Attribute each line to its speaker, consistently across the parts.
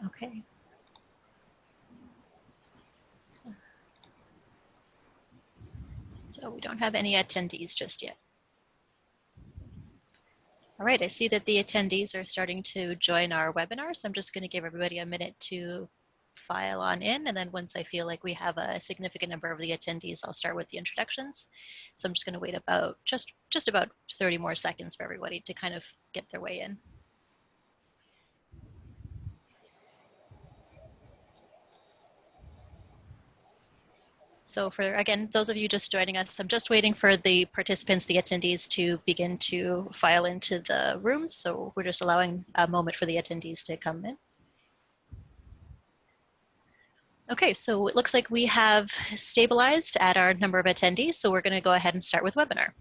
Speaker 1: Okay. So we don't have any attendees just yet. All right, I see that the attendees are starting to join our webinar, so I'm just going to give everybody a minute to file on in, and then once I feel like we have a significant number of the attendees, I'll start with the introductions. So I'm just going to wait about just about 30 more seconds for everybody to kind of get their way in. So for, again, those of you just joining us, I'm just waiting for the participants, the attendees, to begin to file into the rooms. So we're just allowing a moment for the attendees to come in. Okay, so it looks like we have stabilized at our number of attendees. So we're going to go ahead and start with webinar.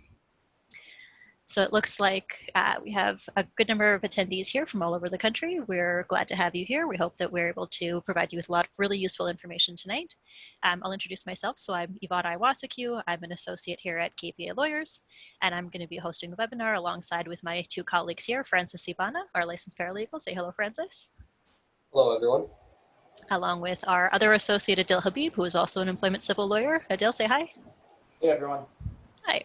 Speaker 1: So it looks like we have a good number of attendees here from all over the country. We're glad to have you here. We hope that we're able to provide you with a lot of really useful information tonight. I'll introduce myself. So I'm Yvonne Iwasaki. I'm an associate here at KPA Lawyers, and I'm going to be hosting the webinar alongside with my two colleagues here, Francis Ibana, our licensed paralegal. Say hello, Francis.
Speaker 2: Hello, everyone.
Speaker 1: Along with our other associate, Adil Habib, who is also an employment civil lawyer. Adil, say hi.
Speaker 2: Hey, everyone.
Speaker 1: Hi.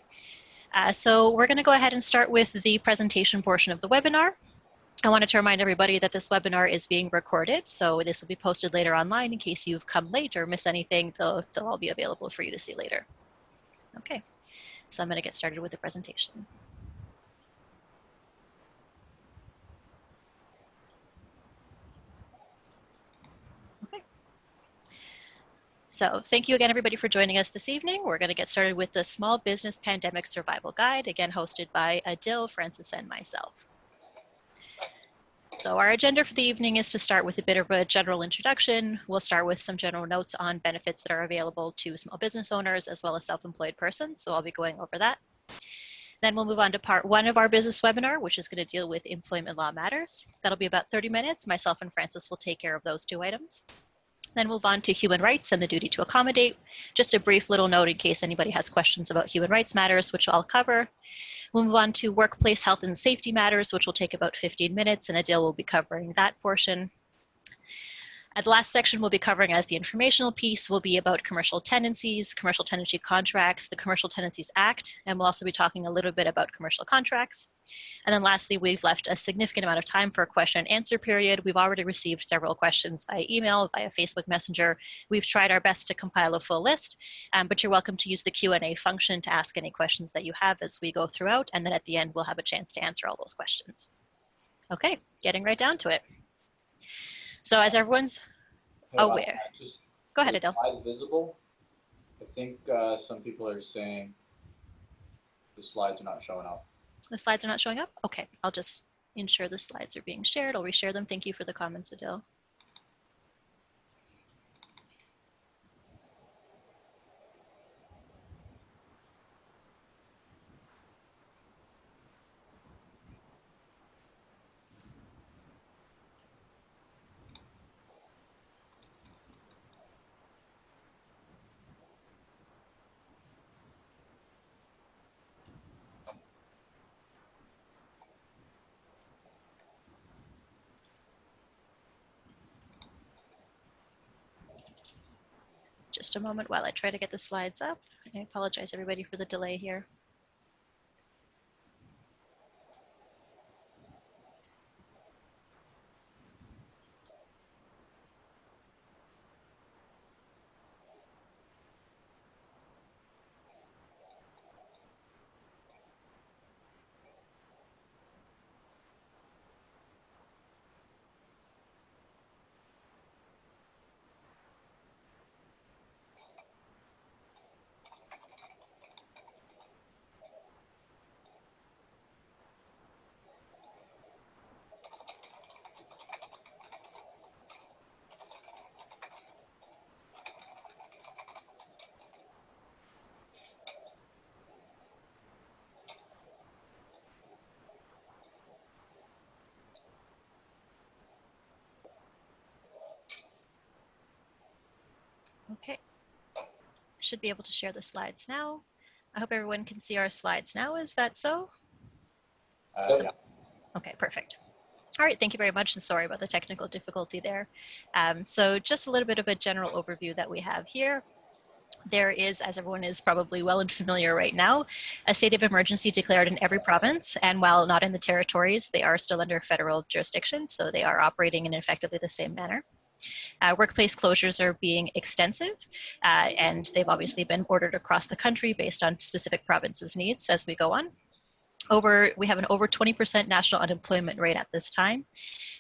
Speaker 1: So we're going to go ahead and start with the presentation portion of the webinar. I wanted to remind everybody that this webinar is being recorded, so this will be posted later online in case you've come late or miss anything. They'll all be available for you to see later. Okay, so I'm going to get started with the presentation. Okay. So thank you again, everybody, for joining us this evening. We're going to get started with the Small Business Pandemic Survival Guide, again hosted by Adil, Francis, and myself. So our agenda for the evening is to start with a bit of a general introduction. We'll start with some general notes on benefits that are available to small business owners as well as self-employed persons. So I'll be going over that. Then we'll move on to part one of our business webinar, which is going to deal with employment law matters. That'll be about 30 minutes. Myself and Francis will take care of those two items. Then move on to human rights and the duty to accommodate. Just a brief little note in case anybody has questions about human rights matters, which I'll cover. We'll move on to workplace health and safety matters, which will take about 15 minutes, and Adil will be covering that portion. At the last section we'll be covering as the informational piece will be about commercial tenancies, commercial tenancy contracts, the Commercial Tenancies Act, and we'll also be talking a little bit about commercial contracts. And then lastly, we've left a significant amount of time for a question and answer period. We've already received several questions via email, via Facebook Messenger. We've tried our best to compile a full list, but you're welcome to use the Q&A function to ask any questions that you have as we go throughout, and then at the end we'll have a chance to answer all those questions. Okay, getting right down to it. So as everyone's aware, go ahead, Adil.
Speaker 2: Slides visible? I think some people are saying the slides are not showing up.
Speaker 1: The slides are not showing up? Okay, I'll just ensure the slides are being shared. I'll reshare them. Thank you for the comments, Adil. Just a moment while I try to get the slides up. I apologize, everybody, for the delay here. Okay, should be able to share the slides now. I hope everyone can see our slides now. Is that so?
Speaker 2: Yeah.
Speaker 1: Okay, perfect. All right, thank you very much, and sorry about the technical difficulty there. So just a little bit of a general overview that we have here. There is, as everyone is probably well and familiar right now, a state of emergency declared in every province, and while not in the territories, they are still under federal jurisdiction, so they are operating in effectively the same manner. Workplace closures are being extensive, and they've obviously been ordered across the country based on specific provinces' needs as we go on. We have an over 20% national unemployment rate at this time,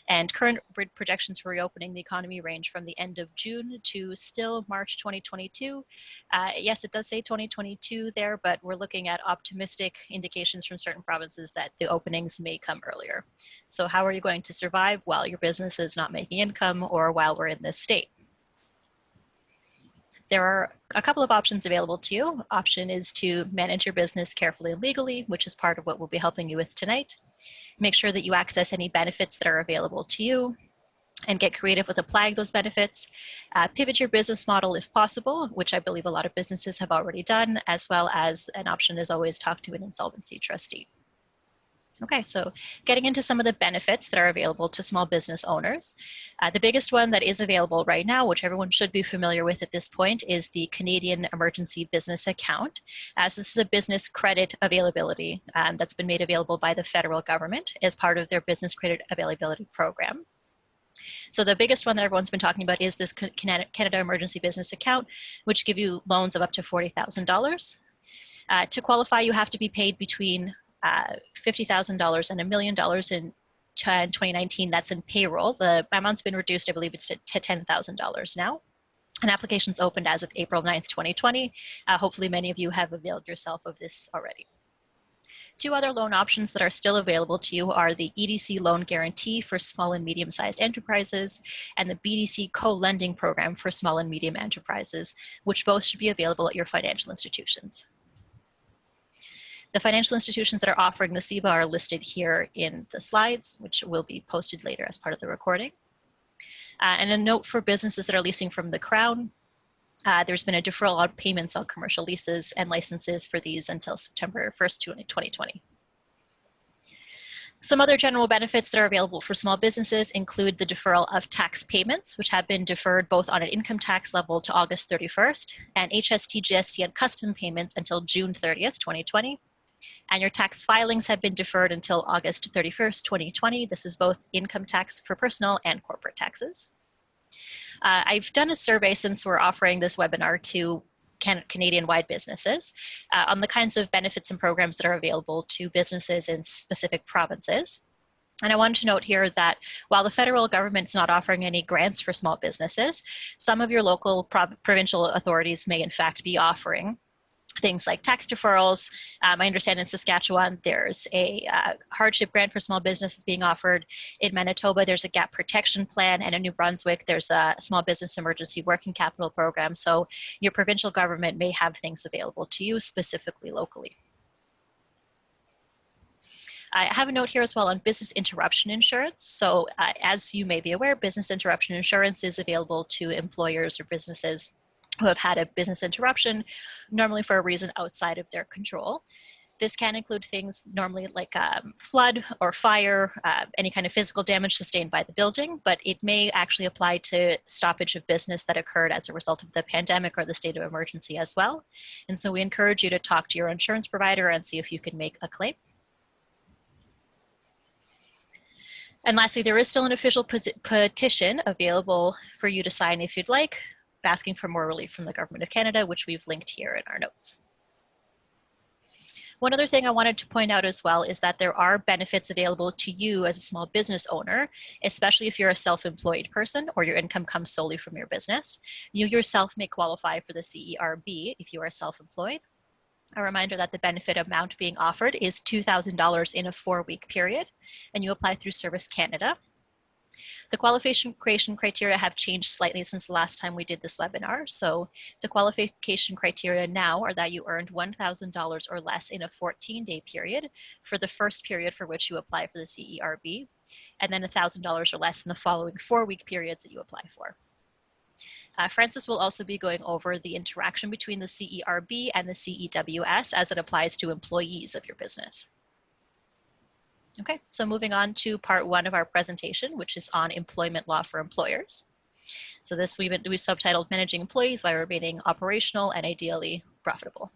Speaker 1: and current projections for reopening the economy range from the end of June to still March 2022. Yes, it does say 2022 there, but we're looking at optimistic indications from certain provinces that the openings may come earlier. So how are you going to survive while your business is not making income or while we're in this state? There are a couple of options available to you. Option is to manage your business carefully and legally, which is part of what we'll be helping you with tonight. Make sure that you access any benefits that are available to you and get creative with applying those benefits. Pivot your business model if possible, which I believe a lot of businesses have already done, as well as an option is always talk to an insolvency trustee. Okay, so getting into some of the benefits that are available to small business owners. The biggest one that is available right now, which everyone should be familiar with at this point, is the Canadian Emergency Business Account. So this is a business credit availability that's been made available by the federal government as part of their business credit availability program. So the biggest one that everyone's been talking about is this Canada Emergency Business Account, which give you loans of up to $40,000. To qualify, you have to be paid between $50,000 and $1 million in 2019. That's in payroll. The amount's been reduced, I believe it's to $10,000 now. An application's opened as of April 9th, 2020. Hopefully many of you have availed yourself of this already. Two other loan options that are still available to you are the EDC loan guarantee for small and medium-sized enterprises and the BDC co-lending program for small and medium enterprises, which both should be available at your financial institutions. The financial institutions that are offering the CEWS are listed here in the slides, which will be posted later as part of the recording. And a note for businesses that are leasing from the Crown, there's been a deferral on payments on commercial leases and licenses for these until September 1st, 2020. Some other general benefits that are available for small businesses include the deferral of tax payments, which have been deferred both on an income tax level to August 31st, and HST, GST, and custom payments until June 30th, 2020. And your tax filings have been deferred until August 31st, 2020. This is both income tax for personal and corporate taxes. I've done a survey since we're offering this webinar to Canadian-wide businesses on the kinds of benefits and programs that are available to businesses in specific provinces. And I wanted to note here that while the federal government's not offering any grants for small businesses, some of your local provincial authorities may in fact be offering things like tax deferrals. I understand in Saskatchewan, there's a hardship grant for small businesses being offered. In Manitoba, there's a gap protection plan, and in New Brunswick, there's a small business emergency working capital program. So your provincial government may have things available to you specifically locally. I have a note here as well on business interruption insurance. So as you may be aware, business interruption insurance is available to employers or businesses who have had a business interruption, normally for a reason outside of their control. This can include things normally like flood or fire, any kind of physical damage sustained by the building, but it may actually apply to stoppage of business that occurred as a result of the pandemic or the state of emergency as well. And so we encourage you to talk to your insurance provider and see if you can make a claim. And lastly, there is still an official petition available for you to sign if you'd like, asking for more relief from the Government of Canada, which we've linked here in our notes. One other thing I wanted to point out as well is that there are benefits available to you as a small business owner, especially if you're a self-employed person or your income comes solely from your business. You yourself may qualify for the CERB if you are self-employed. A reminder that the benefit amount being offered is $2,000 in a 4-week period, and you apply through Service Canada. The qualification criteria have changed slightly since the last time we did this webinar. So the qualification criteria now are that you earned $1,000 or less in a 14-day period for the first period for which you apply for the CERB, and then $1,000 or less in the following 4-week periods that you apply for. Francis will also be going over the interaction between the CERB and the CEWS as it applies to employees of your business. Okay, so moving on to part one of our presentation, which is on employment law for employers. So this we subtitled Managing Employees while Remaining Operational and Ideally Profitable.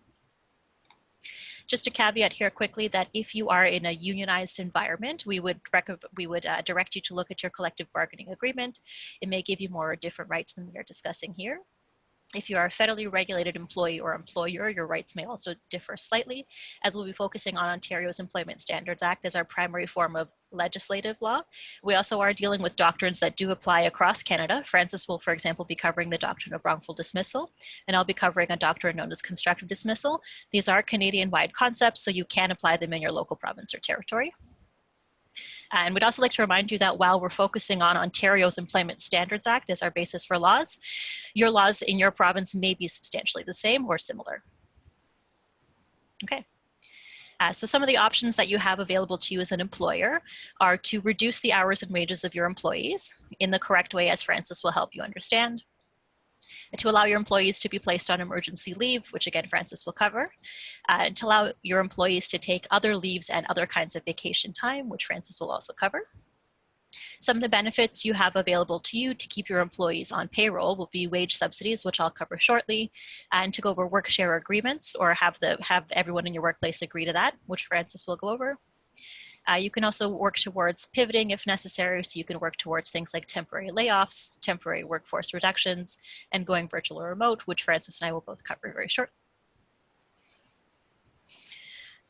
Speaker 1: Just a caveat here quickly that if you are in a unionized environment, we would direct you to look at your collective bargaining agreement. It may give you more different rights than we are discussing here. If you are a federally regulated employee or employer, your rights may also differ slightly, as we'll be focusing on Ontario's Employment Standards Act as our primary form of legislative law. We also are dealing with doctrines that do apply across Canada. Francis will, for example, be covering the doctrine of wrongful dismissal, and I'll be covering a doctrine known as constructive dismissal. These are Canadian-wide concepts, so you can apply them in your local province or territory. And we'd also like to remind you that while we're focusing on Ontario's Employment Standards Act as our basis for laws, your laws in your province may be substantially the same or similar. Okay. So some of the options that you have available to you as an employer are to reduce the hours and wages of your employees in the correct way, as Francis will help you understand, to allow your employees to be placed on emergency leave, which again, Francis will cover, and to allow your employees to take other leaves and other kinds of vacation time, which Francis will also cover. Some of the benefits you have available to you to keep your employees on payroll will be wage subsidies, which I'll cover shortly, and to go over work share agreements or have everyone in your workplace agree to that, which Francis will go over. You can also work towards pivoting if necessary, so you can work towards things like temporary layoffs, temporary workforce reductions, and going virtual or remote, which Francis and I will both cover very shortly.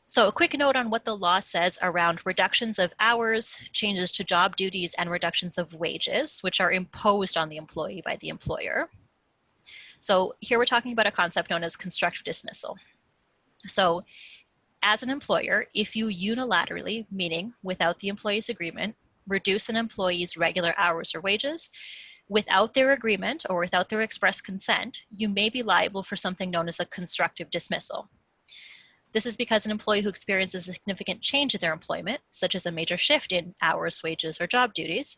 Speaker 1: So a quick note on what the law says around reductions of hours, changes to job duties, and reductions of wages, which are imposed on the employee by the employer. So here we're talking about a concept known as constructive dismissal. So as an employer, if you unilaterally, meaning without the employee's agreement, reduce an employee's regular hours or wages, without their agreement or without their express consent, you may be liable for something known as a constructive dismissal. This is because an employee who experiences a significant change in their employment, such as a major shift in hours, wages, or job duties,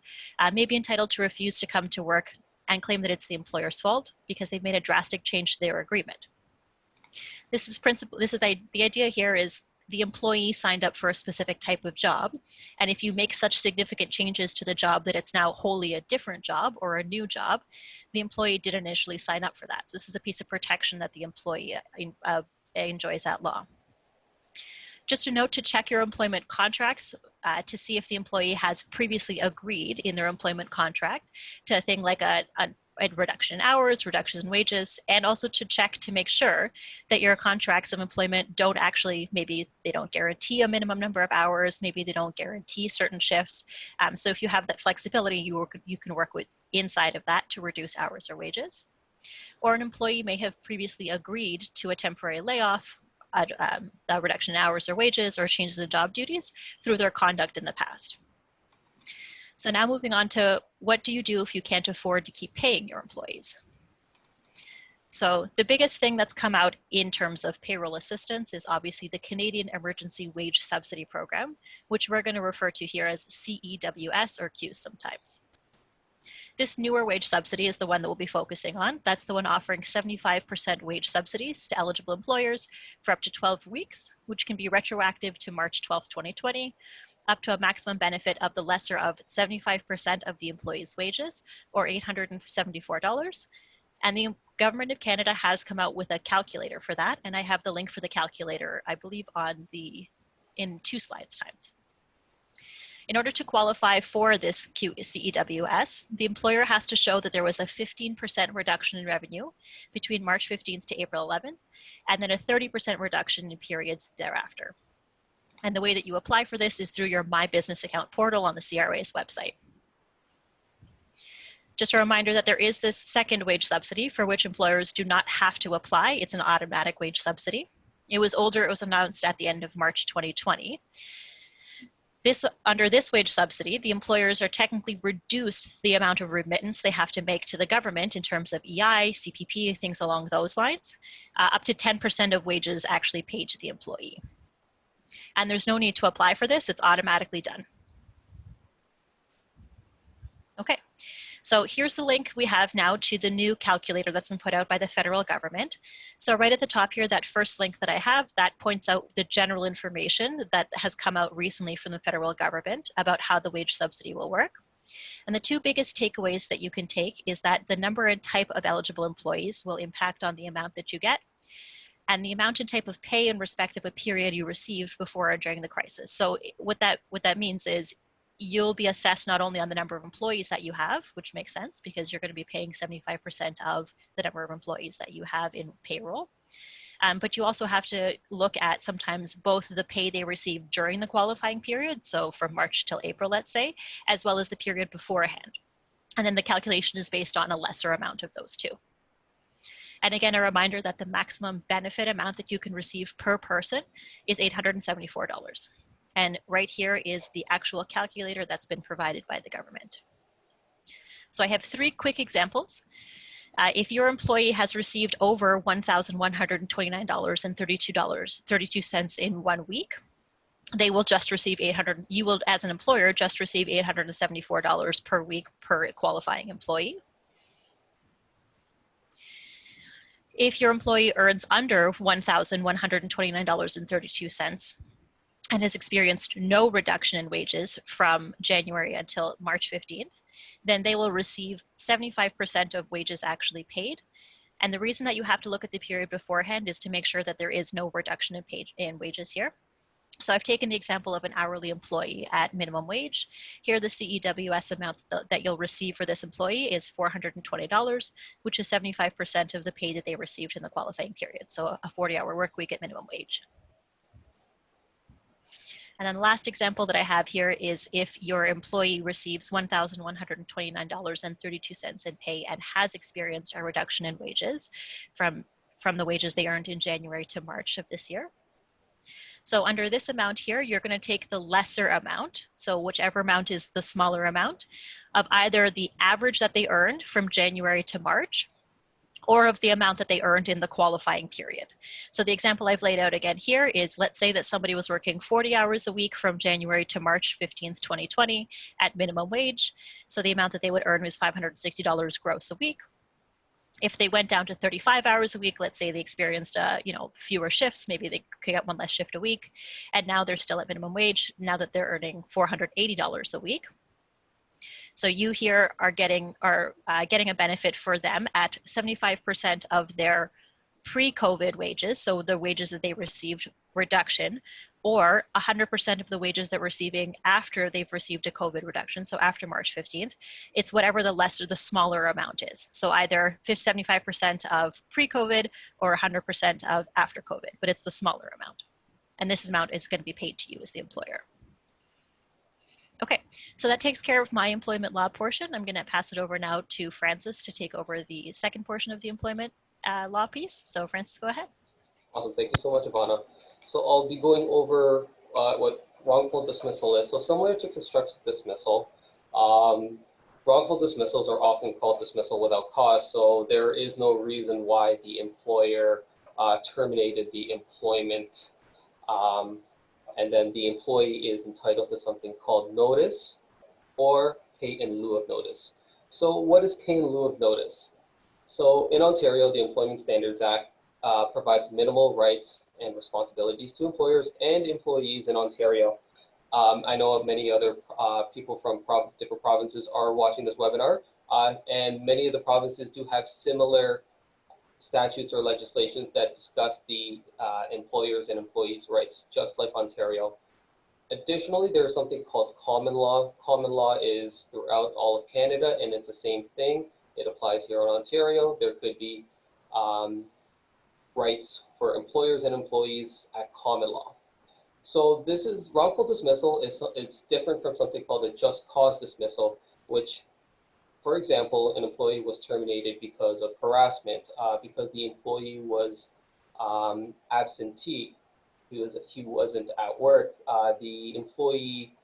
Speaker 1: may be entitled to refuse to come to work and claim that it's the employer's fault because they've made a drastic change to their agreement. The idea here is the employee signed up for a specific type of job, and if you make such significant changes to the job that it's now wholly a different job or a new job, the employee didn't initially sign up for that. So this is a piece of protection that the employee enjoys at law. Just a note to check your employment contracts to see if the employee has previously agreed in their employment contract to a thing like a reduction in hours, reductions in wages, and also to check to make sure that your contracts of employment don't actually, maybe they don't guarantee a minimum number of hours, maybe they don't guarantee certain shifts. So if you have that flexibility, you can work with inside of that to reduce hours or wages. Or an employee may have previously agreed to a temporary layoff, a reduction in hours or wages, or changes in job duties through their conduct in the past. So now moving on to what do you do if you can't afford to keep paying your employees? So the biggest thing that's come out in terms of payroll assistance is obviously the Canadian Emergency Wage Subsidy Program, which we're going to refer to here as CEWS or CEWS sometimes. This newer wage subsidy is the one that we'll be focusing on. That's the one offering 75% wage subsidies to eligible employers for up to 12 weeks, which can be retroactive to March 12th, 2020, up to a maximum benefit of the lesser of 75% of the employee's wages, or $874. And the Government of Canada has come out with a calculator for that, and I have the link for the calculator, I believe, in 2 slides times. In order to qualify for this CEWS, the employer has to show that there was a 15% reduction in revenue between March 15th to April 11th, and then a 30% reduction in periods thereafter. And the way that you apply for this is through your My Business Account portal on the CRA's website. Just a reminder that there is this second wage subsidy for which employers do not have to apply. It's an automatic wage subsidy. It was announced at the end of March 2020. Under this wage subsidy, the employers are technically reduced the amount of remittance they have to make to the government in terms of EI, CPP, things along those lines, up to 10% of wages actually paid to the employee. And there's no need to apply for this, it's automatically done. Okay, So here's the link we have now to the new calculator that's been put out by the federal government. So right at the top here, that first link that I have, that points out the general information that has come out recently from the federal government about how the wage subsidy will work. And the two biggest takeaways that you can take is that the number and type of eligible employees will impact on the amount that you get, and the amount and type of pay in respect of a period you received before or during the crisis. So what that means is you'll be assessed not only on the number of employees that you have, which makes sense because you're going to be paying 75% of the number of employees that you have in payroll. But you also have to look at sometimes both the pay they received during the qualifying period, so from March till April, let's say, as well as the period beforehand. And then the calculation is based on a lesser amount of those two. And again, a reminder that the maximum benefit amount that you can receive per person is $874. And right here is the actual calculator that's been provided by the government. So I have three quick examples. If your employee has received over $1,129.32 in 1 week, they will just receive you will, as an employer, just receive $874 per week per qualifying employee. If your employee earns under $1,129.32 and has experienced no reduction in wages from January until March 15th, then they will receive 75% of wages actually paid. And the reason that you have to look at the period beforehand is to make sure that there is no reduction in wages here. So I've taken the example of an hourly employee at minimum wage. Here, the CEWS amount that you'll receive for this employee is $420, which is 75% of the pay that they received in the qualifying period. So a 40-hour work week at minimum wage. And then the last example that I have here is if your employee receives $1,129.32 in pay and has experienced a reduction in wages from the wages they earned in January to March of this year. So under this amount here, you're going to take the lesser amount, so whichever amount is the smaller amount, of either the average that they earned from January to March, or of the amount that they earned in the qualifying period. So the example I've laid out again here is, let's say that somebody was working 40 hours a week from January to March 15th, 2020 at minimum wage. So the amount that they would earn was $560 gross a week. If they went down to 35 hours a week, let's say they experienced fewer shifts, maybe they could get one less shift a week, and now they're still at minimum wage, now that they're earning $480 a week. So you here are getting a benefit for them at 75% of their pre-COVID wages, so the wages that they received reduction, or 100% of the wages they're receiving after they've received a COVID reduction, so after March 15th. It's whatever the smaller amount is. So either 75% of pre-COVID or 100% of after COVID, but it's the smaller amount. And this amount is going to be paid to you as the employer. Okay, so that takes care of my employment law portion. I'm going to pass it over now to Francis to take over the second portion of the employment law piece. So Francis, go ahead.
Speaker 3: Awesome, thank you so much, Ivana. So I'll be going over what wrongful dismissal is. So similar to constructive dismissal, wrongful dismissals are often called dismissal without cause. So there is no reason why the employer terminated the employment, and then the employee is entitled to something called notice or pay in lieu of notice. So what is pay in lieu of notice? So in Ontario, the Employment Standards Act provides minimal rights and responsibilities to employers and employees in Ontario. I know of many other people from different provinces are watching this webinar, and many of the provinces do have similar statutes or legislations that discuss the employers and employees' rights, just like Ontario. Additionally, there's something called common law. Common law is throughout all of Canada, and it's the same thing. It applies here in Ontario. There could be rights for employers and employees at common law. So this is wrongful dismissal. It's different from something called a just cause dismissal, which, for example, an employee was terminated because of harassment, because the employee was absentee. He wasn't at work. The employee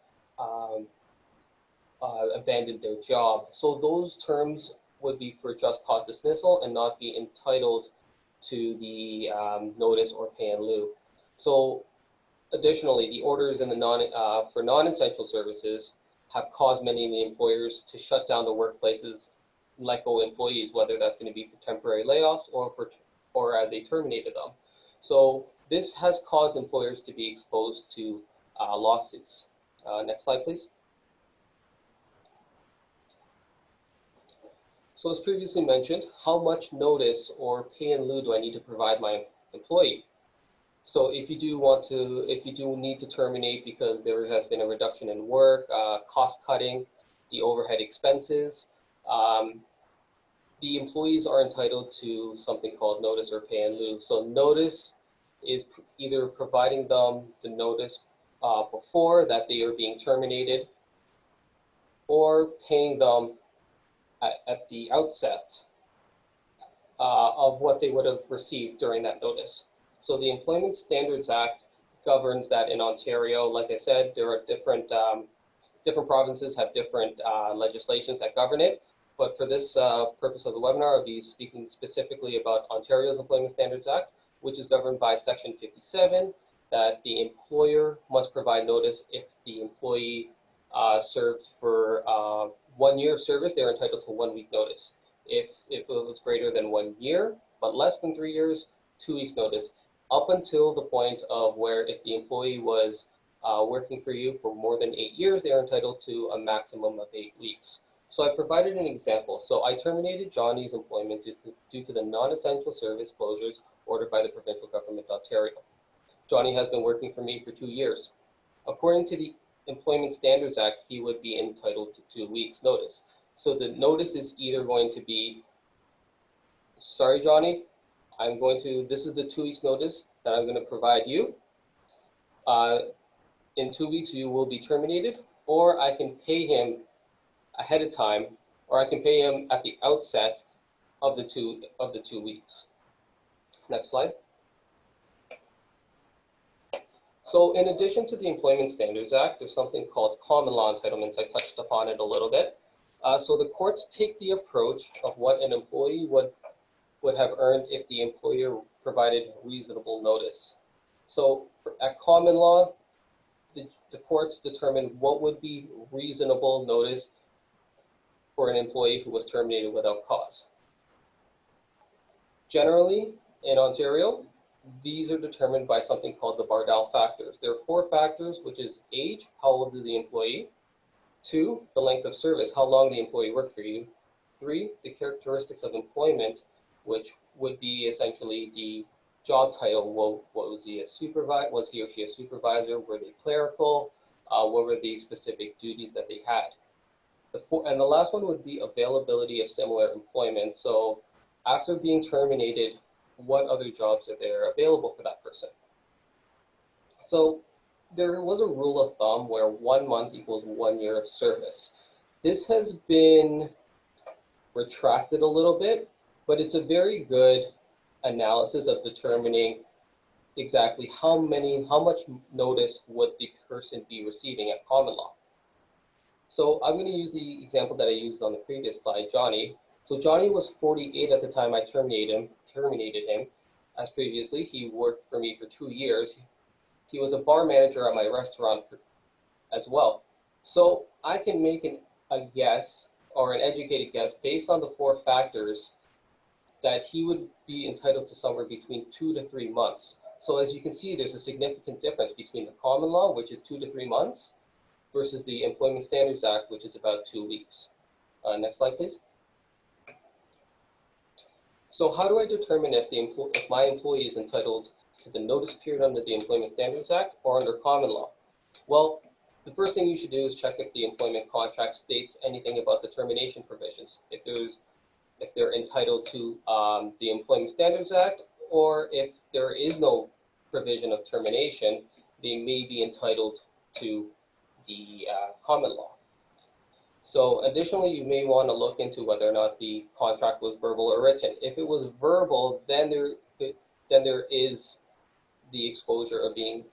Speaker 3: abandoned their job. So those terms would be for just cause dismissal and not be entitled to the notice or pay in lieu. So additionally, the orders in the for non-essential services have caused many of the employers to shut down the workplaces let go employees, whether that's going to be for temporary layoffs or as they terminated them. So this has caused employers to be exposed to lawsuits. Next slide, please. So as previously mentioned, how much notice or pay in lieu do I need to provide my employee? So if you do need to terminate because there has been a reduction in work, cost cutting, the overhead expenses, the employees are entitled to something called notice or pay in lieu. So notice is either providing them the notice before that they are being terminated, or paying them at the outset of what they would have received during that notice. So the Employment Standards Act governs that in Ontario. Like I said, there are different provinces have different legislations that govern it. But for this purpose of the webinar, I'll be speaking specifically about Ontario's Employment Standards Act, which is governed by Section 57, that the employer must provide notice if the employee served for 1 year of service. They're entitled to 1 week notice. If it was greater than 1 year, but less than 3 years, 2 weeks notice, up until the point of where if the employee was working for you for more than 8 years, they are entitled to a maximum of 8 weeks. So I provided an example. So I terminated Johnny's employment due to the non-essential service closures ordered by the provincial government of Ontario. Johnny has been working for me for 2 years. According to the Employment Standards Act, he would be entitled to 2 weeks notice. So the notice is either going to be, sorry, Johnny, this is the 2 weeks notice that I'm going to provide you. In 2 weeks, you will be terminated, or I can pay him ahead of time, or I can pay him at the outset of the two weeks. Next slide. So in addition to the Employment Standards Act, there's something called common law entitlements. I touched upon it a little bit. So the courts take the approach of what an employee would have earned if the employer provided reasonable notice. So at common law, the courts determine what would be reasonable notice for an employee who was terminated without cause. Generally, in Ontario, these are determined by something called the Bardell factors. There are 4 factors, which is age, how old is the employee? 2, the length of service, how long the employee worked for you? 3, the characteristics of employment, which would be essentially the job title. Was he or she a supervisor? Were they clerical? What were the specific duties that they had? And the last one would be availability of similar employment. So after being terminated, what other jobs are there available for that person? So there was a rule of thumb where 1 month equals 1 year of service. This has been retracted a little bit, but it's a very good analysis of determining exactly how much notice would the person be receiving at common law. So I'm going to use the example that I used on the previous slide, Johnny. So Johnny was 48 at the time I terminated him. As previously, he worked for me for 2 years. He was a bar manager at my restaurant as well. So I can make a guess, or an educated guess, based on the 4 factors, that he would be entitled to somewhere between 2 to 3 months. So as you can see, there's a significant difference between the common law, which is 2 to 3 months, versus the Employment Standards Act, which is about 2 weeks. Next slide, please. So how do I determine if my employee is entitled to the notice period under the Employment Standards Act or under common law? Well, the first thing you should do is check if the employment contract states anything about the termination provisions. If they're entitled to the Employment Standards Act, or if there is no provision of termination, they may be entitled to the common law. So additionally, you may want to look into whether or not the contract was verbal or written. If it was verbal, then there is the exposure of being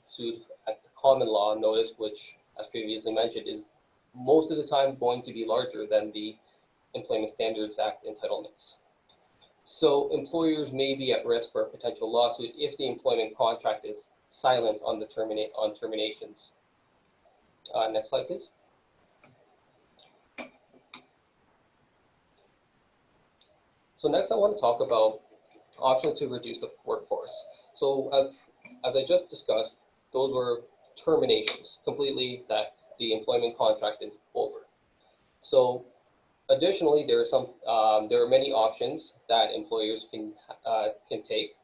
Speaker 3: sued at the common law notice, which, as previously mentioned, is most of the time going to be larger than the Employment Standards Act entitlements. So employers may be at risk for a potential lawsuit if the employment contract is silent on terminations. Next slide, please. So next I want to talk about options to reduce the workforce. So as I just discussed, those were terminations, completely that the employment contract is over. So additionally, there are many options that employers can take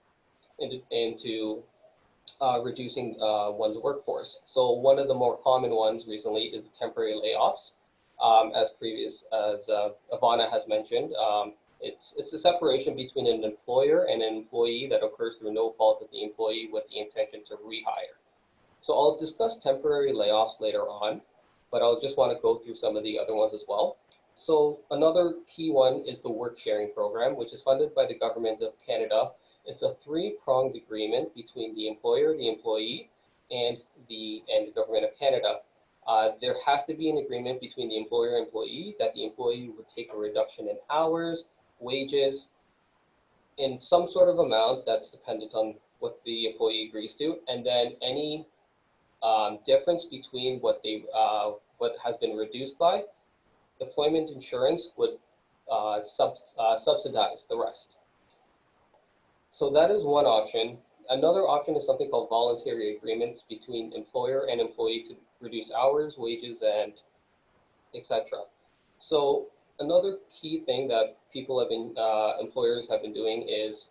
Speaker 3: into reducing one's workforce. So one of the more common ones recently is the temporary layoffs. As Ivana has mentioned, it's a separation between an employer and an employee that occurs through no fault of the employee with the intention to rehire. So I'll discuss temporary layoffs later on, but I'll just want to go through some of the other ones as well. So another key one is the work sharing program, which is funded by the Government of Canada. It's a three-pronged agreement between the employer, the employee, and the Government of Canada. There has to be an agreement between the employer and employee that the employee would take a reduction in hours, wages, in some sort of amount that's dependent on what the employee agrees to, and then any difference between what has been reduced by, employment insurance would subsidize the rest. So that is one option. Another option is something called voluntary agreements between employer and employee to reduce hours, wages, and etc. So another key thing that employers have been doing is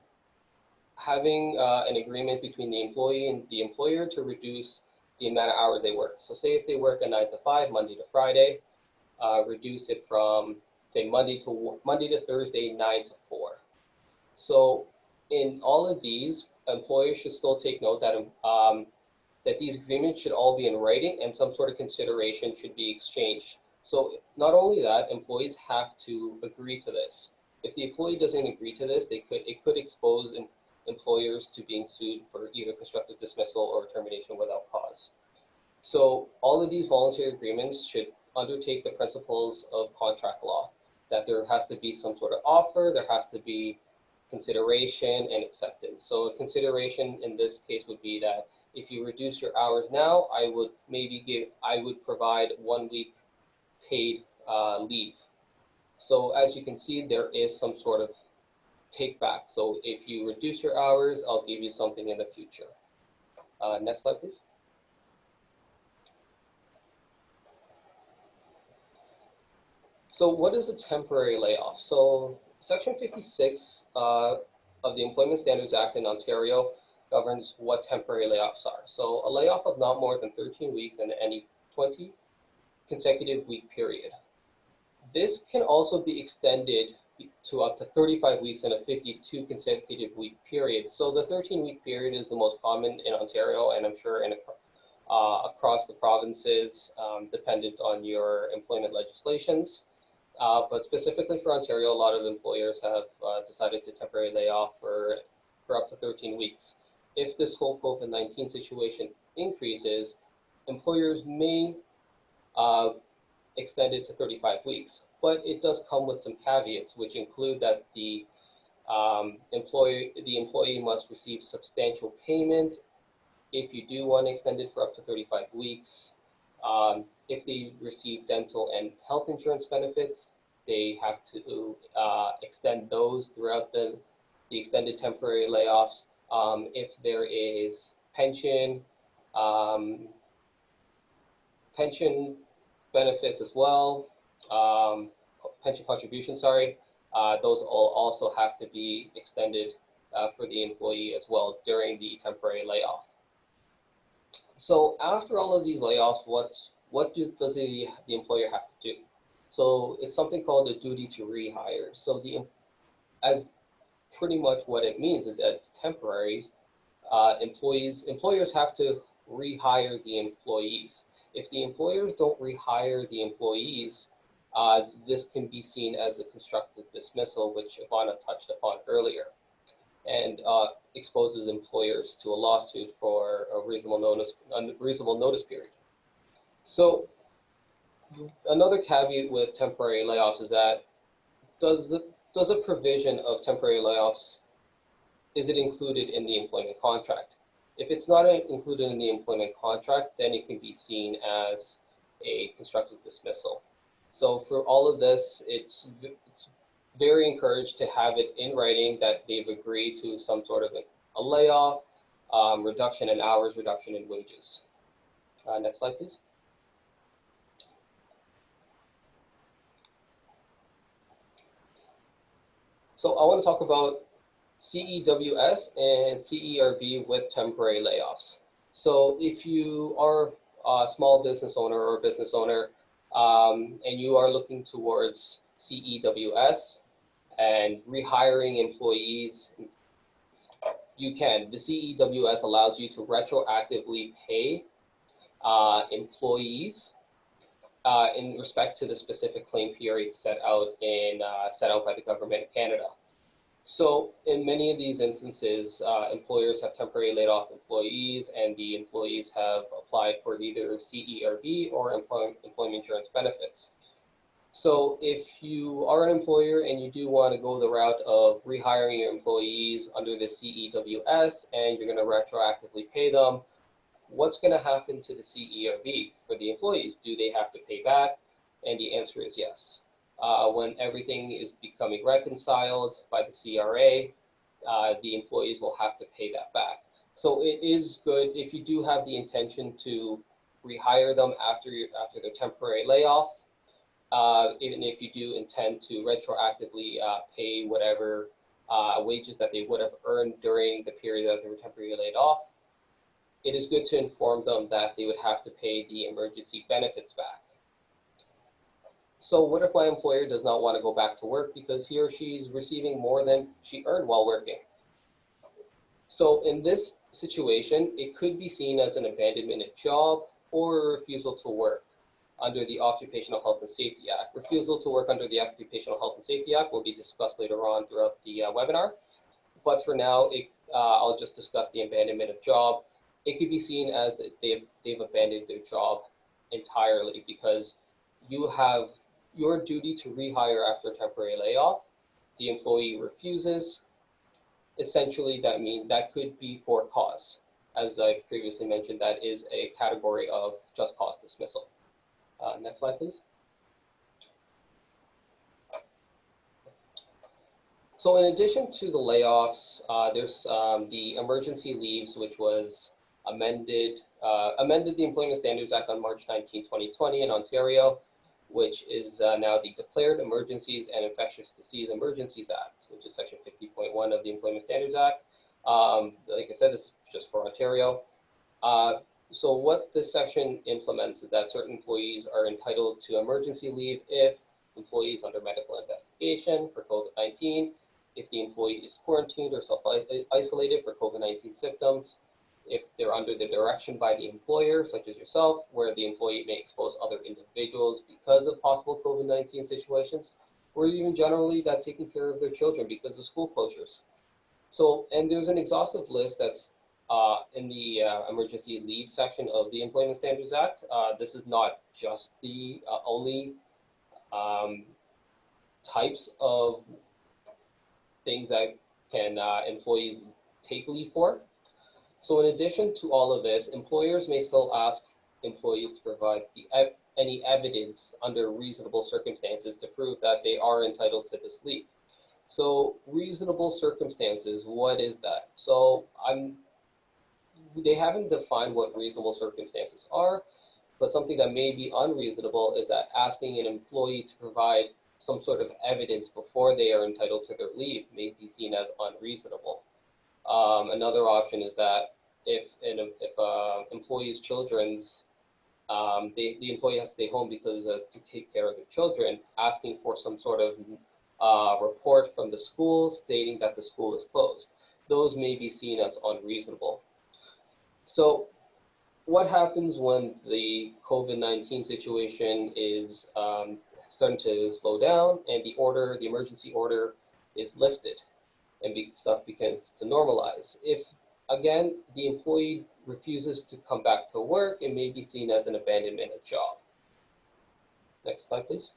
Speaker 3: having an agreement between the employee and the employer to reduce the amount of hours they work. So say if they work a 9 to 5, Monday to Friday, reduce it from say Monday to Thursday, 9 to 4. So in all of these, employers should still take note that that these agreements should all be in writing and some sort of consideration should be exchanged. So not only that, employees have to agree to this. If the employee doesn't agree to this, it could expose employers to being sued for either constructive dismissal or termination without cause. So all of these voluntary agreements should undertake the principles of contract law, that there has to be some sort of offer, there has to be consideration and acceptance. So a consideration in this case would be that if you reduce your hours now, I would provide 1 week paid leave. So as you can see, there is some sort of take back. So if you reduce your hours, I'll give you something in the future. Next slide, please. So what is a temporary layoff? So Section 56 of the Employment Standards Act in Ontario governs what temporary layoffs are. So a layoff of not more than 13 weeks in any 20 consecutive week period. This can also be extended to up to 35 weeks in a 52 consecutive week period. So the 13-week period is the most common in Ontario, and I'm sure across the provinces, dependent on your employment legislations. But specifically for Ontario, a lot of employers have decided to temporarily lay off for up to 13 weeks. If this whole COVID-19 situation increases, employers may extend it to 35 weeks. But it does come with some caveats, which include that the employee must receive substantial payment if you do want to extend it for up to 35 weeks. If they receive dental and health insurance benefits, they have to extend those throughout the extended temporary layoffs. If there is pension benefits as well, pension contribution, those all also have to be extended for the employee as well during the temporary layoff. So after all of these layoffs, what does the employer have to do? So it's something called the duty to rehire. So as pretty much what it means is that it's temporary. Employers have to rehire the employees. If the employers don't rehire the employees, this can be seen as a constructive dismissal, which Ivana touched upon earlier, and exposes employers to a lawsuit for a reasonable notice period. So another caveat with temporary layoffs is that does a provision of temporary layoffs, is it included in the employment contract? If it's not included in the employment contract, then it can be seen as a constructive dismissal. So for all of this, it's very encouraged to have it in writing that they've agreed to some sort of a layoff, reduction in hours, reduction in wages. Next slide, please. So I want to talk about CEWS and CERB with temporary layoffs. So if you are a small business owner or a business owner and you are looking towards CEWS and rehiring employees, you can. The CEWS allows you to retroactively pay employees in respect to the specific claim period set out by the government of Canada. So in many of these instances, employers have temporarily laid off employees, and the employees have applied for either CERB or employment insurance benefits. So if you are an employer and you do want to go the route of rehiring your employees under the CEWS and you're going to retroactively pay them, what's going to happen to the CERB for the employees? Do they have to pay back? And the answer is yes. When everything is becoming reconciled by the CRA, the employees will have to pay that back. So it is good if you do have the intention to rehire them after their temporary layoff, even if you do intend to retroactively pay whatever wages that they would have earned during the period that they were temporarily laid off. It is good to inform them that they would have to pay the emergency benefits back. So what if my employer does not want to go back to work because he or she is receiving more than she earned while working? So in this situation, it could be seen as an abandonment of job or a refusal to work under the Occupational Health and Safety Act. Refusal to work under the Occupational Health and Safety Act will be discussed later on throughout the webinar. But for now, I'll just discuss the abandonment of job. It could be seen as that they've abandoned their job entirely because you have your duty to rehire after a temporary layoff. The employee refuses. Essentially, that could be for cause. As I previously mentioned, that is a category of just cause dismissal. Next slide, please. So in addition to the layoffs, there's the emergency leaves, which was amended the Employment Standards Act on March 19, 2020 in Ontario, which is now the Declared Emergencies and Infectious Disease Emergencies Act, which is section 50.1 of the Employment Standards Act. Like I said, this is just for Ontario. So what this section implements is that certain employees are entitled to emergency leave if employees under medical investigation for COVID-19, if the employee is quarantined or self-isolated for COVID-19 symptoms, if they're under the direction by the employer, such as yourself, where the employee may expose other individuals because of possible COVID-19 situations, or even generally that taking care of their children because of school closures. So, and there's an exhaustive list that's in the emergency leave section of the Employment Standards Act. This is not just the only types of things that can employees take leave for. So in addition to all of this, employers may still ask employees to provide any evidence under reasonable circumstances to prove that they are entitled to this leave. So reasonable circumstances, what is that? So they haven't defined what reasonable circumstances are, but something that may be unreasonable is that asking an employee to provide some sort of evidence before they are entitled to their leave may be seen as unreasonable. Another option is that if employee's children's, the employee has to stay home because to take care of their children, asking for some sort of report from the school stating that the school is closed. Those may be seen as unreasonable. So what happens when the COVID-19 situation is starting to slow down and the emergency order is lifted and stuff begins to normalize? If, again, the employee refuses to come back to work, it may be seen as an abandonment of job. Next slide, please.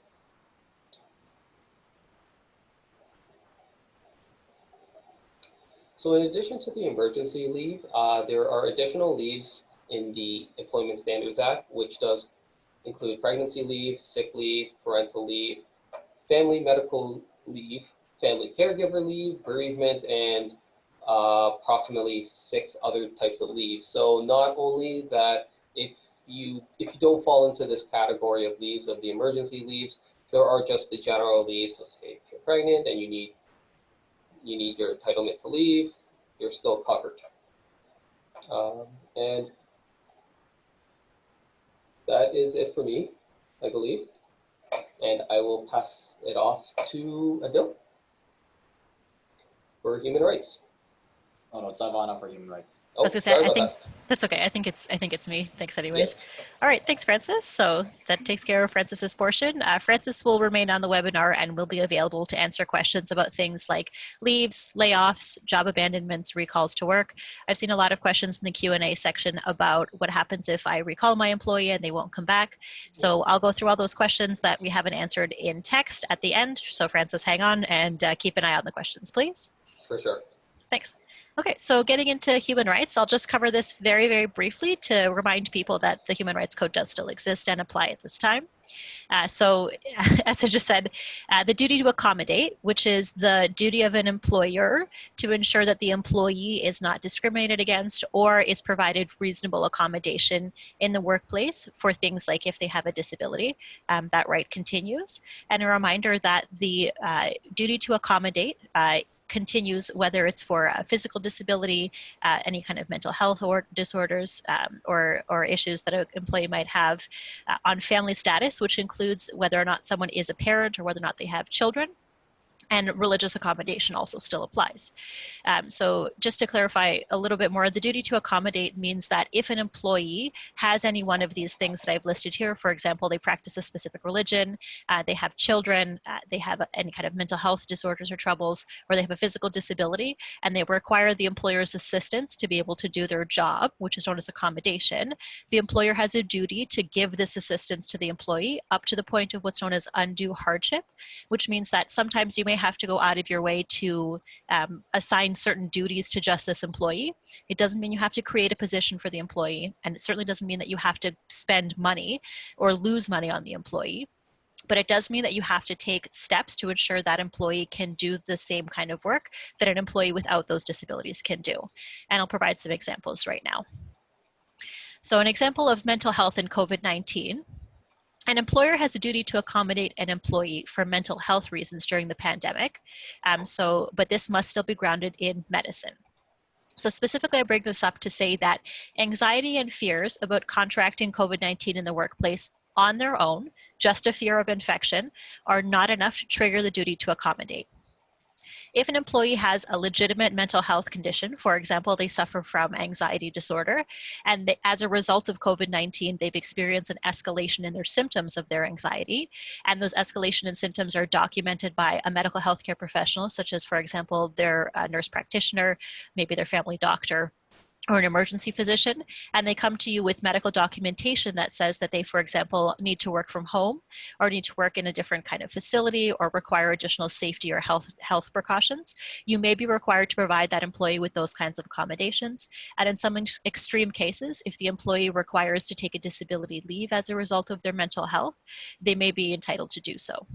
Speaker 3: So in addition to the emergency leave, there are additional leaves in the Employment Standards Act, which does include pregnancy leave, sick leave, parental leave, family medical leave, family caregiver leave, bereavement, and approximately 6 other types of leave. So not only that, if you don't fall into this category of leaves, of the emergency leaves, there are just the general leaves. So say if you're pregnant and you need your entitlement to leave, you're still covered. And that is it for me, I believe. And I will pass it off to Adil for human rights.
Speaker 2: Oh no, it's Ivana for human rights.
Speaker 1: I was gonna say,
Speaker 3: Sorry
Speaker 1: I
Speaker 3: about
Speaker 1: think
Speaker 3: that.
Speaker 1: that's okay. I think it's me. Thanks anyways.
Speaker 3: Yes.
Speaker 1: All right, thanks Francis. So that takes care of Francis's portion. Francis will remain on the webinar and will be available to answer questions about things like leaves, layoffs, job abandonments, recalls to work. I've seen a lot of questions in the Q&A section about what happens if I recall my employee and they won't come back. So I'll go through all those questions that we haven't answered in text at the end. So Francis, hang on and keep an eye on the questions, please.
Speaker 3: For sure.
Speaker 1: Thanks. Okay, so getting into human rights, I'll just cover this very, very briefly to remind people that the Human Rights Code does still exist and apply at this time. So as I just said, the duty to accommodate, which is the duty of an employer to ensure that the employee is not discriminated against or is provided reasonable accommodation in the workplace for things like if they have a disability, that right continues. And a reminder that the duty to accommodate continues whether it's for a physical disability, any kind of mental health or disorders or issues that an employee might have, on family status, which includes whether or not someone is a parent or whether or not they have children. And religious accommodation also still applies. So just to clarify a little bit more, the duty to accommodate means that if an employee has any one of these things that I've listed here, for example, they practice a specific religion, they have children, they have any kind of mental health disorders or troubles, or they have a physical disability, and they require the employer's assistance to be able to do their job, which is known as accommodation, the employer has a duty to give this assistance to the employee up to the point of what's known as undue hardship, which means that sometimes you may have to go out of your way to assign certain duties to just this employee. It doesn't mean you have to create a position for the employee, and it certainly doesn't mean that you have to spend money or lose money on the employee. But it does mean that you have to take steps to ensure that employee can do the same kind of work that an employee without those disabilities can do. And I'll provide some examples right now. So an example of mental health in COVID-19. An employer has a duty to accommodate an employee for mental health reasons during the pandemic, but this must still be grounded in medicine. So specifically, I bring this up to say that anxiety and fears about contracting COVID-19 in the workplace on their own, just a fear of infection, are not enough to trigger the duty to accommodate. If an employee has a legitimate mental health condition, for example, they suffer from anxiety disorder, and as a result of COVID-19, they've experienced an escalation in their symptoms of their anxiety, and those escalation in symptoms are documented by a medical healthcare professional, such as, for example, their nurse practitioner, maybe their family doctor, or an emergency physician, and they come to you with medical documentation that says that they, for example, need to work from home or need to work in a different kind of facility or require additional safety or health precautions, you may be required to provide that employee with those kinds of accommodations. And in some extreme cases, if the employee requires to take a disability leave as a result of their mental health, they may be entitled to do so.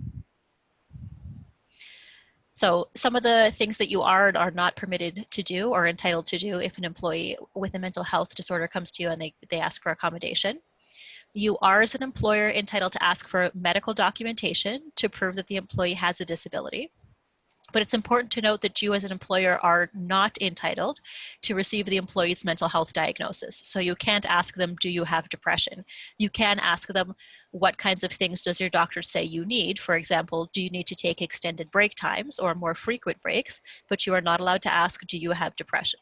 Speaker 1: So some of the things that you are not permitted to do or entitled to do if an employee with a mental health disorder comes to you and they ask for accommodation. You are, as an employer, entitled to ask for medical documentation to prove that the employee has a disability. But it's important to note that you as an employer are not entitled to receive the employee's mental health diagnosis. So you can't ask them, do you have depression? You can ask them, what kinds of things does your doctor say you need? For example, do you need to take extended break times or more frequent breaks? But you are not allowed to ask, do you have depression?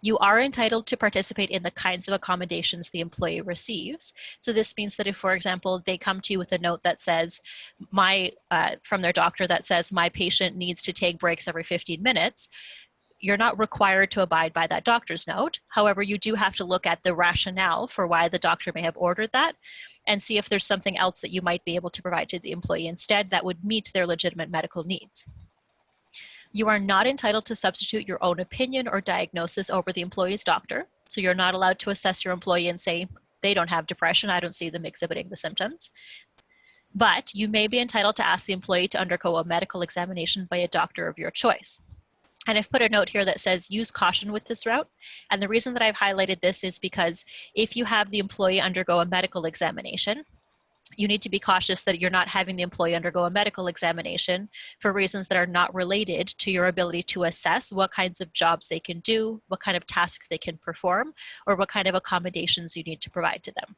Speaker 1: You are entitled to participate in the kinds of accommodations the employee receives. So this means that if, for example, they come to you with a note that says, from their doctor that says, my patient needs to take breaks every 15 minutes, you're not required to abide by that doctor's note. However, you do have to look at the rationale for why the doctor may have ordered that and see if there's something else that you might be able to provide to the employee instead that would meet their legitimate medical needs. You are not entitled to substitute your own opinion or diagnosis over the employee's doctor. So you're not allowed to assess your employee and say, they don't have depression, I don't see them exhibiting the symptoms. But you may be entitled to ask the employee to undergo a medical examination by a doctor of your choice. And I've put a note here that says use caution with this route. And the reason that I've highlighted this is because if you have the employee undergo a medical examination, you need to be cautious that you're not having the employee undergo a medical examination for reasons that are not related to your ability to assess what kinds of jobs they can do, what kind of tasks they can perform, or what kind of accommodations you need to provide to them.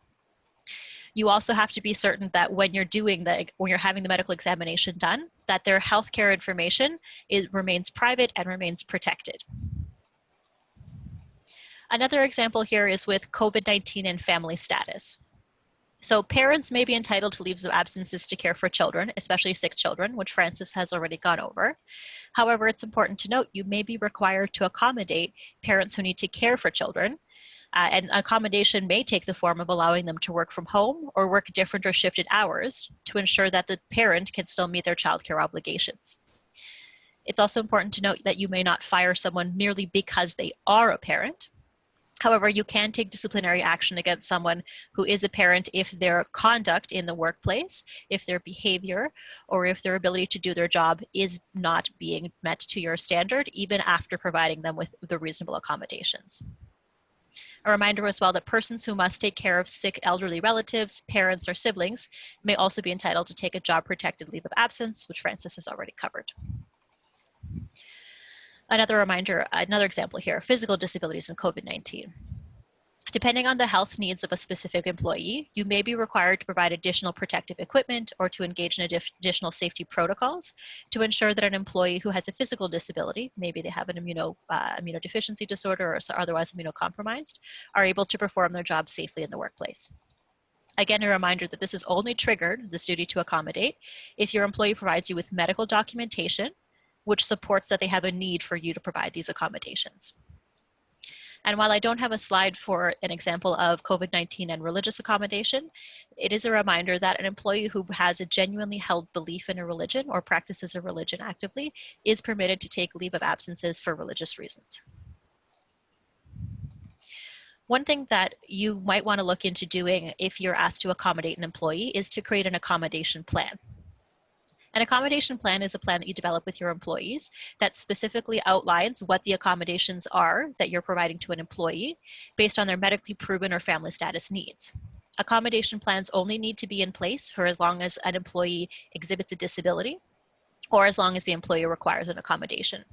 Speaker 1: You also have to be certain that when you're having the medical examination done, that their healthcare information remains private and remains protected. Another example here is with COVID-19 and family status. So parents may be entitled to leaves of absences to care for children, especially sick children, which Francis has already gone over. However, it's important to note you may be required to accommodate parents who need to care for children. And accommodation may take the form of allowing them to work from home or work different or shifted hours to ensure that the parent can still meet their childcare obligations. It's also important to note that you may not fire someone merely because they are a parent. However, you can take disciplinary action against someone who is a parent if their conduct in the workplace, if their behavior, or if their ability to do their job is not being met to your standard, even after providing them with the reasonable accommodations. A reminder as well that persons who must take care of sick elderly relatives, parents, or siblings may also be entitled to take a job-protected leave of absence, which Francis has already covered. Another example here, physical disabilities and COVID-19. Depending on the health needs of a specific employee, you may be required to provide additional protective equipment or to engage in additional safety protocols to ensure that an employee who has a physical disability, maybe they have an immunodeficiency disorder or otherwise immunocompromised, are able to perform their job safely in the workplace. Again, a reminder that this is only triggered, this duty to accommodate, if your employee provides you with medical documentation, which supports that they have a need for you to provide these accommodations. And while I don't have a slide for an example of COVID-19 and religious accommodation, it is a reminder that an employee who has a genuinely held belief in a religion or practices a religion actively is permitted to take leave of absences for religious reasons. One thing that you might want to look into doing if you're asked to accommodate an employee is to create an accommodation plan. An accommodation plan is a plan that you develop with your employees that specifically outlines what the accommodations are that you're providing to an employee based on their medically proven or family status needs. Accommodation plans only need to be in place for as long as an employee exhibits a disability or as long as the employee requires an accommodation.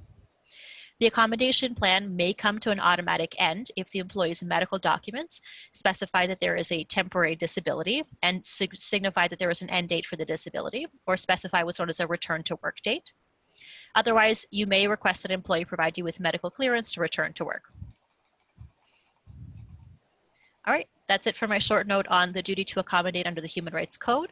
Speaker 1: The accommodation plan may come to an automatic end if the employee's medical documents specify that there is a temporary disability and signify that there is an end date for the disability, or specify what's known as a return to work date. Otherwise, you may request that an employee provide you with medical clearance to return to work. All right, that's it for my short note on the duty to accommodate under the Human Rights Code.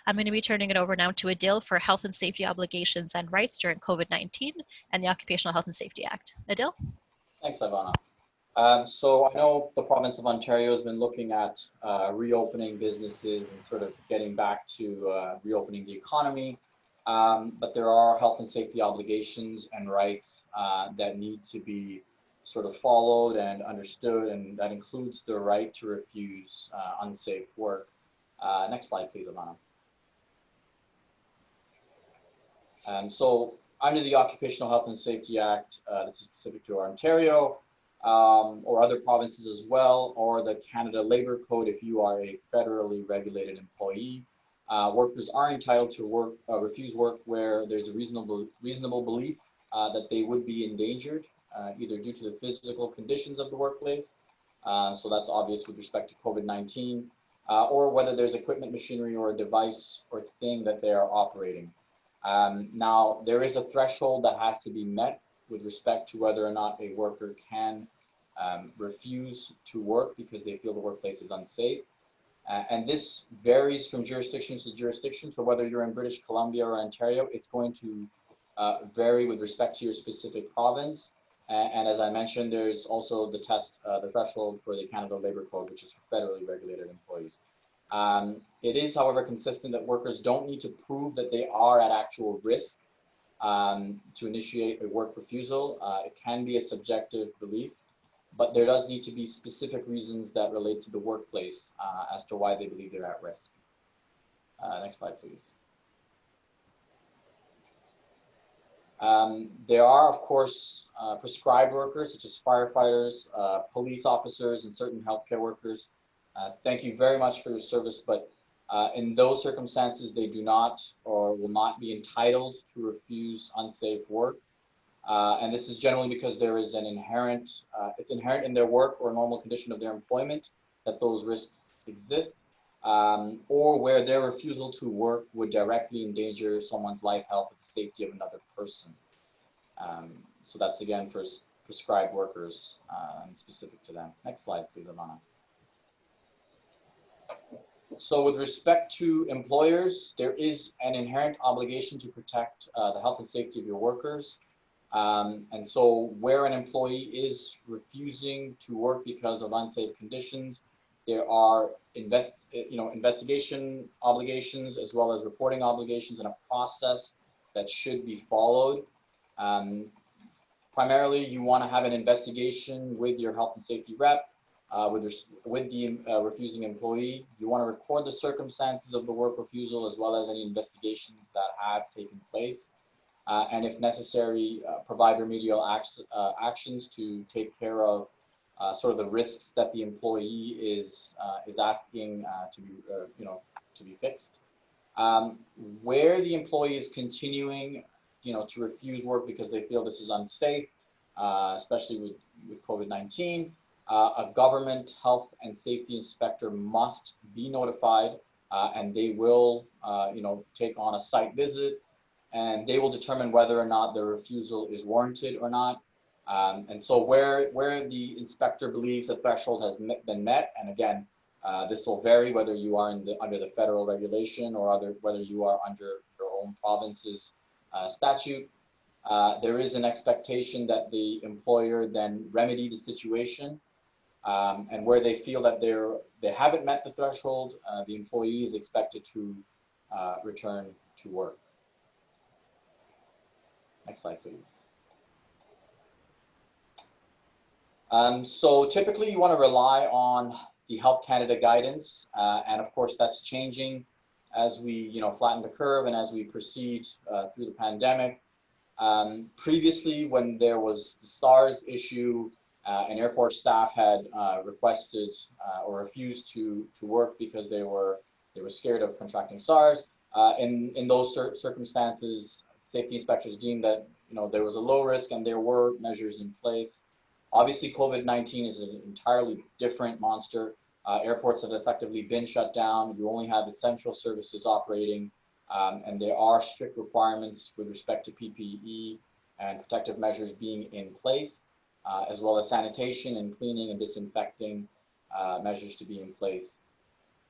Speaker 1: I'm going to be turning it over now to Adil for health and safety obligations and rights during COVID-19 and the Occupational Health and Safety Act. Adil?
Speaker 2: Thanks, Ivana. So I know the province of Ontario has been looking at reopening businesses and sort of getting back to reopening the economy, but there are health and safety obligations and rights that need to be sort of followed and understood, and that includes the right to refuse unsafe work. Next slide, please, Ivana. So under the Occupational Health and Safety Act, this is specific to Ontario, or other provinces as well, or the Canada Labour Code if you are a federally regulated employee. Workers are entitled to refuse work where there's a reasonable belief that they would be endangered, either due to the physical conditions of the workplace, so that's obvious with respect to COVID-19, or whether there's equipment, machinery, or a device or thing that they are operating. Now, there is a threshold that has to be met with respect to whether or not a worker can refuse to work because they feel the workplace is unsafe. And this varies from jurisdiction to jurisdiction. So whether you're in British Columbia or Ontario, it's going to vary with respect to your specific province. And as I mentioned, there's also the threshold for the Canada Labour Code, which is for federally regulated employees. It is, however, consistent that workers don't need to prove that they are at actual risk to initiate a work refusal. It can be a subjective belief, but there does need to be specific reasons that relate to the workplace as to why they believe they're at risk. Next slide, please. There are, of course, prescribed workers such as firefighters, police officers, and certain healthcare workers. Thank you very much for your service, but in those circumstances, they do not or will not be entitled to refuse unsafe work. And this is generally because there is an inherent, it's inherent in their work or normal condition of their employment that those risks exist, or where their refusal to work would directly endanger someone's life, health, or the safety of another person. So that's again for prescribed workers and specific to them. Next slide, please, Alana. So with respect to employers, there is an inherent obligation to protect the health and safety of your workers. And so where an employee is refusing to work because of unsafe conditions, there are investigation obligations as well as reporting obligations and a process that should be followed. Primarily, you want to have an investigation with your health and safety rep, with the refusing employee. You want to record the circumstances of the work refusal as well as any investigations that have taken place. And if necessary, provide remedial actions to take care of sort of the risks that the employee is asking to be fixed. Where the employee is continuing, to refuse work because they feel this is unsafe, especially with COVID-19, a government health and safety inspector must be notified, and they will, take on a site visit, and they will determine whether or not the refusal is warranted or not. And so where the inspector believes the threshold has been met, and again, this will vary whether you are under the federal regulation or whether you are under your own province's statute, there is an expectation that the employer then remedy the situation. And where they feel that they haven't met the threshold, the employee is expected to return to work. Next slide, please. So typically you want to rely on the Health Canada guidance, and of course that's changing as we flatten the curve and as we proceed through the pandemic. Previously, when there was the SARS issue, and airport staff had requested or refused to work because they were scared of contracting SARS. In those circumstances, safety inspectors deemed that there was a low risk and there were measures in place. Obviously, COVID-19 is an entirely different monster. Airports have effectively been shut down. You only have essential services operating, and there are strict requirements with respect to PPE and protective measures being in place, as well as sanitation and cleaning and disinfecting measures to be in place.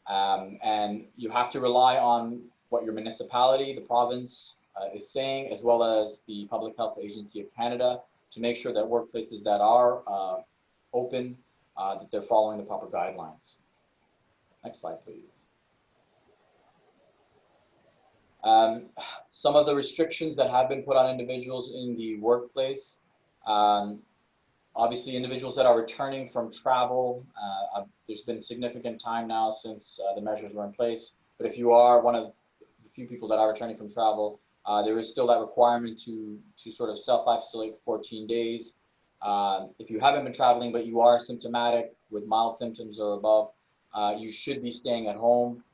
Speaker 2: And you have to rely on what your municipality, the province, is saying, as well as the Public Health Agency of Canada, to make sure that workplaces that are open, that they're following the proper guidelines. Next slide, please. Some of the restrictions that have been put on individuals in the workplace. Obviously, individuals that are returning from travel, there's been significant time now since the measures were in place. But if you are one of the few people that are returning from travel, there is still that requirement to sort of self-isolate for 14 days. If you haven't been traveling, but you are symptomatic with mild symptoms or above, you should be staying at home.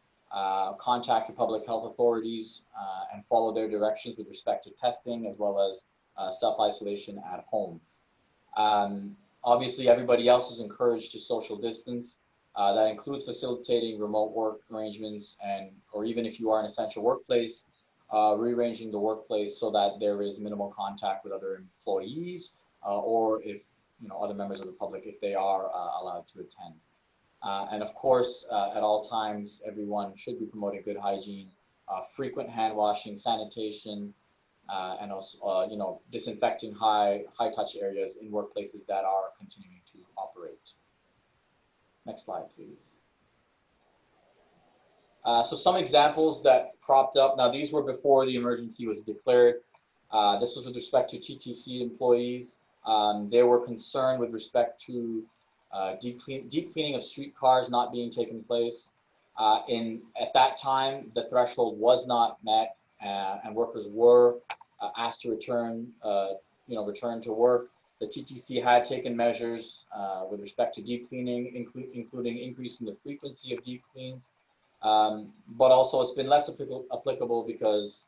Speaker 2: Contact your public health authorities and follow their directions with respect to testing as well as self-isolation at home. Obviously, everybody else is encouraged to social distance. That includes facilitating remote work arrangements, or even if you are an essential workplace, rearranging the workplace so that there is minimal contact with other employees, or if other members of the public, if they are allowed to attend. And of course, at all times, everyone should be promoting good hygiene, frequent hand washing, sanitation, and also disinfecting high touch areas in workplaces that are continuing to operate. Next slide, please. So some examples that cropped up. Now, these were before the emergency was declared. This was with respect to TTC employees. They were concerned with respect to deep cleaning of streetcars not being taken place. At that time, the threshold was not met, and workers were asked to return to work. The TTC had taken measures with respect to deep cleaning, including increasing the frequency of deep cleans. But also it's been less applicable because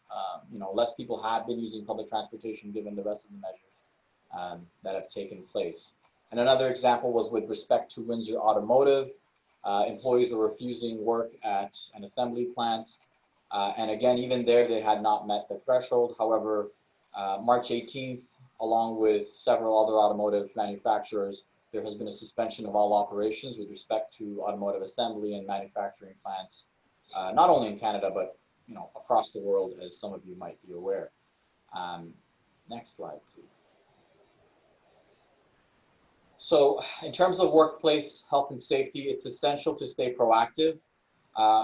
Speaker 2: less people have been using public transportation given the rest of the measures that have taken place. And another example was with respect to Windsor Automotive. Employees were refusing work at an assembly plant. And again, even there, they had not met the threshold. However, March 18th, along with several other automotive manufacturers, there has been a suspension of all operations with respect to automotive assembly and manufacturing plants, not only in Canada, but across the world, as some of you might be aware. Next slide, please. So in terms of workplace health and safety, it's essential to stay proactive.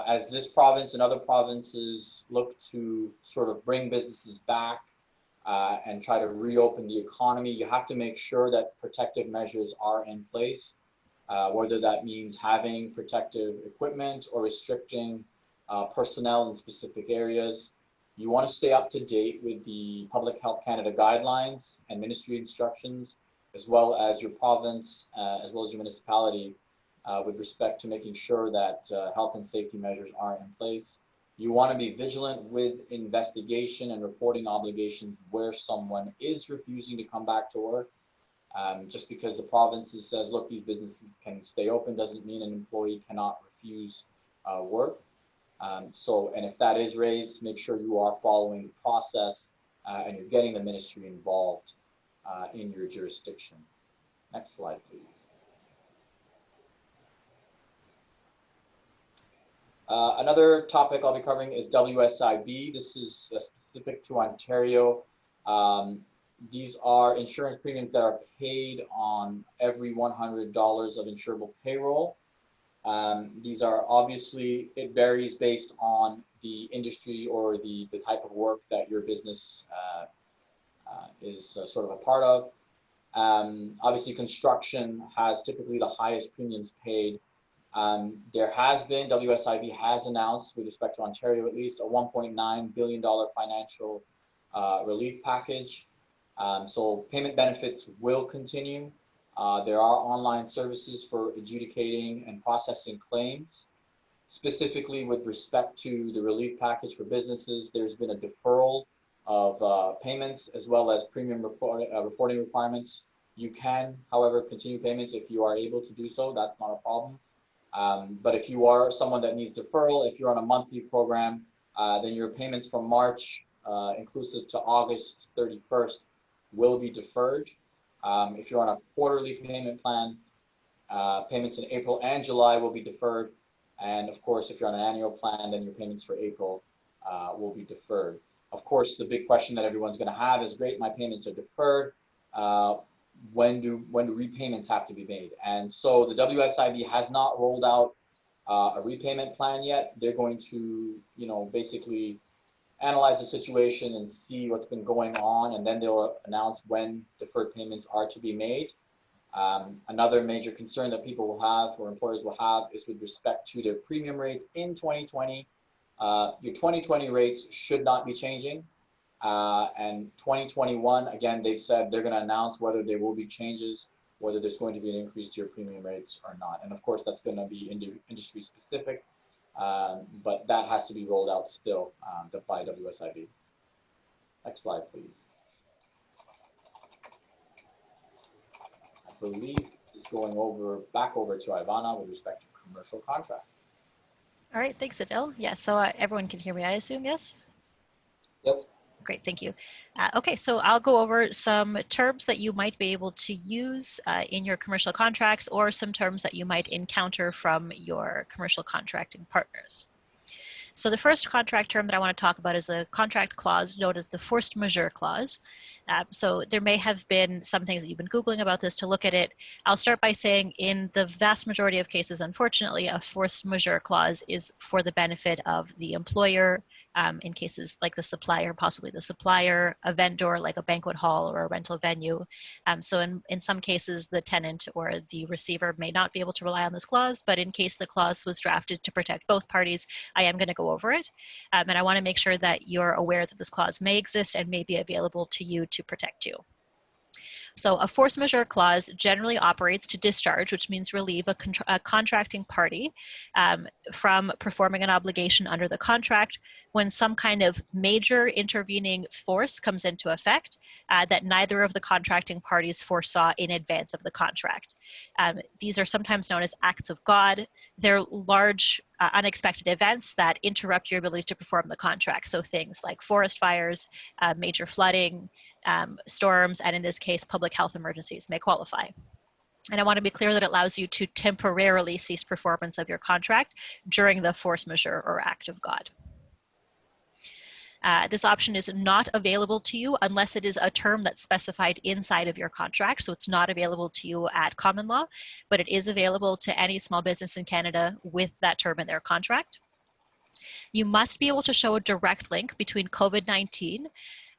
Speaker 2: As this province and other provinces look to sort of bring businesses back and try to reopen the economy, you have to make sure that protective measures are in place, whether that means having protective equipment or restricting personnel in specific areas. You want to stay up to date with the Public Health Canada guidelines and ministry instructions, as well as your province, as well as your municipality, with respect to making sure that health and safety measures are in place. You want to be vigilant with investigation and reporting obligations where someone is refusing to come back to work. Just because the province says, look, these businesses can stay open doesn't mean an employee cannot refuse work. And if that is raised, make sure you are following the process and you're getting the ministry involved in your jurisdiction. Next slide, please. Another topic I'll be covering is WSIB. This is specific to Ontario. These are insurance premiums that are paid on every $100 of insurable payroll. These are obviously, it varies based on the industry or the type of work that your business is sort of a part of. Obviously, construction has typically the highest premiums paid. There has been, WSIB has announced, with respect to Ontario at least, a $1.9 billion financial relief package. So payment benefits will continue. There are online services for adjudicating and processing claims. Specifically with respect to the relief package for businesses, there's been a deferral of payments as well as premium reporting requirements. You can, however, continue payments if you are able to do so. That's not a problem. But if you are someone that needs deferral, if you're on a monthly program, then your payments from March, inclusive to August 31st, will be deferred. If you're on a quarterly payment plan, payments in April and July will be deferred. And of course, if you're on an annual plan, then your payments for April will be deferred. Of course, the big question that everyone's going to have is, great, my payments are deferred. When do repayments have to be made? And so the WSIB has not rolled out a repayment plan yet. They're going to, basically analyze the situation and see what's been going on, and then they'll announce when deferred payments are to be made. Another major concern that people will have, or employers will have, is with respect to their premium rates in 2020. Your 2020 rates should not be changing. And 2021, again, they've said they're going to announce whether there will be changes, whether there's going to be an increase to your premium rates or not. And of course, that's going to be industry specific, but that has to be rolled out still by WSIB. Next slide, please. I believe it's going back over to Ivana with respect to commercial contract.
Speaker 1: All right, thanks, Adil. Yeah, so everyone can hear me, I assume, yes?
Speaker 3: Yes.
Speaker 1: Great, thank you. Okay, so I'll go over some terms that you might be able to use in your commercial contracts, or some terms that you might encounter from your commercial contracting partners. So the first contract term that I want to talk about is a contract clause known as the force majeure clause. So there may have been some things that you've been Googling about this to look at it. I'll start by saying in the vast majority of cases, unfortunately, a force majeure clause is for the benefit of the employer in cases like the supplier, possibly the supplier, a vendor like a banquet hall or a rental venue. So in some cases, the tenant or the receiver may not be able to rely on this clause, but in case the clause was drafted to protect both parties, I am going to go over it. And I want to make sure that you're aware that this clause may exist and may be available to you to protect you. So a force majeure clause generally operates to discharge, which means relieve a contracting party from performing an obligation under the contract when some kind of major intervening force comes into effect that neither of the contracting parties foresaw in advance of the contract. These are sometimes known as acts of God. They're large unexpected events that interrupt your ability to perform the contract. So things like forest fires, major flooding, storms, and in this case, public health emergencies may qualify. And I want to be clear that it allows you to temporarily cease performance of your contract during the force majeure or act of God. This option is not available to you unless it is a term that's specified inside of your contract. So it's not available to you at common law, but it is available to any small business in Canada with that term in their contract. You must be able to show a direct link between COVID-19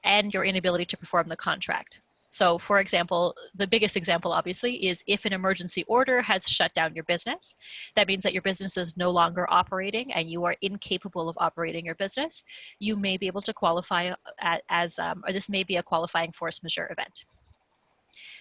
Speaker 1: and your inability to perform the contract. So for example, the biggest example obviously is if an emergency order has shut down your business, that means that your business is no longer operating and you are incapable of operating your business, you may be able to qualify or this may be a qualifying force majeure event.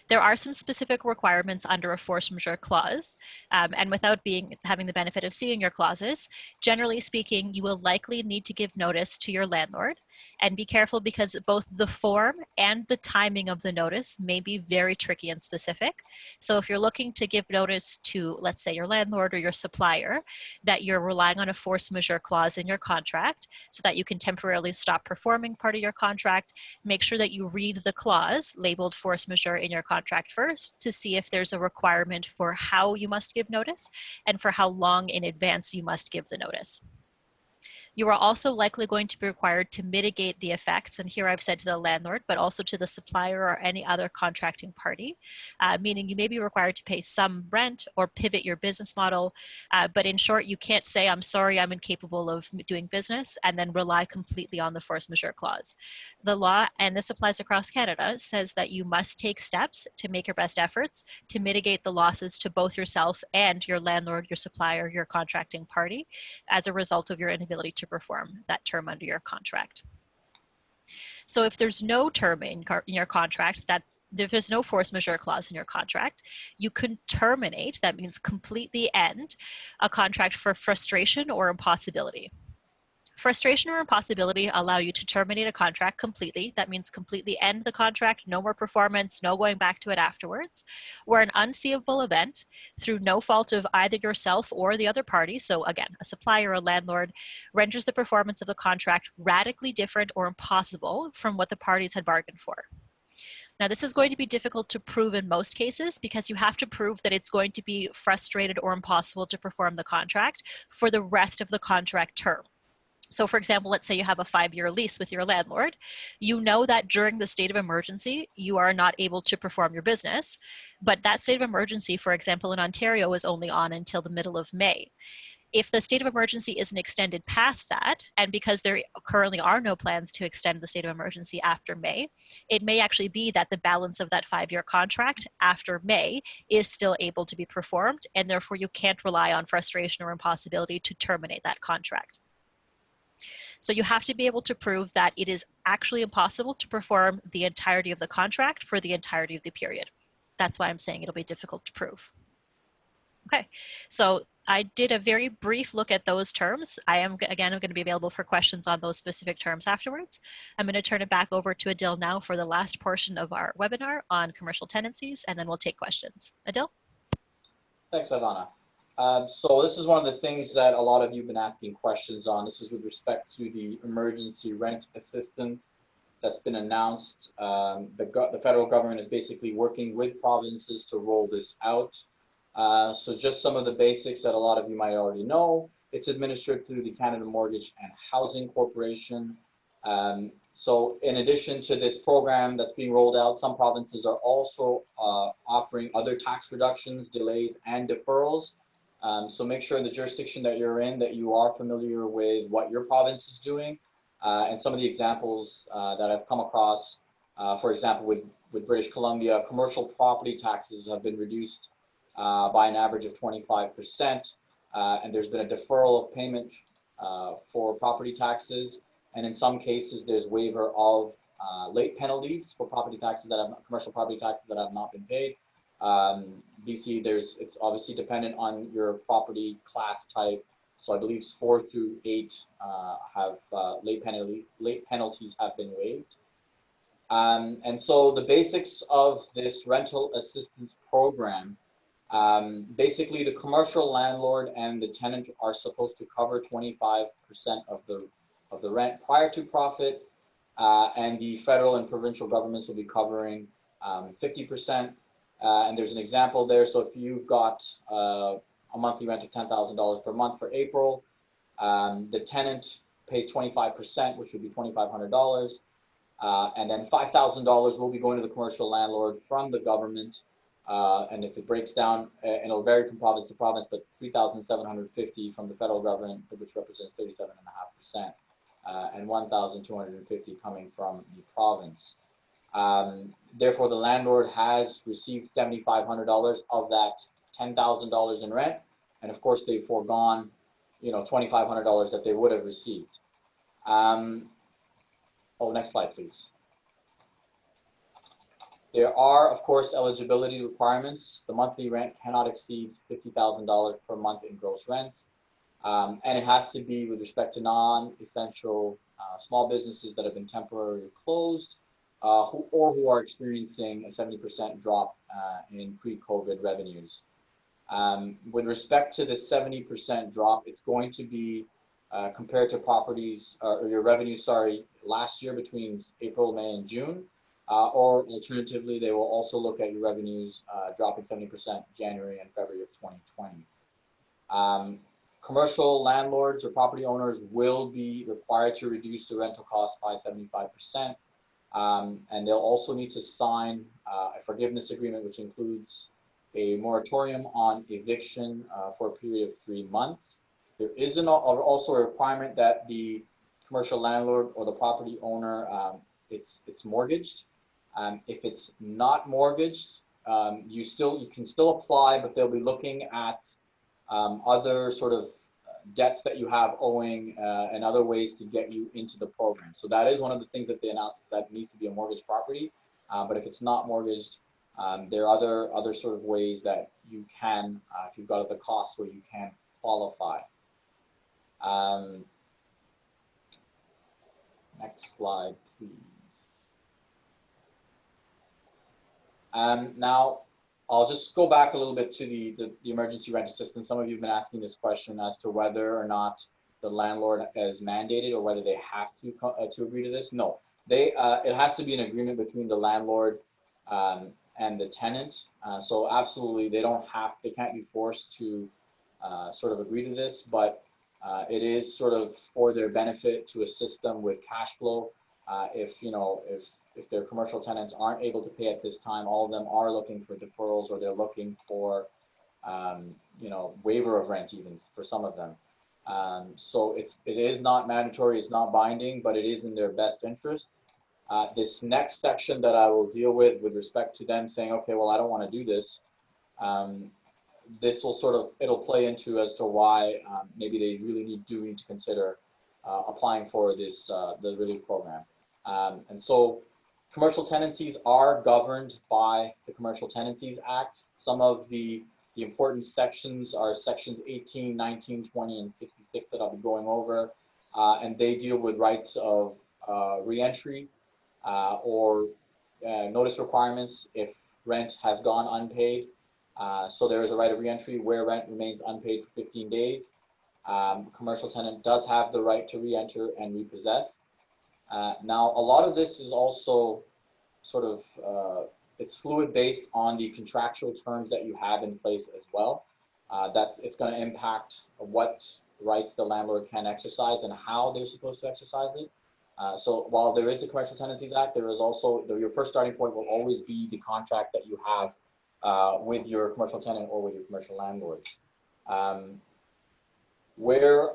Speaker 1: There are some specific requirements under a force majeure clause, and without having the benefit of seeing your clauses, generally speaking, you will likely need to give notice to your landlord. And be careful because both the form and the timing of the notice may be very tricky and specific. So if you're looking to give notice to, let's say, your landlord or your supplier, that you're relying on a force majeure clause in your contract so that you can temporarily stop performing part of your contract, make sure that you read the clause labeled force majeure in your contract first to see if there's a requirement for how you must give notice and for how long in advance you must give the notice. You are also likely going to be required to mitigate the effects, and here I've said to the landlord, but also to the supplier or any other contracting party, meaning you may be required to pay some rent or pivot your business model, but in short, you can't say, I'm sorry, I'm incapable of doing business, and then rely completely on the force majeure clause. The law, and this applies across Canada, says that you must take steps to make your best efforts to mitigate the losses to both yourself and your landlord, your supplier, your contracting party, as a result of your inability to perform that term under your contract. So if there's no term in your contract, that if there's no force majeure clause in your contract, you can terminate, that means completely end, a contract for frustration or impossibility. Frustration or impossibility allow you to terminate a contract completely. That means completely end the contract, no more performance, no going back to it afterwards. Where an unseeable event, through no fault of either yourself or the other party, so again, a supplier or a landlord, renders the performance of the contract radically different or impossible from what the parties had bargained for. Now, this is going to be difficult to prove in most cases because you have to prove that it's going to be frustrated or impossible to perform the contract for the rest of the contract term. So for example, let's say you have a 5-year lease with your landlord. You know that during the state of emergency, you are not able to perform your business, but that state of emergency, for example, in Ontario is only on until the middle of May. If the state of emergency isn't extended past that, and because there currently are no plans to extend the state of emergency after May, it may actually be that the balance of that 5-year contract after May is still able to be performed, and therefore you can't rely on frustration or impossibility to terminate that contract. So you have to be able to prove that it is actually impossible to perform the entirety of the contract for the entirety of the period. That's why I'm saying it'll be difficult to prove. Okay, so I did a very brief look at those terms. I'm going to be available for questions on those specific terms afterwards. I'm going to turn it back over to Adil now for the last portion of our webinar on commercial tenancies, and then we'll take questions. Adil?
Speaker 2: Thanks, Ivana. So this is one of the things that a lot of you have been asking questions on. This is with respect to the emergency rent assistance that's been announced. The federal government is basically working with provinces to roll this out. So just some of the basics that a lot of you might already know. It's administered through the Canada Mortgage and Housing Corporation. So in addition to this program that's being rolled out, some provinces are also offering other tax reductions, delays, and deferrals. So make sure in the jurisdiction that you're in that you are familiar with what your province is doing. And some of the examples that I've come across, for example, with British Columbia, commercial property taxes have been reduced by an average of 25%, and there's been a deferral of payment for property taxes, and in some cases there's waiver of late penalties for property taxes that have commercial property taxes that have not been paid. BC, it's obviously dependent on your property class type. So I believe 4 through 8 have late penalties have been waived. And so the basics of this rental assistance program, basically the commercial landlord and the tenant are supposed to cover 25% of the rent prior to profit, and the federal and provincial governments will be covering 50%. And there's an example there. So if you've got a monthly rent of $10,000 per month for April, the tenant pays 25%, which would be $2,500. And then $5,000 will be going to the commercial landlord from the government. And if it breaks down, and it'll vary from province to province, but $3,750 from the federal government, which represents 37.5%, and $1,250 coming from the province. Therefore, the landlord has received $7,500 of that $10,000 in rent, and of course they've foregone, $2,500 that they would have received. Next slide, please. There are, of course, eligibility requirements. The monthly rent cannot exceed $50,000 per month in gross rent, and it has to be with respect to non-essential small businesses that have been temporarily closed, who are experiencing a 70% drop in pre-COVID revenues. With respect to the 70% drop, it's going to be compared to properties or your revenue, last year between April, May, and June, or alternatively, they will also look at your revenues dropping 70% January and February of 2020. Commercial landlords or property owners will be required to reduce the rental cost by 75%. And they'll also need to sign a forgiveness agreement, which includes a moratorium on eviction for a period of 3 months. There is also a requirement that the commercial landlord or the property owner, it's mortgaged. If it's not mortgaged, you can still apply, but they'll be looking at other sort of debts that you have owing and other ways to get you into the program. So that is one of the things that they announced, that needs to be a mortgage property. But if it's not mortgaged, there are other sort of ways that you can, if you've got the costs where you can qualify. Next slide, please. Now, I'll just go back a little bit to the emergency rent assistance. Some of you have been asking this question as to whether or not the landlord is mandated or whether they have to agree to this. No, it has to be an agreement between the landlord and the tenant. So absolutely, they can't be forced to sort of agree to this, but it is sort of for their benefit to assist them with cash flow. If their commercial tenants aren't able to pay at this time, all of them are looking for deferrals, or they're looking for, waiver of rent even for some of them. So it is not mandatory, it's not binding, but it is in their best interest. This next section that I will deal with respect to them saying, okay, well, I don't want to do this. This will it'll play into as to why maybe they really need to consider applying for this, the relief program. And so commercial tenancies are governed by the Commercial Tenancies Act. Some of the important sections are sections 18, 19, 20, and 66 that I'll be going over. And they deal with rights of reentry or notice requirements if rent has gone unpaid. So there is a right of reentry where rent remains unpaid for 15 days. Commercial tenant does have the right to reenter and repossess. Now, a lot of this is also sort of, it's fluid based on the contractual terms that you have in place as well. It's going to impact what rights the landlord can exercise and how they're supposed to exercise it. So while there is the Commercial Tenancies Act, there is also, your first starting point will always be the contract that you have with your commercial tenant or with your commercial landlord. Where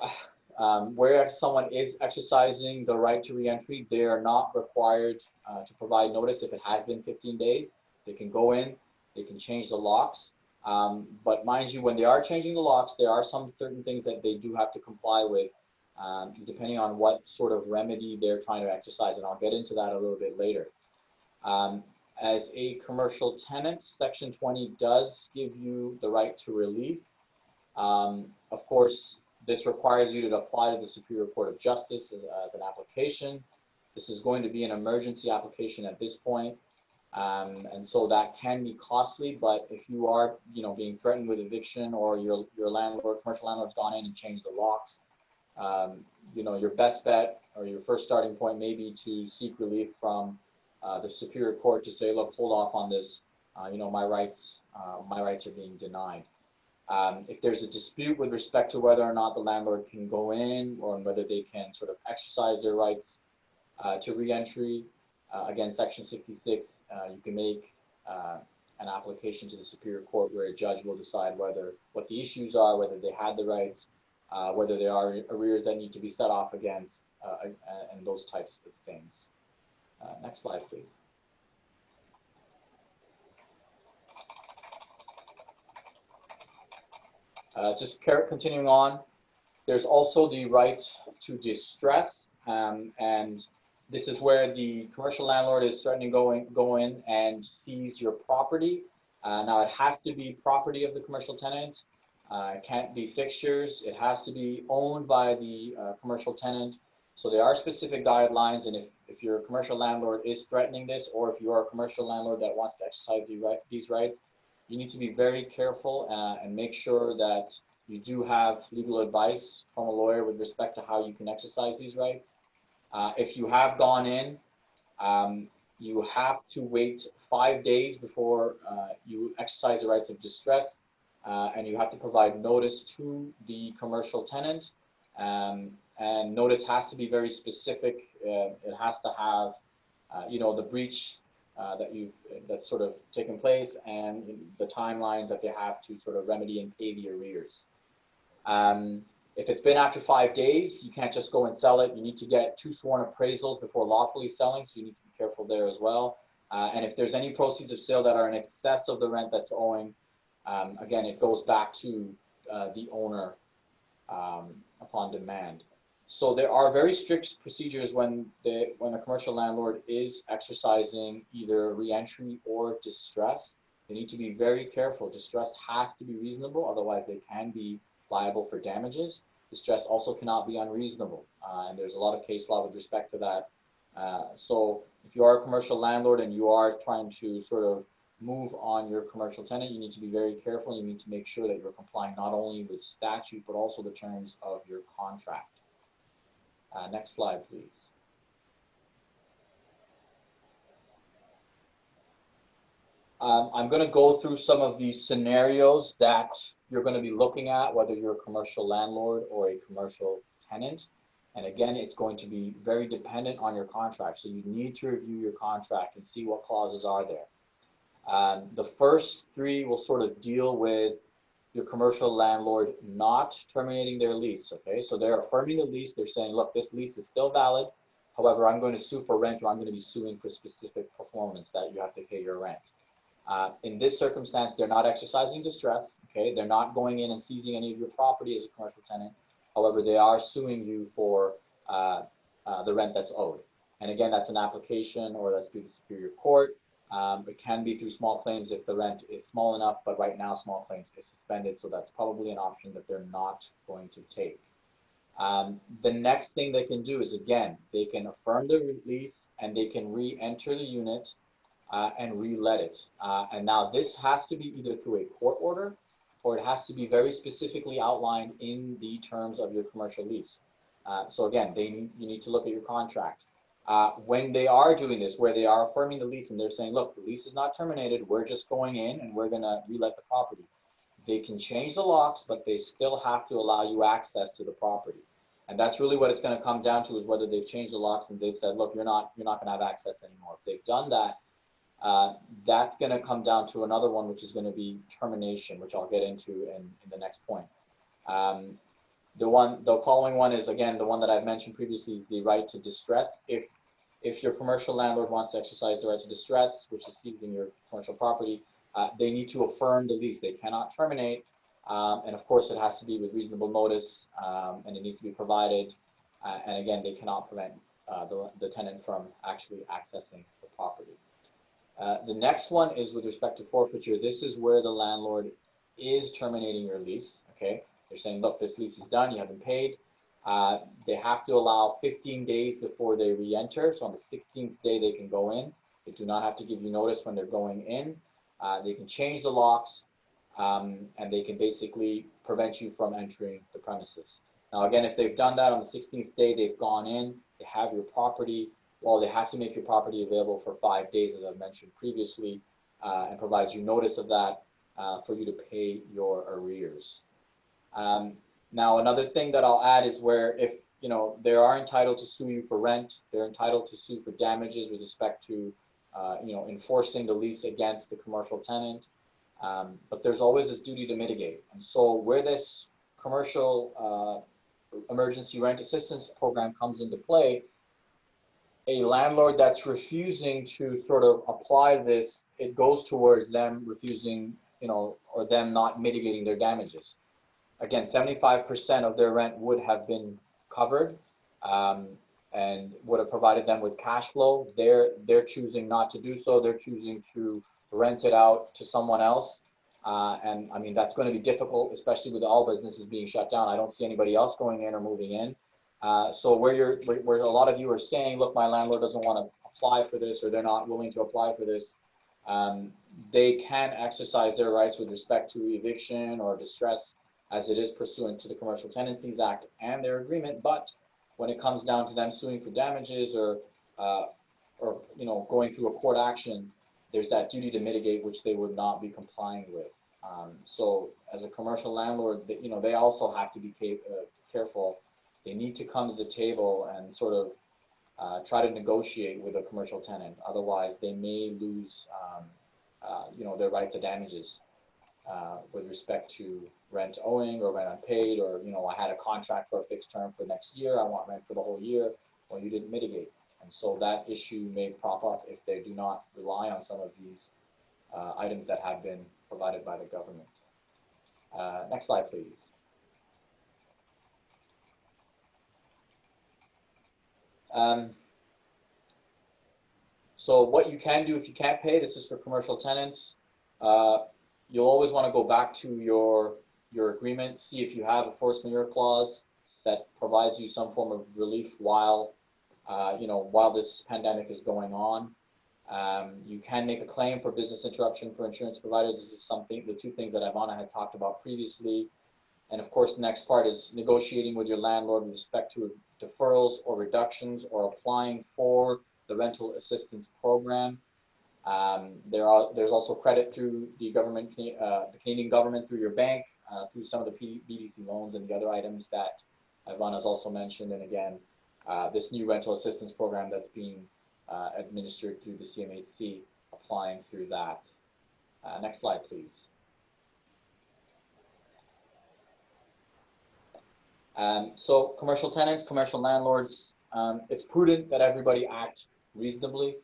Speaker 2: where someone is exercising the right to reentry, they are not required to provide notice if it has been 15 days. They can go in, they can change the locks. But mind you, when they are changing the locks, there are some certain things that they do have to comply with, depending on what sort of remedy they're trying to exercise, and I'll get into that a little bit later. As a commercial tenant, Section 20 does give you the right to relief. Of course, this requires you to apply to the Superior Court of Justice as an application. This is going to be an emergency application at this point. And so that can be costly, but if you are, being threatened with eviction, or your landlord, commercial landlord's gone in and changed the locks, your best bet or your first starting point may be to seek relief from the Superior Court to say, look, hold off on this. My rights are being denied. If there's a dispute with respect to whether or not the landlord can go in, or whether they can sort of exercise their rights to reentry, again, Section 66, you can make an application to the Superior Court where a judge will decide what the issues are, whether they had the rights, whether there are arrears that need to be set off against, and those types of things. Next slide, please. Just continuing on, there's also the right to distress, and this is where the commercial landlord is threatening to go in and seize your property. Now, it has to be property of the commercial tenant. It can't be fixtures. It has to be owned by the commercial tenant. So there are specific guidelines, and if your commercial landlord is threatening this, or if you are a commercial landlord that wants to exercise these rights, you need to be very careful and make sure that you do have legal advice from a lawyer with respect to how you can exercise these rights. If you have gone in, you have to wait 5 days before you exercise the rights of distress, and you have to provide notice to the commercial tenant. And notice has to be very specific. It has to have, the breach that's sort of taken place, and the timelines that they have to sort of remedy and pay the arrears. If it's been after 5 days, you can't just go and sell it. You need to get 2 sworn appraisals before lawfully selling, so you need to be careful there as well. And if there's any proceeds of sale that are in excess of the rent that's owing, again, it goes back to the owner upon demand. So there are very strict procedures when a commercial landlord is exercising either reentry or distress. They need to be very careful. Distress has to be reasonable, otherwise they can be liable for damages. Distress also cannot be unreasonable, and there's a lot of case law with respect to that. So if you are a commercial landlord and you are trying to sort of move on your commercial tenant, you need to be very careful. You need to make sure that you're complying not only with statute, but also the terms of your contract. Next slide, please. I'm going to go through some of the scenarios that you're going to be looking at, whether you're a commercial landlord or a commercial tenant. And again, it's going to be very dependent on your contract. So you need to review your contract and see what clauses are there. The first 3 will sort of deal with your commercial landlord not terminating their lease, okay? So they're affirming the lease. They're saying, look, this lease is still valid. However, I'm going to sue for rent, or I'm going to be suing for specific performance that you have to pay your rent. In this circumstance, they're not exercising distress, okay? They're not going in and seizing any of your property as a commercial tenant. However, they are suing you for the rent that's owed. And again, that's an application, or that's through the Superior Court. It can be through small claims if the rent is small enough, but right now small claims is suspended, so that's probably an option that they're not going to take. The next thing they can do is, again, they can affirm the lease and they can re-enter the unit and re-let it. And now this has to be either through a court order, or it has to be very specifically outlined in the terms of your commercial lease. So again, you need to look at your contract. When they are doing this, where they are affirming the lease and they're saying, look, the lease is not terminated, we're just going in and we're going to re-let the property. They can change the locks, but they still have to allow you access to the property. And that's really what it's going to come down to, is whether they've changed the locks and they've said, look, you're not going to have access anymore. If they've done that, that's going to come down to another one, which is going to be termination, which I'll get into in the next point. The following one is, again, the one that I've mentioned previously, is the right to distress. If your commercial landlord wants to exercise the right to distress, which is seizing your commercial property, they need to affirm the lease. They cannot terminate, and of course it has to be with reasonable notice, and it needs to be provided. And again, they cannot prevent the tenant from actually accessing the property. The next one is with respect to forfeiture. This is where the landlord is terminating your lease. Okay, they're saying, look, this lease is done, you haven't paid. They have to allow 15 days before they re-enter. So on the 16th day, they can go in. They do not have to give you notice when they're going in. They can change the locks, and they can basically prevent you from entering the premises. Now, again, if they've done that on the 16th day, they've gone in, they have your property. Well, they have to make your property available for 5 days, as I've mentioned previously, and provide you notice of that for you to pay your arrears. Now, another thing that I'll add is where if, they are entitled to sue you for rent, they're entitled to sue for damages with respect to, enforcing the lease against the commercial tenant. But there's always this duty to mitigate. And so where this commercial emergency rent assistance program comes into play, a landlord that's refusing to sort of apply this, it goes towards them refusing, or them not mitigating their damages. Again, 75% of their rent would have been covered, and would have provided them with cash flow. They're choosing not to do so. They're choosing to rent it out to someone else. And I mean, that's going to be difficult, especially with all businesses being shut down. I don't see anybody else going in or moving in. So where a lot of you are saying, look, my landlord doesn't want to apply for this, or they're not willing to apply for this, they can exercise their rights with respect to eviction or distress, as it is pursuant to the Commercial Tenancies Act and their agreement. But when it comes down to them suing for damages or going through a court action, there's that duty to mitigate, which they would not be complying with. So as a commercial landlord, they also have to be careful. They need to come to the table and sort of try to negotiate with a commercial tenant. Otherwise, they may lose, their right to damages with respect to rent owing or rent unpaid, or, I had a contract for a fixed term for next year, I want rent for the whole year. Well, you didn't mitigate. And so that issue may prop up if they do not rely on some of these items that have been provided by the government. Next slide, please. So what you can do if you can't pay, this is for commercial tenants. You'll always want to go back to your agreement, see if you have a force majeure clause that provides you some form of relief while this pandemic is going on. You can make a claim for business interruption for insurance providers. This is the two things that Ivana had talked about previously. And of course, the next part is negotiating with your landlord with respect to deferrals or reductions, or applying for the rental assistance program. There's also credit through the government, the Canadian government, through your bank, through some of the BDC loans and the other items that Ivana has also mentioned. And again, this new rental assistance program that's being administered through the CMHC, applying through that. Next slide, please. So commercial tenants, commercial landlords, it's prudent that everybody act reasonably.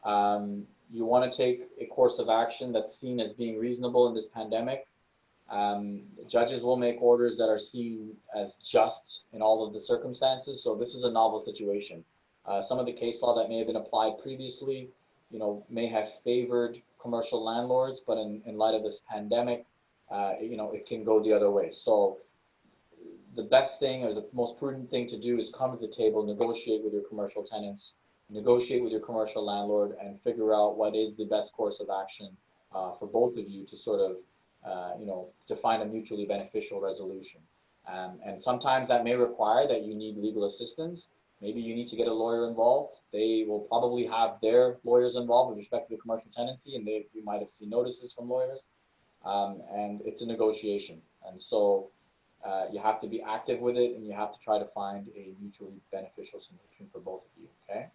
Speaker 2: You want to take a course of action that's seen as being reasonable in this pandemic. Judges will make orders that are seen as just in all of the circumstances. So this is a novel situation. Some of the case law that may have been applied previously, may have favored commercial landlords, but in light of this pandemic, it can go the other way. So the best thing, or the most prudent thing to do, is come to the table, negotiate with your commercial tenants, negotiate with your commercial landlord, and figure out what is the best course of action for both of you to sort of, to find a mutually beneficial resolution. And sometimes that may require that you need legal assistance. Maybe you need to get a lawyer involved. They will probably have their lawyers involved with respect to the commercial tenancy, and you might have seen notices from lawyers. And it's a negotiation. And so you have to be active with it, and you have to try to find a mutually beneficial solution for both of you, okay?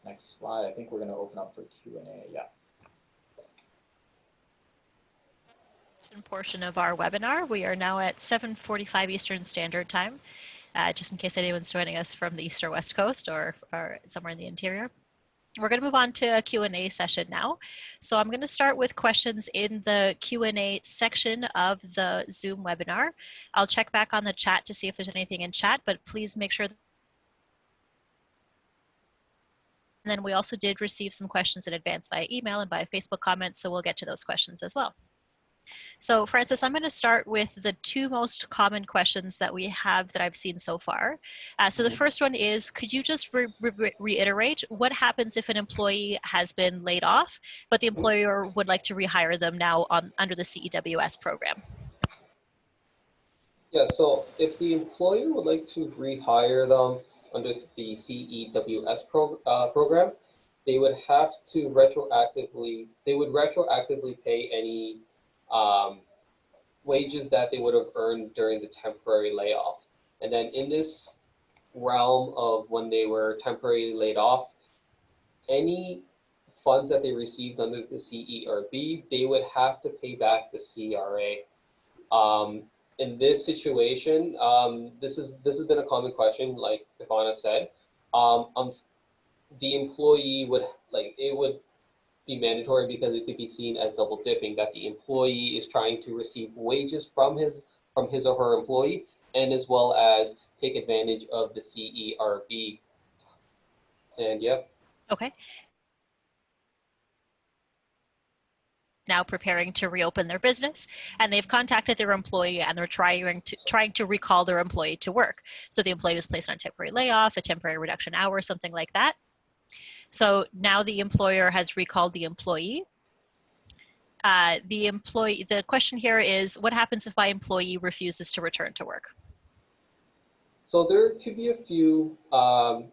Speaker 2: Next slide. I think we're going to open up for Q&A. Yeah.
Speaker 1: Portion of our webinar. We are now at 7:45 Eastern Standard Time, just in case anyone's joining us from the East or West Coast or somewhere in the interior. We're going to move on to a Q&A session now. So I'm going to start with questions in the Q&A section of the Zoom webinar. I'll check back on the chat to see if there's anything in chat, but please make sure. And then we also did receive some questions in advance via email and via Facebook comments, so we'll get to those questions as well. So Francis, I'm going to start with the two most common questions that we have that I've seen so far. So the first one is, could you just reiterate what happens if an employee has been laid off, but the employer would like to rehire them now under the CEWS program?
Speaker 3: Yeah, so if the employer would like to rehire them under the CEWS program, they would have to retroactively pay any wages that they would have earned during the temporary layoff. And then in this realm of when they were temporarily laid off, any funds that they received under the CERB, they would have to pay back the CRA. In this situation, this has been a common question, like Ivana said. The employee would, it would be mandatory because it could be seen as double dipping, that the employee is trying to receive wages from his or her employee, and as well as take advantage of the CERB. And yep.
Speaker 1: Okay. Now preparing to reopen their business, and they've contacted their employee and they're trying to recall their employee to work. So the employee was placed on a temporary layoff, a temporary reduction hours, something like that. So now the employer has recalled the employee. The question here is, what happens if my employee refuses to return to work?
Speaker 3: So there could be a few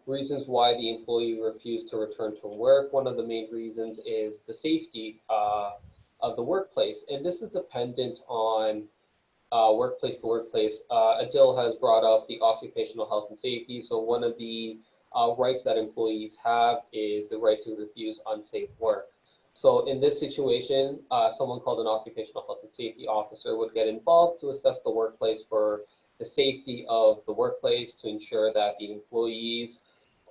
Speaker 3: reasons why the employee refused to return to work. One of the main reasons is the safety of the workplace, and this is dependent on workplace to workplace. Adil has brought up the occupational health and safety. So one of the rights that employees have is the right to refuse unsafe work. So in this situation, someone called an occupational health and safety officer would get involved to assess the workplace for the safety of the workplace, to ensure that the employees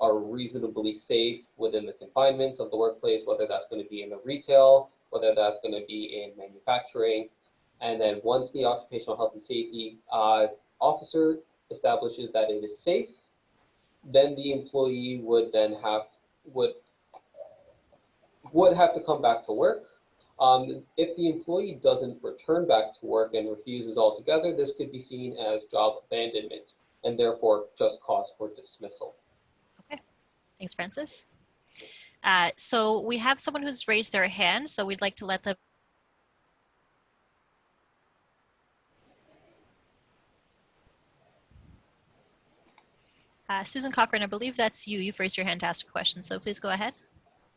Speaker 3: are reasonably safe within the confinements of the workplace, whether that's going to be in the retail, whether that's going to be in manufacturing. And then once the occupational health and safety officer establishes that it is safe, then the employee would then have to come back to work. If the employee doesn't return back to work and refuses altogether, this could be seen as job abandonment and therefore just cause for dismissal.
Speaker 1: Okay, thanks, Francis. So we have someone who's raised their hand, so we'd like to let them. Susan Cochran, I believe that's you. You've raised your hand to ask a question, so please go ahead.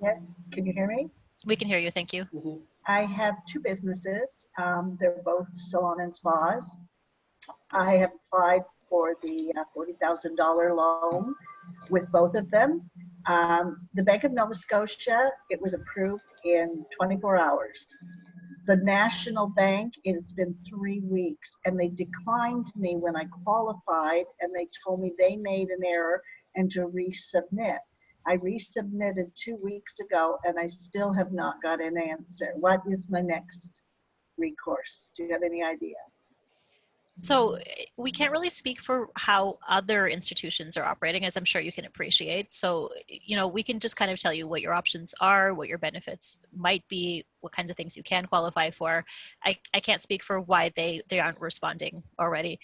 Speaker 4: Yes, can you hear me?
Speaker 1: We can hear you, thank you.
Speaker 3: Mm-hmm.
Speaker 4: I have two businesses. They're both salon and spas. I have applied for the $40,000 loan with both of them. The Bank of Nova Scotia, it was approved in 24 hours. The National Bank, it's been 3 weeks, and they declined me when I qualified, and they told me they made an error and to resubmit. I resubmitted 2 weeks ago, and I still have not got an answer. What is my next recourse? Do you have any idea?
Speaker 1: So we can't really speak for how other institutions are operating, as I'm sure you can appreciate. So, you know, we can just kind of tell you what your options are, what your benefits might be, what kinds of things you can qualify for. I can't speak for why they aren't responding already.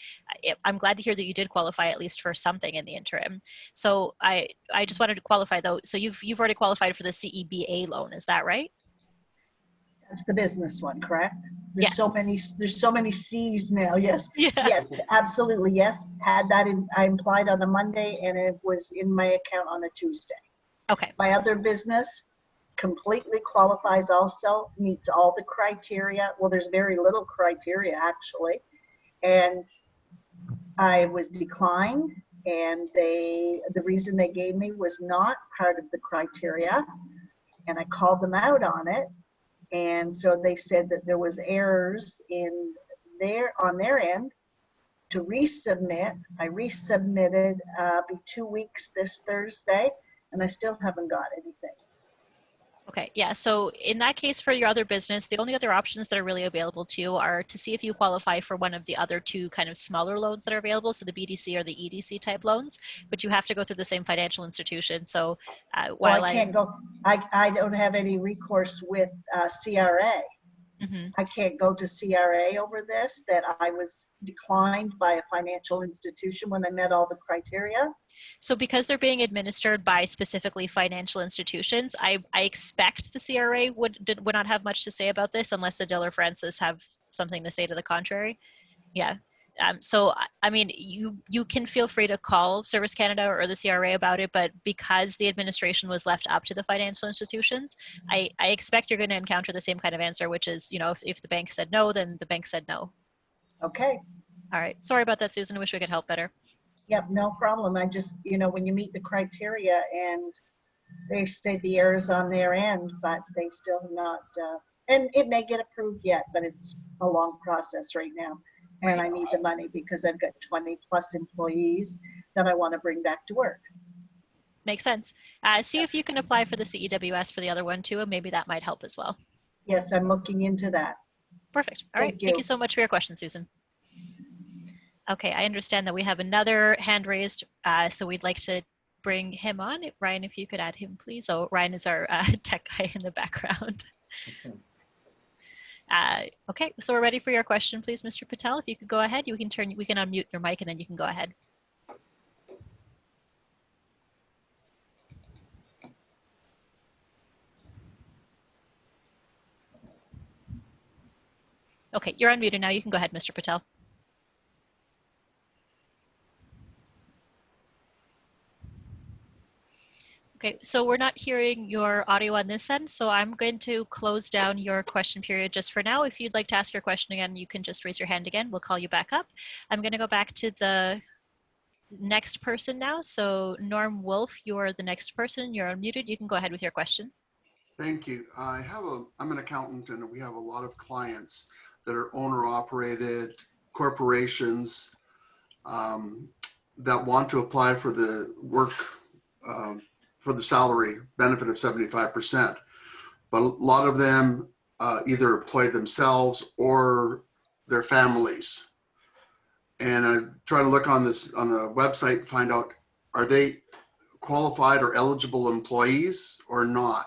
Speaker 1: I'm glad to hear that you did qualify at least for something in the interim. So I just wanted to qualify though. So you've already qualified for the CEBA loan, is that right?
Speaker 4: That's the business one, correct?
Speaker 1: Yes.
Speaker 4: There's so many C's now. Yes.
Speaker 1: Yeah.
Speaker 4: Yes, absolutely. Yes. Had that in, I applied on a Monday and it was in my account on a Tuesday.
Speaker 1: Okay.
Speaker 4: My other business completely qualifies also, meets all the criteria. Well, there's very little criteria actually. And I was declined, and the reason they gave me was not part of the criteria. And I called them out on it. And so they said that there was errors on their end to resubmit. I resubmitted, be 2 weeks this Thursday, and I still haven't got anything.
Speaker 1: Okay, yeah, so in that case for your other business, the only other options that are really available to you are to see if you qualify for one of the other two kind of smaller loans that are available, so the BDC or the EDC type loans, but you have to go through the same financial institution. So while
Speaker 4: I can't go, I don't have any recourse with CRA.
Speaker 1: Mhm.
Speaker 4: I can't go to CRA over this, that I was declined by a financial institution when I met all the criteria.
Speaker 1: So because they're being administered by specifically financial institutions, I expect the CRA would not have much to say about this unless Adele or Francis have something to say to the contrary. Yeah. So, I mean, you can feel free to call Service Canada or the CRA about it, but because the administration was left up to the financial institutions, I expect you're going to encounter the same kind of answer, which is, you know, if the bank said no, then the bank said no.
Speaker 4: Okay.
Speaker 1: All right. Sorry about that, Susan. I wish we could help better.
Speaker 4: Yep, no problem. I just, when you meet the criteria and they say the errors on their end, but they still have not, and it may get approved yet, but it's a long process right now. And I need the money because I've got 20 plus employees that I want to bring back to work.
Speaker 1: Makes sense. See if you can apply for the CEWS for the other one too, and maybe that might help as well.
Speaker 4: Yes, I'm looking into that.
Speaker 1: Perfect. All right. Thank you so much for your question, Susan. Okay, I understand that we have another hand raised, so we'd like to bring him on. Ryan, if you could add him, please. Oh, Ryan is our tech guy in the background. Okay, so we're ready for your question, please, Mr. Patel. If you could go ahead, we can unmute your mic and then you can go ahead. Okay, you're unmuted now. You can go ahead, Mr. Patel. Okay, so we're not hearing your audio on this end, so I'm going to close down your question period just for now. If you'd like to ask your question again, you can just raise your hand again. We'll call you back up. I'm going to go back to the next person now. So Norm Wolf, you're the next person. You're unmuted. You can go ahead with your question.
Speaker 5: Thank you. I'm an accountant, and we have a lot of clients that are owner-operated corporations that want to apply for the work for the salary benefit of 75%. But a lot of them either employ themselves or their families. And I try to look on the website, find out, are they qualified or eligible employees or not?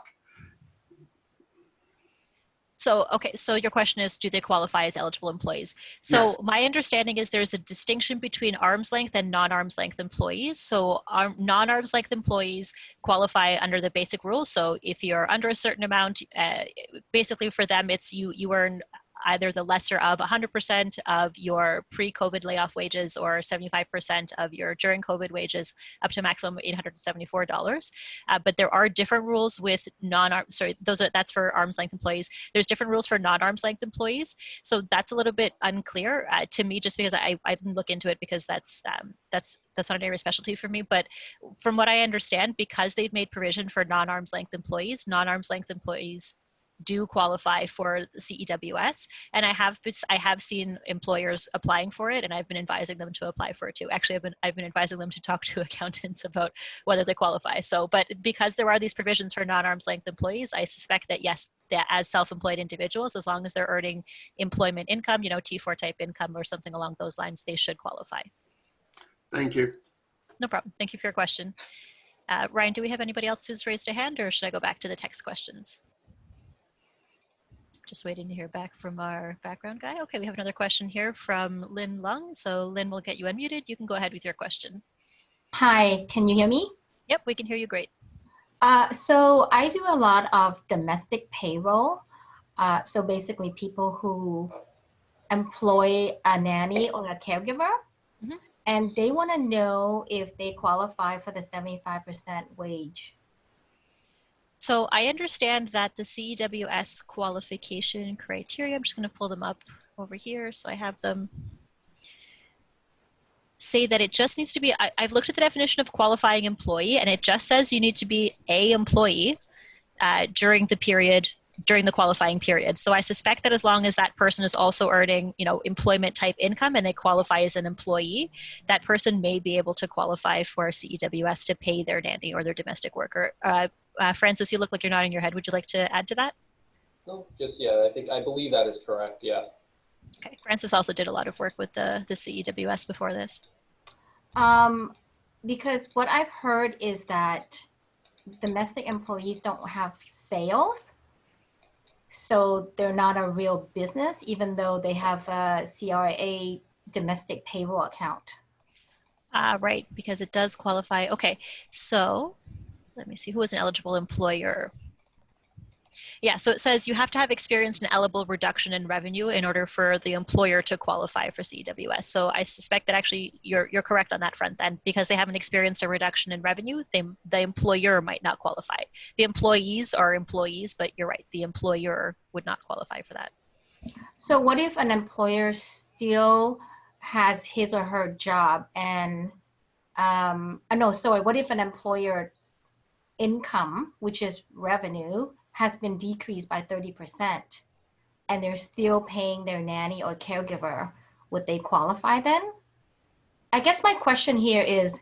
Speaker 1: So, okay, so your question is, do they qualify as eligible employees? So yes. My understanding is there's a distinction between arm's length and non-arm's length employees. So non-arm's length employees qualify under the basic rules. So if you're under a certain amount, basically for them, it's you earn either the lesser of 100% of your pre-COVID layoff wages or 75% of your during COVID wages, up to a maximum of $874. But there are different rules with that's for arm's length employees. There's different rules for non-arm's length employees. So that's a little bit unclear to me, just because I didn't look into it, because that's not an area of specialty for me. But from what I understand, because they've made provision for non-arm's length employees do qualify for the CEWS, and I have seen employers applying for it, and I've been advising them to apply for it too. Actually, I've been advising them to talk to accountants about whether they qualify. So, but because there are these provisions for non-arm's length employees, I suspect that yes, that as self-employed individuals, as long as they're earning employment income, T4 type income or something along those lines, they should qualify.
Speaker 5: Thank you.
Speaker 1: No problem. Thank you for your question. Ryan, do we have anybody else who's raised a hand, or should I go back to the text questions? Just waiting to hear back from our background guy. Okay, we have another question here from Lynn Lung. So Lynn, we'll get you unmuted. You can go ahead with your question.
Speaker 6: Hi, can you hear me?
Speaker 1: Yep, we can hear you great.
Speaker 6: So I do a lot of domestic payroll. So basically people who employ a nanny or a caregiver, mm-hmm. and they want to know if they qualify for the 75% wage.
Speaker 1: So I understand that the CEWS qualification criteria, I'm just going to pull them up over here so I have them, say that it just needs to be, I've looked at the definition of qualifying employee, and it just says you need to be a employee during the period during the qualifying period. So I suspect that as long as that person is also earning, employment type income and they qualify as an employee, that person may be able to qualify for CEWS to pay their nanny or their domestic worker. Francis, you look like you're nodding your head. Would you like to add to that?
Speaker 3: No, just, yeah, I believe that is correct, yeah.
Speaker 1: Okay, Francis also did a lot of work with the CEWS before this.
Speaker 6: Because what I've heard is that domestic employees don't have sales, so they're not a real business, even though they have a CRA domestic payroll account.
Speaker 1: Right, because it does qualify. Okay, so let me see, who is an eligible employer? Yeah, so it says you have to have experienced an eligible reduction in revenue in order for the employer to qualify for CEWS. So I suspect that actually you're correct on that front then, because they haven't experienced a reduction in revenue, the employer might not qualify. The employees are employees, but you're right, the employer would not qualify for that.
Speaker 6: So what if an employer still has his or her job and, what if an employer income, which is revenue, has been decreased by 30% and they're still paying their nanny or caregiver, would they qualify then? I guess my question here is,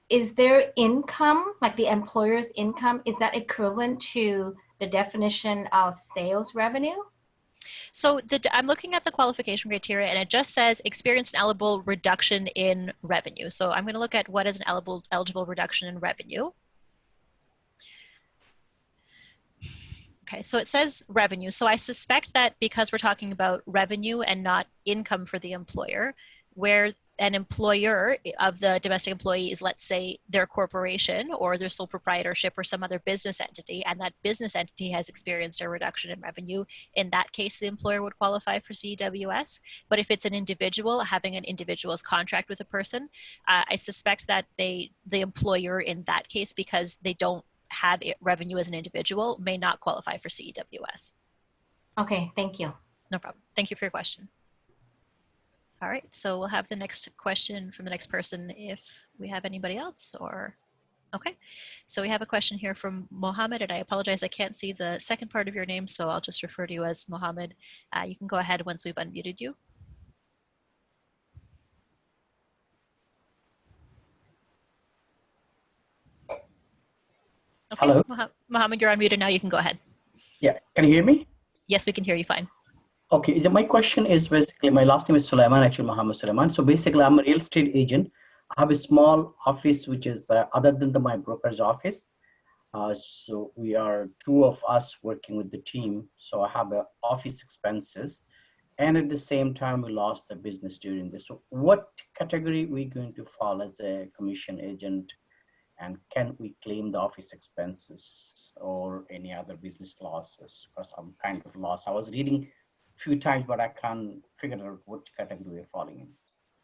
Speaker 6: is their income, like the employer's income, is that equivalent to the definition of sales revenue?
Speaker 1: So I'm looking at the qualification criteria and it just says experienced an eligible reduction in revenue. So I'm going to look at what is an eligible reduction in revenue. Okay, so it says revenue. So I suspect that because we're talking about revenue and not income for the employer, where an employer of the domestic employee is, let's say, their corporation or their sole proprietorship or some other business entity, and that business entity has experienced a reduction in revenue, in that case, the employer would qualify for CEWS. But if it's an individual, having an individual's contract with a person, I suspect that the employer in that case, because they don't have revenue as an individual, may not qualify for CEWS.
Speaker 6: Okay, thank you.
Speaker 1: No problem. Thank you for your question. All right, so we'll have the next question from the next person if we have anybody else, or okay. So we have a question here from Mohammed, and I apologize, I can't see the second part of your name, so I'll just refer to you as Mohammed. You can go ahead once we've unmuted you. Okay.
Speaker 7: Hello.
Speaker 1: Mohammed, you're unmuted now. You can go ahead.
Speaker 7: Yeah, can you hear me?
Speaker 1: Yes, we can hear you fine.
Speaker 7: Okay, my question is basically, my last name is Sulaiman, actually Muhammad Sulaiman. So basically, I'm a real estate agent. I have a small office, which is other than my broker's office. So we are two of us working with the team. So I have office expenses. And at the same time, we lost the business during this. So what category are we going to fall as a commission agent? And can we claim the office expenses or any other business losses? Because I'm kind of lost. I was reading a few times, but I can't figure out what category we're falling in.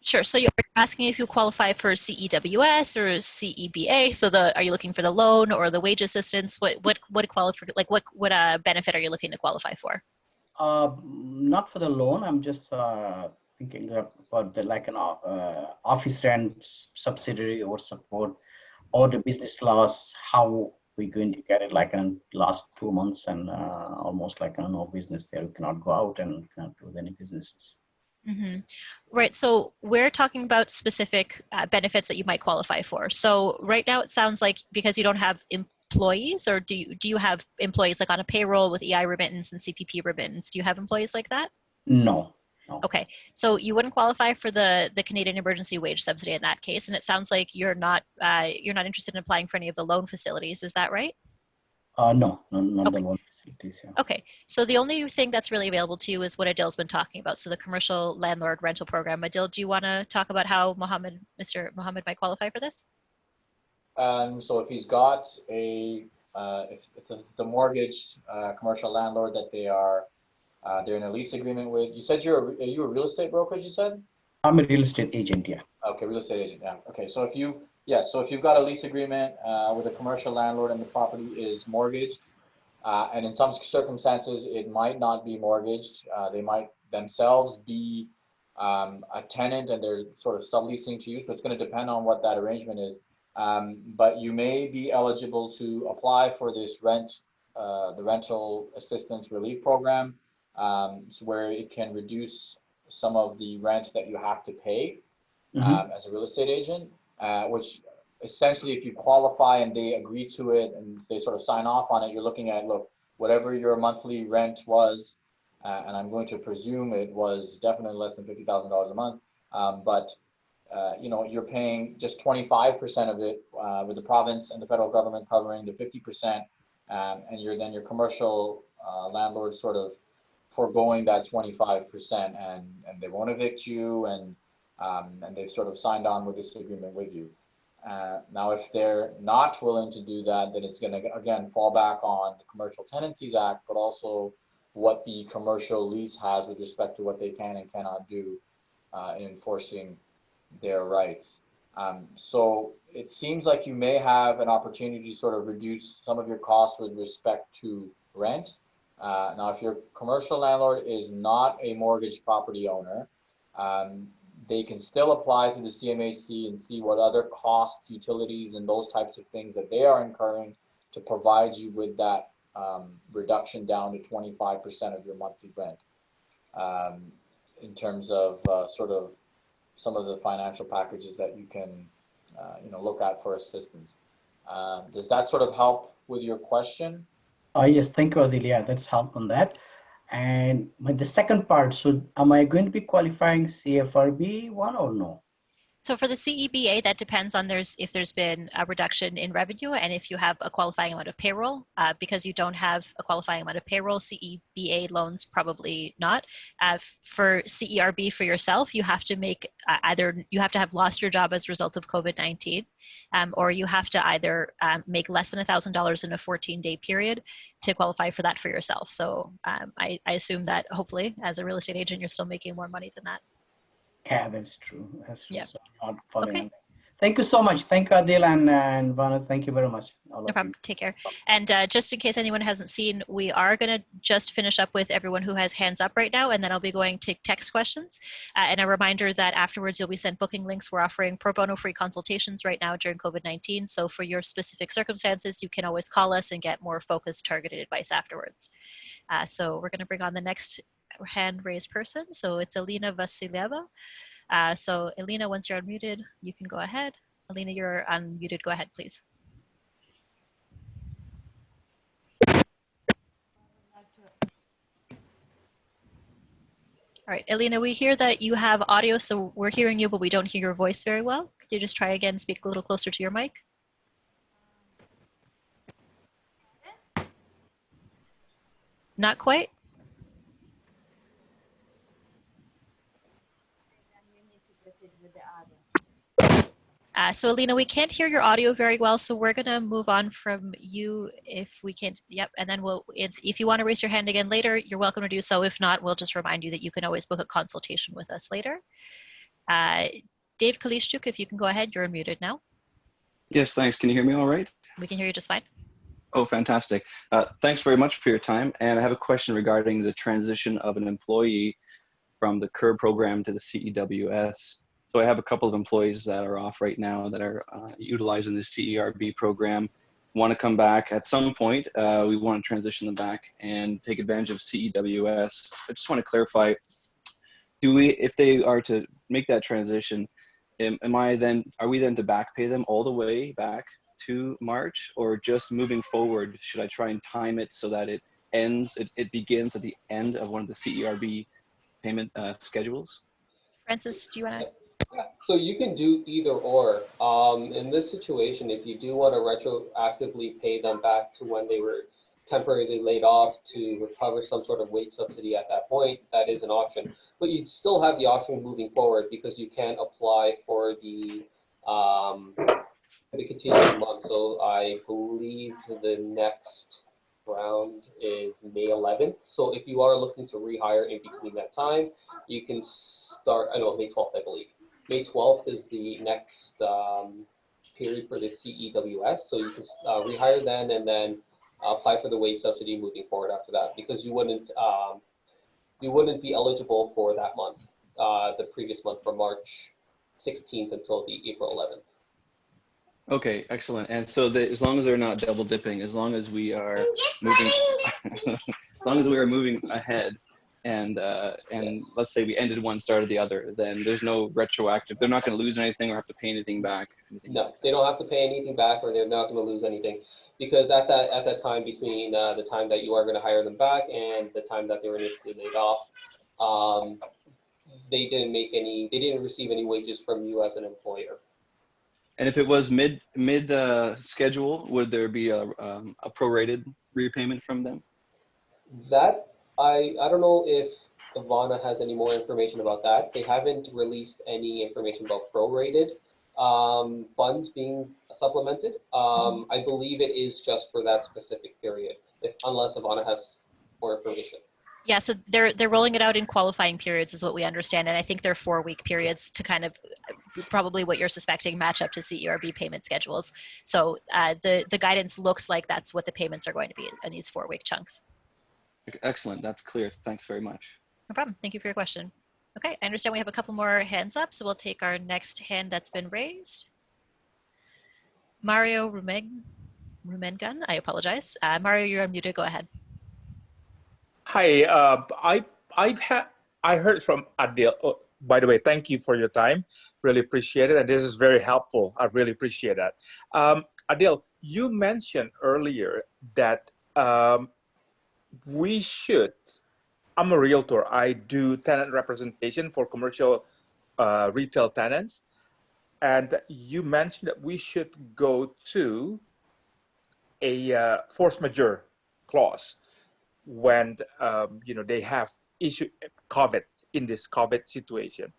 Speaker 1: Sure. So you're asking if you qualify for CEWS or CEBA. So are you looking for the loan or the wage assistance? What benefit are you looking to qualify for?
Speaker 7: Not for the loan. I'm just thinking about an office rent subsidy or support, or the business loss. How we're going to get it, like in last 2 months and almost like no business there. We cannot go out and cannot do any businesses.
Speaker 1: Mm-hmm. Right. So we're talking about specific benefits that you might qualify for. So right now it sounds like because you don't have employees, or do you have employees like on a payroll with EI remittance and CPP remittance? Do you have employees like that?
Speaker 7: No.
Speaker 1: Okay, so you wouldn't qualify for the Canadian Emergency Wage Subsidy in that case, and it sounds like you're not interested in applying for any of the loan facilities. Is that right?
Speaker 7: No, not
Speaker 1: Okay.
Speaker 7: the loan facilities. Yeah.
Speaker 1: Okay, so the only thing that's really available to you is what Adil's been talking about. So the commercial landlord rental program. Adil, do you want to talk about how Mr. Mohammed might qualify for this?
Speaker 2: So if he's got if it's the mortgaged commercial landlord that they're in a lease agreement with. You said are you a real estate brokerage, you said?
Speaker 7: I'm a real estate agent, yeah.
Speaker 2: Okay, real estate agent, yeah. Okay, so if you've got a lease agreement with a commercial landlord and the property is mortgaged, and in some circumstances it might not be mortgaged, they might themselves be a tenant and they're sort of subleasing to you, so it's going to depend on what that arrangement is. But you may be eligible to apply for this rent the rental assistance relief program, where it can reduce some of the rent that you have to pay as a real estate agent, which essentially, if you qualify and they agree to it and they sort of sign off on it, you're looking at, look, whatever your monthly rent was, and I'm going to presume it was definitely less than $50,000 a month, but you know, you're paying just 25% of it with the province and the federal government covering the 50%, and your commercial landlord sort of foregoing that 25%, and they won't evict you, and they've sort of signed on with this agreement with you. Now, if they're not willing to do that, then it's going to, again, fall back on the Commercial Tenancies Act, but also what the commercial lease has with respect to what they can and cannot do in enforcing their rights. So it seems like you may have an opportunity to sort of reduce some of your costs with respect to rent. Now, if your commercial landlord is not a mortgage property owner, they can still apply through the CMHC and see what other costs, utilities, and those types of things that they are incurring to provide you with that reduction down to 25% of your monthly rent, in terms of sort of some of the financial packages that you can you know, look at for assistance. Does that sort of help with your question?
Speaker 7: Yes, thank you, Adil. Yeah, that's help on that. And the second part, so am I going to be qualifying CFRB 1 or no?
Speaker 1: So for the CEBA, that depends on if there's been a reduction in revenue and if you have a qualifying amount of payroll. Because you don't have a qualifying amount of payroll, CEBA loans probably not. For CERB for yourself, you have to make either you have to have lost your job as a result of COVID-19, or you have to either make less than $1,000 in a 14-day period to qualify for that for yourself. So I assume that hopefully, as a real estate agent, you're still making more money than that.
Speaker 7: Yeah, that's true. That's true.
Speaker 1: Yeah.
Speaker 7: So I'm not following.
Speaker 1: Okay.
Speaker 7: Thank you so much. Thank you, Adil and Vana. Thank you very much.
Speaker 1: No problem. Take care. And just in case anyone hasn't seen, we are going to just finish up with everyone who has hands up right now, and then I'll be going to text questions. And a reminder that afterwards you'll be sent booking links. We're offering pro bono free consultations right now during COVID-19. So for your specific circumstances, you can always call us and get more focused, targeted advice afterwards. So we're going to bring on the next hand raised person. So it's Alina Vasilieva. So Alina, once you're unmuted, you can go ahead. Alina, you're unmuted. Go ahead, please. All right, Alina, we hear that you have audio, so we're hearing you, but we don't hear your voice very well. Could you just try again, speak a little closer to your mic? Not quite. So Alina, we can't hear your audio very well, so we're gonna move on from you if we can't. Yep, and then we'll, if you want to raise your hand again later, you're welcome to do so. If not, we'll just remind you that you can always book a consultation with us later. Dave Kalishchuk, if you can go ahead, you're unmuted now.
Speaker 8: Yes, thanks. Can you hear me all right?
Speaker 1: We can hear you just fine.
Speaker 8: Oh, fantastic. Thanks very much for your time. And I have a question regarding the transition of an employee from the CURB program to the CEWS. So I have a couple of employees that are off right now that are utilizing the CERB program, want to come back at some point. We want to transition them back and take advantage of CEWS. I just want to clarify, if they are to make that transition, are we then to back pay them all the way back to March, or just moving forward? Should I try and time it so that it begins at the end of one of the CERB payment schedules?
Speaker 1: Francis, do you want to?
Speaker 3: So you can do either or. In this situation, if you do want to retroactively pay them back to when they were temporarily laid off to recover some sort of wage subsidy at that point, that is an option. But you'd still have the option moving forward, because you can apply for the continuing month. So I believe the next round is May 11th. So if you are looking to rehire in between that time, you can start, May 12th, I believe. May 12th is the next period for the CEWS. So you can rehire then, and then apply for the wage subsidy moving forward after that, because you wouldn't be eligible for that month, the previous month from March 16th until the April 11th.
Speaker 8: Okay, excellent. And so as long as they're not double dipping, as long as we are moving, as long as we are moving ahead, and let's say we ended one, started the other, then there's no retroactive. They're not going to lose anything or have to pay anything back.
Speaker 3: No, they don't have to pay anything back, or they're not going to lose anything, because at that time between the time that you are going to hire them back and the time that they were initially laid off, they didn't receive any wages from you as an employer.
Speaker 8: And if it was mid schedule, would there be a prorated repayment from them?
Speaker 3: That I don't know if Ivana has any more information about that. They haven't released any information about prorated funds being supplemented. I believe it is just for that specific period, unless Ivana has more information.
Speaker 1: Yeah, so they're rolling it out in qualifying periods is what we understand. And I think they're 4-week periods to kind of probably what you're suspecting match up to CERB payment schedules. So the guidance looks like that's what the payments are going to be in these 4-week chunks.
Speaker 8: Excellent, that's clear. Thanks very much.
Speaker 1: No problem. Thank you for your question. Okay, I understand we have a couple more hands up, so we'll take our next hand that's been raised. Mario Rumengan, I apologize. Mario, you're unmuted, go ahead.
Speaker 9: Hi, I heard from Adil. Oh, by the way, thank you for your time. Really appreciate it, and this is very helpful. I really appreciate that. Adil, you mentioned earlier that we should. I'm a realtor. I do tenant representation for commercial retail tenants, and you mentioned that we should go to a force majeure clause when they have issue COVID in this COVID situation.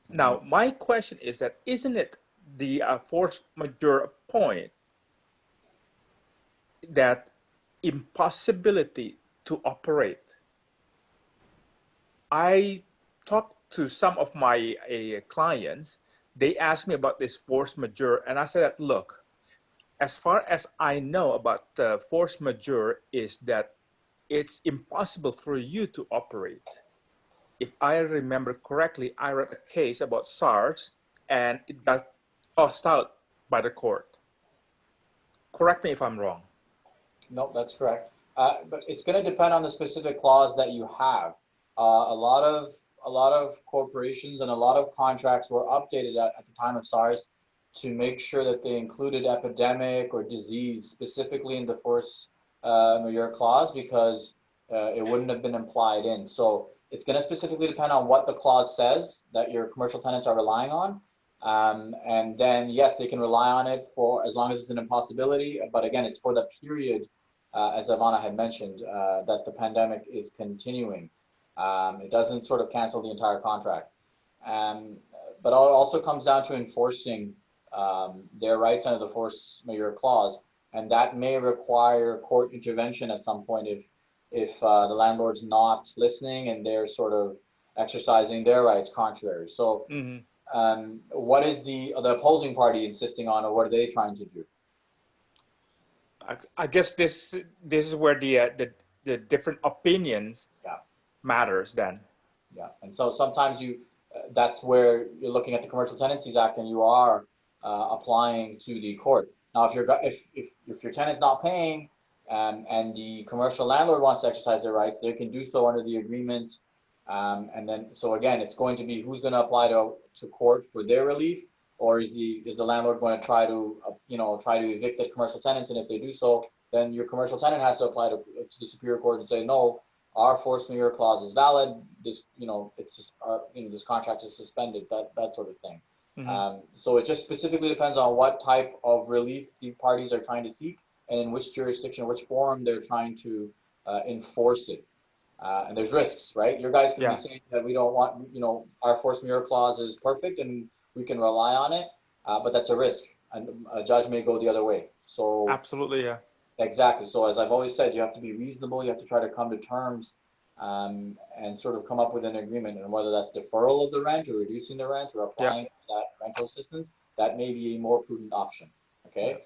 Speaker 9: Now, my question is that isn't it the force majeure point that impossibility to operate? I talked to some of my clients. They asked me about this force majeure, and I said that, look, as far as I know about the force majeure is that it's impossible for you to operate. If I remember correctly, I read a case about SARS and it got tossed out by the court. Correct me if I'm wrong.
Speaker 2: No, that's correct. But it's going to depend on the specific clause that you have. A lot of corporations and a lot of contracts were updated at the time of SARS to make sure that they included epidemic or disease specifically in the force majeure clause, because it wouldn't have been implied in. So it's going to specifically depend on what the clause says that your commercial tenants are relying on. And then, yes, they can rely on it for as long as it's an impossibility. But again, it's for the period, as Ivana had mentioned, that the pandemic is continuing. It doesn't sort of cancel the entire contract. But it also comes down to enforcing their rights under the force majeure clause, and that may require court intervention at some point if the landlord's not listening and they're sort of exercising their rights contrary. So, what is the opposing party insisting on, or what are they trying to do?
Speaker 9: I guess this is where the different opinions matters then.
Speaker 2: Yeah, and so sometimes that's where you're looking at the Commercial Tenancies Act and you are applying to the court. Now, if your tenant's not paying and the commercial landlord wants to exercise their rights, they can do so under the agreement. And then, so again, it's going to be who's going to apply to court for their relief, or is the landlord going to try to evict the commercial tenants? And if they do so, then your commercial tenant has to apply to the Superior Court and say, no, our force majeure clause is valid. This, this contract is suspended. That sort of thing. So it just specifically depends on what type of relief the parties are trying to seek, and in which jurisdiction, which forum they're trying to enforce it. And there's risks, right? Your guys can be saying that we don't want, our force majeure clause is perfect and we can rely on it, but that's a risk, and a judge may go the other way. So
Speaker 9: absolutely, yeah.
Speaker 2: Exactly. So as I've always said, you have to be reasonable. You have to try to come to terms and sort of come up with an agreement, and whether that's deferral of the rent or reducing the rent or applying that rental assistance, that may be a more prudent option. Okay.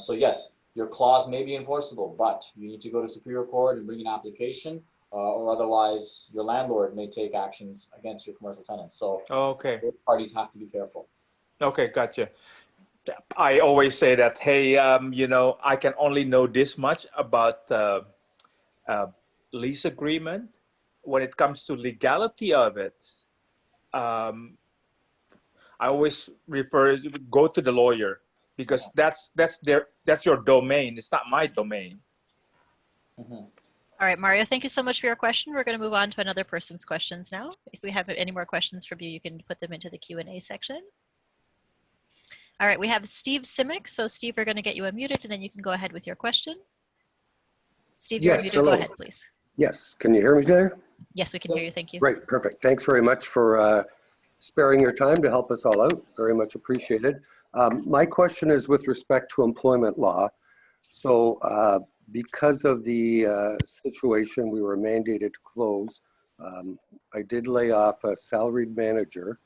Speaker 2: So yes, your clause may be enforceable, but you need to go to Superior Court and bring an application, or otherwise your landlord may take actions against your commercial tenants. So both parties have to be careful.
Speaker 9: Okay, gotcha. I always say that, hey, you know, I can only know this much about lease agreement. When it comes to legality of it, I always go to the lawyer, because that's your domain. It's not my domain.
Speaker 2: Mhm.
Speaker 1: All right, Mario, thank you so much for your question. We're going to move on to another person's questions now. If we have any more questions from you, you can put them into the Q&A section. All right, we have Steve Simic. So Steve, we're going to get you unmuted, and then you can go ahead with your question. Steve, you're unmuted.
Speaker 10: Hello.
Speaker 1: Go ahead, please.
Speaker 10: Yes, can you hear me there?
Speaker 1: Yes, we can hear you. Thank you.
Speaker 10: Great, perfect. Thanks very much for sparing your time to help us all out. Very much appreciated. My question is with respect to employment law. So because of the situation, we were mandated to close. I did lay off a salaried manager.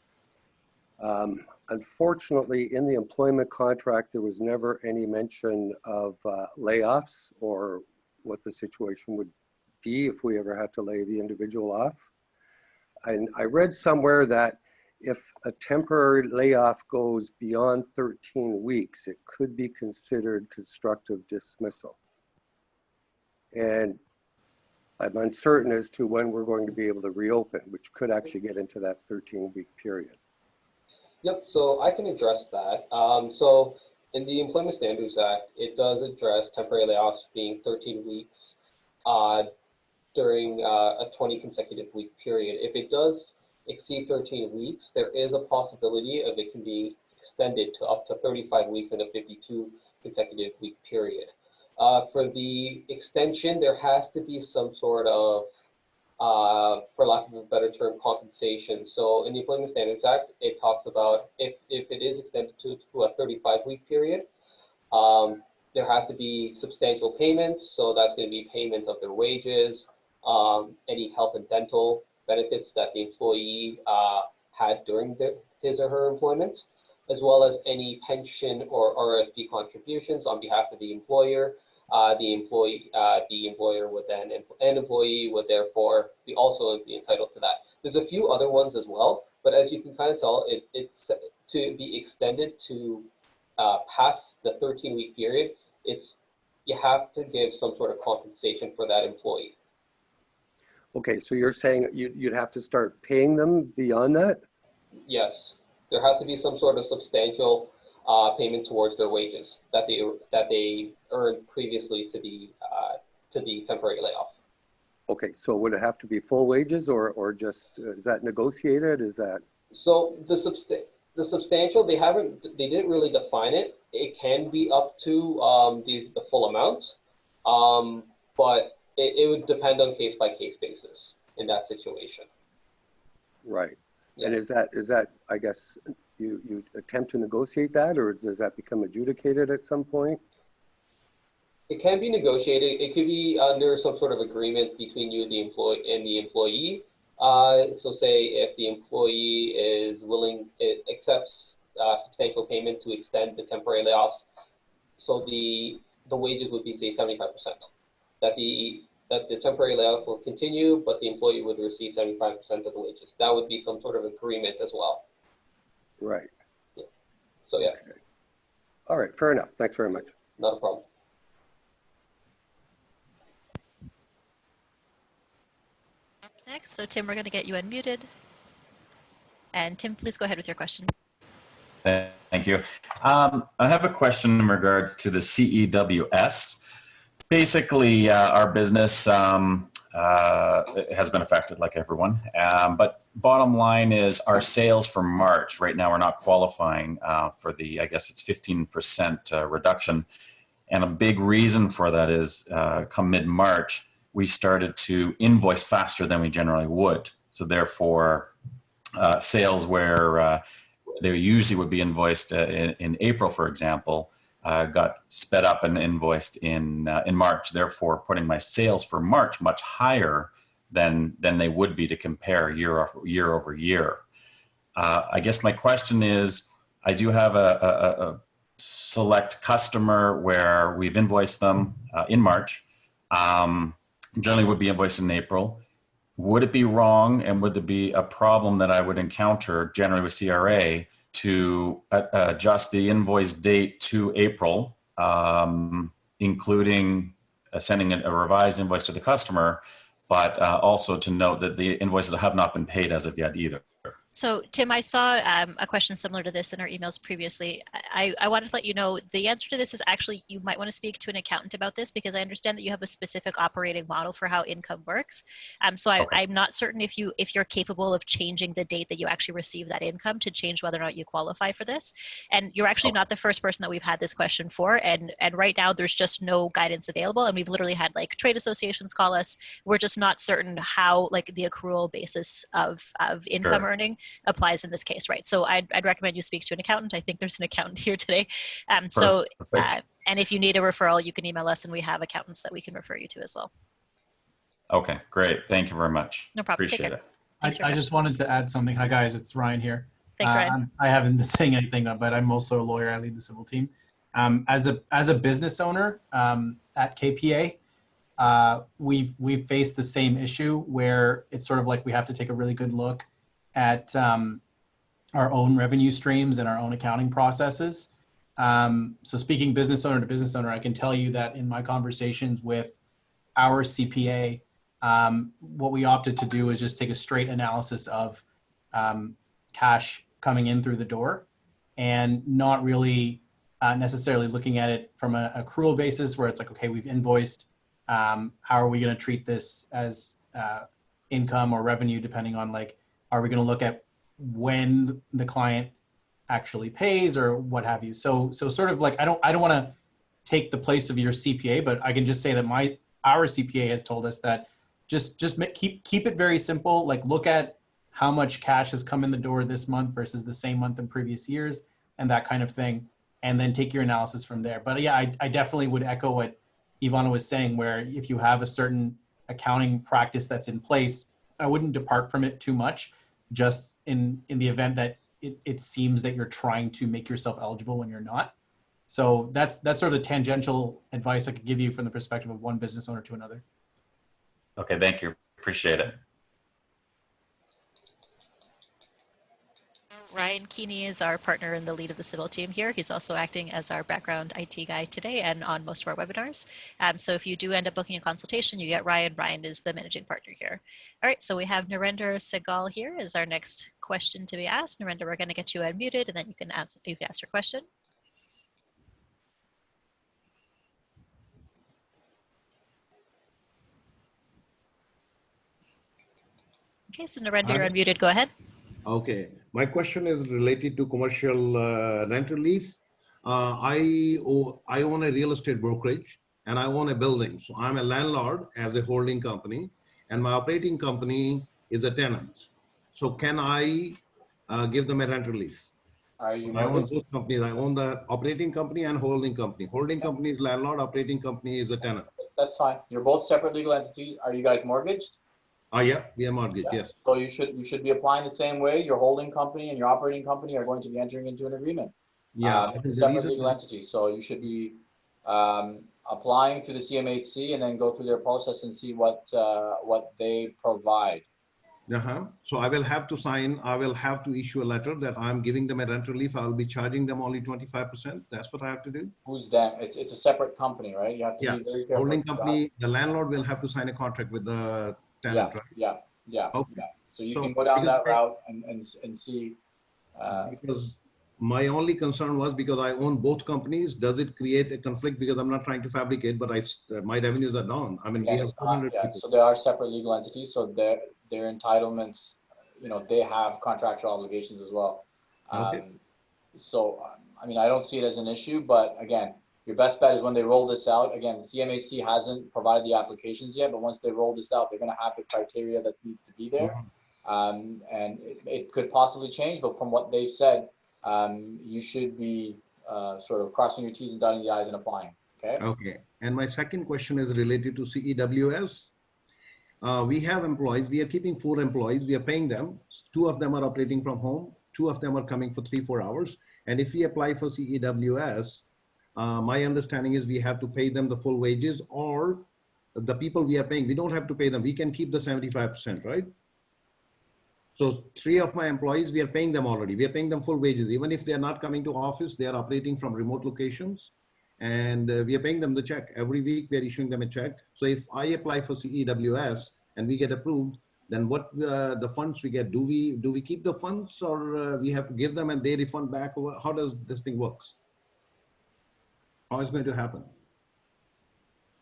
Speaker 10: Unfortunately, in the employment contract, there was never any mention of layoffs or what the situation would be if we ever had to lay the individual off. And I read somewhere that if a temporary layoff goes beyond 13 weeks, it could be considered constructive dismissal. And I'm uncertain as to when we're going to be able to reopen, which could actually get into that 13-week period.
Speaker 3: Yep, so I can address that. So in the Employment Standards Act, it does address temporary layoffs being 13 weeks during a 20 consecutive week period. If it does exceed 13 weeks, there is a possibility of it can be extended to up to 35 weeks in a 52 consecutive week period. For the extension, there has to be some sort of, for lack of a better term, compensation. So in the Employment Standards Act, it talks about if it is extended to a 35-week period, there has to be substantial payments. So that's going to be payment of their wages, any health and dental benefits that the employee had during his or her employment, as well as any pension or RSP contributions on behalf of the employer. The employer would then, an employee would therefore also be entitled to that. There's a few other ones as well, but as you can kind of tell, it's to be extended to past the 13-week period. You have to give some sort of compensation for that employee.
Speaker 10: Okay, so you're saying you'd have to start paying them beyond that?
Speaker 3: Yes, there has to be some sort of substantial payment towards their wages that they earned previously to the temporary layoff. Okay,
Speaker 10: so would it have to be full wages or just is that negotiated? Is that
Speaker 3: so the substantial? They didn't really define it. It can be up to the full amount, but it would depend on case by case basis in that situation.
Speaker 10: Right. Yeah. And is that I guess you attempt to negotiate that, or does that become adjudicated at some point?
Speaker 3: It can be negotiated. It could be under some sort of agreement between you and the employee. So say if the employee is willing, it accepts substantial payment to extend the temporary layoffs. So the wages would be say 75%. That the temporary layoff will continue, but the employee would receive 75% of the wages. That would be some sort of agreement as well.
Speaker 10: Right.
Speaker 3: Yeah. So yeah.
Speaker 10: Okay. All right. Fair enough. Thanks very much.
Speaker 3: Not a problem.
Speaker 1: Next, so Tim, we're going to get you unmuted. And Tim, please go ahead with your question.
Speaker 11: Thank you. I have a question in regards to the CEWS. Basically, our business has been affected like everyone, but bottom line is our sales for March, right now we're not qualifying for the, I guess it's 15% reduction. And a big reason for that is come mid-March, we started to invoice faster than we generally would. So therefore, sales where they usually would be invoiced in April, for example, got sped up and invoiced in March, therefore putting my sales for March much higher than they would be to compare year over year. I guess my question is, I do have a select customer where we've invoiced them in March, generally would be invoiced in April. Would it be wrong and would there be a problem that I would encounter generally with CRA to adjust the invoice date to April, including sending a revised invoice to the customer, but also to note that the invoices have not been paid as of yet either.
Speaker 1: So Tim, I saw a question similar to this in our emails previously. I wanted to let you know the answer to this is actually you might want to speak to an accountant about this, because I understand that you have a specific operating model for how income works. So I'm not certain if you're capable of changing the date that you actually receive that income to change whether or not you qualify for this. And you're actually not the first person that we've had this question for. And right now there's just no guidance available. And we've literally had like trade associations call us. We're just not certain how like the accrual basis of income earning applies in this case, right? So I'd recommend you speak to an accountant. I think there's an accountant here today. And if you need a referral, you can email us, and we have accountants that we can refer you to as well.
Speaker 11: Okay, great. Thank you very much.
Speaker 1: No problem.
Speaker 11: Appreciate it.
Speaker 12: I just wanted to add something. Hi guys, it's Ryan here.
Speaker 1: Thanks, Ryan.
Speaker 12: I haven't been saying anything, but I'm also a lawyer. I lead the civil team. As a business owner at KPA, we've faced the same issue where it's sort of like we have to take a really good look at our own revenue streams and our own accounting processes. So speaking business owner to business owner, I can tell you that in my conversations with our CPA, what we opted to do is just take a straight analysis of cash coming in through the door, and not really necessarily looking at it from an accrual basis where it's like, okay, we've invoiced, how are we going to treat this as income or revenue, depending on like, are we going to look at when the client actually pays or what have you? So sort of like, I don't want to take the place of your CPA, but I can just say that our CPA has told us that just keep it very simple. Like look at how much cash has come in the door this month versus the same month in previous years and that kind of thing. And then take your analysis from there. But yeah, I definitely would echo what Ivana was saying, where if you have a certain accounting practice that's in place, I wouldn't depart from it too much, just in the event that it seems that you're trying to make yourself eligible when you're not. So that's sort of the tangential advice I could give you from the perspective of one business owner to another.
Speaker 11: Okay, thank you. Appreciate it.
Speaker 1: Ryan Keeney is our partner in the lead of the civil team here. He's also acting as our background IT guy today and on most of our webinars. So if you do end up booking a consultation, you get Ryan. Ryan is the managing partner here. All right, so we have Narendra Segal here as our next question to be asked. Narendra, we're going to get you unmuted, and then you can ask your question. Okay, so Narendra, you're unmuted. Go ahead.
Speaker 13: Okay, my question is related to commercial rent relief. I own a real estate brokerage and I own a building. So I'm a landlord as a holding company, and my operating company is a tenant. So can I give them a rent relief?
Speaker 2: Are you
Speaker 13: I own both companies. I own the operating company and holding company. Holding company is landlord, operating company is a tenant.
Speaker 2: That's fine. You're both separate legal entities. Are you guys mortgaged?
Speaker 13: Yeah, we are mortgaged, yes.
Speaker 2: So you should be applying the same way. Your holding company and your operating company are going to be entering into an agreement.
Speaker 13: Yeah,
Speaker 2: it's a separate legal entity. So you should be applying to the CMHC and then go through their process and see what they provide.
Speaker 13: So I will have to sign, I will have to issue a letter that I'm giving them a rent relief. I'll be charging them only 25%. That's what I have to do.
Speaker 2: Who's that? It's a separate company, right? You have to be very careful.
Speaker 13: Holding company, the landlord will have to sign a contract with the tenant, right?
Speaker 2: Yeah.
Speaker 13: Okay.
Speaker 2: So you can go down that route and see.
Speaker 13: Because my only concern was, because I own both companies, does it create a conflict? Because I'm not trying to fabricate, but my revenues are down. I mean, we have 400 people.
Speaker 2: So there are separate legal entities. So their entitlements, they have contractual obligations as well. So, I mean, I don't see it as an issue, but again, your best bet is when they roll this out. Again, the CMHC hasn't provided the applications yet, but once they roll this out, they're going to have the criteria that needs to be there. And it could possibly change, but from what they've said, you should be sort of crossing your T's and dotting the I's and applying. Okay.
Speaker 13: And my second question is related to CEWS. We have employees. We are keeping 4 employees. We are paying them. 2 of them are operating from home. 2 of them are coming for 3-4 hours. And if we apply for CEWS, my understanding is we have to pay them the full wages, or the people we are paying, we don't have to pay them. We can keep the 75%, right? So 3 of my employees, we are paying them already. We are paying them full wages. Even if they are not coming to office, they are operating from remote locations. And we are paying them the check. Every week we are issuing them a check. So if I apply for CEWS and we get approved, then what the funds we get, do we keep the funds, or we have to give them and they refund back? How does this thing works? How is it going to happen?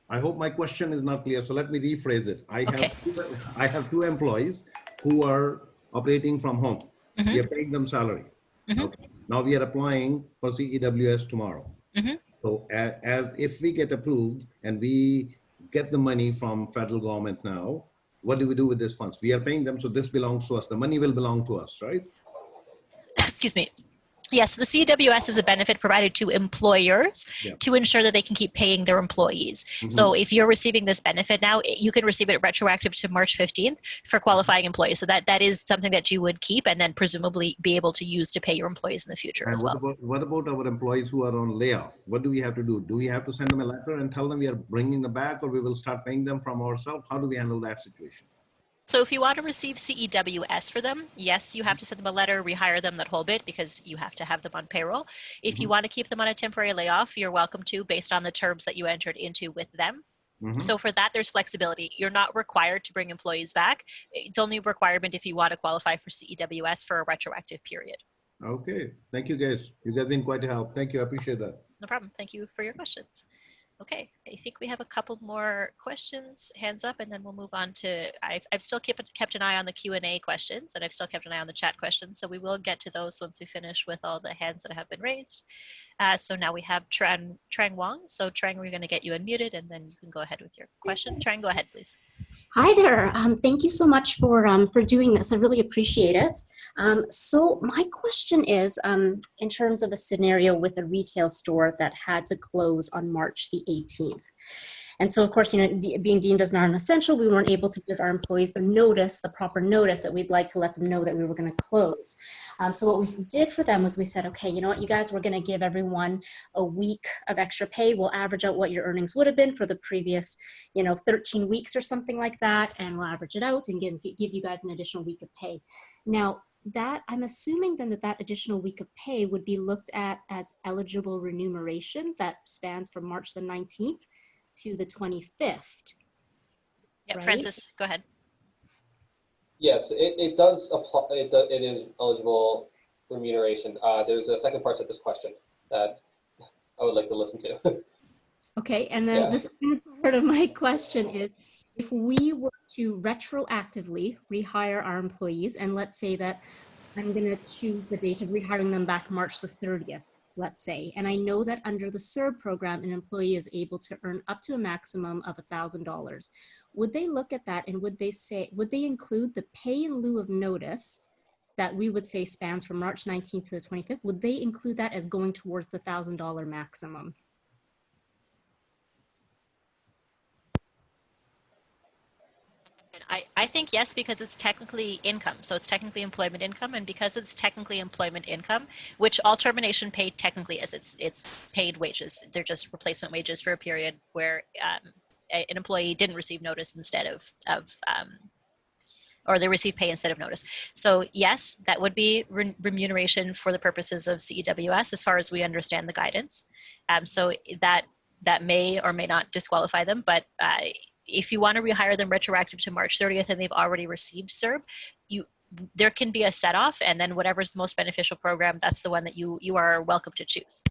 Speaker 13: I hope my question is not clear. So let me rephrase it. I have 2 employees who are operating from home. We are paying them salary. Okay. Now we are applying for CEWS tomorrow. So as if we get approved and we get the money from federal government now, what do we do with these funds? We are paying them, so this belongs to us. The money will belong to us, right?
Speaker 1: Excuse me. Yes, the CEWS is a benefit provided to employers to ensure that they can keep paying their employees. So if you're receiving this benefit now, you can receive it retroactive to March 15th for qualifying employees. So that is something that you would keep and then presumably be able to use to pay your employees in the future as well.
Speaker 13: What about our employees who are on layoff? What do we have to do? Do we have to send them a letter and tell them we are bringing them back, or we will start paying them from ourselves? How do we handle that situation?
Speaker 1: So if you want to receive CEWS for them, yes, you have to send them a letter, rehire them, that whole bit, because you have to have them on payroll. If you want to keep them on a temporary layoff, you're welcome to, based on the terms that you entered into with them. So for that, there's flexibility. You're not required to bring employees back. It's only a requirement if you want to qualify for CEWS for a retroactive period.
Speaker 13: Okay. Thank you, guys. You guys have been quite a help. Thank you. I appreciate that.
Speaker 1: No problem. Thank you for your questions. Okay, I think we have a couple more questions, hands up, and then we'll move on to, I've still kept an eye on the Q&A questions, and I've still kept an eye on the chat questions, so we will get to those once we finish with all the hands that have been raised. So now we have Trang Wong. So Trang, we're going to get you unmuted, and then you can go ahead with your question. Trang, go ahead, please.
Speaker 14: Hi there. Thank you so much for doing this. I really appreciate it. So my question is, in terms of a scenario with a retail store that had to close on March the 18th. And so, of course, being deemed as non-essential, we weren't able to give our employees the proper notice that we'd like to let them know that we were going to close. So what we did for them was we said, okay, you know what, you guys, we're going to give everyone a week of extra pay. We'll average out what your earnings would have been for the previous, 13 weeks or something like that. And we'll average it out and give you guys an additional week of pay. Now, I'm assuming then that additional week of pay would be looked at as eligible remuneration that spans from March the 19th to the 25th.
Speaker 1: Yeah,
Speaker 14: right?
Speaker 1: Francis, go ahead.
Speaker 3: Yes, it does apply. It is eligible remuneration. There's a second part to this question that I would like to listen to.
Speaker 14: Okay, and then the second part of my question is, if we were to retroactively rehire our employees, and let's say that I'm going to choose the date of rehiring them back March the 30th, let's say, and I know that under the CERB program, an employee is able to earn up to a maximum of $1,000. Would they look at that and would they include the pay in lieu of notice that we would say spans from March 19th to the 25th? Would they include that as going towards the $1,000 maximum?
Speaker 1: I think yes, because it's technically income. So it's technically employment income. And because it's technically employment income, which all termination pay technically is, it's paid wages. They're just replacement wages for a period where an employee didn't receive notice instead or they receive pay instead of notice. So yes, that would be remuneration for the purposes of CEWS as far as we understand the guidance. So that may or may not disqualify them, but if you want to rehire them retroactive to March 30th and they've already received CERB, there can be a set off, and then whatever's the most beneficial program, that's the one that you are welcome to choose.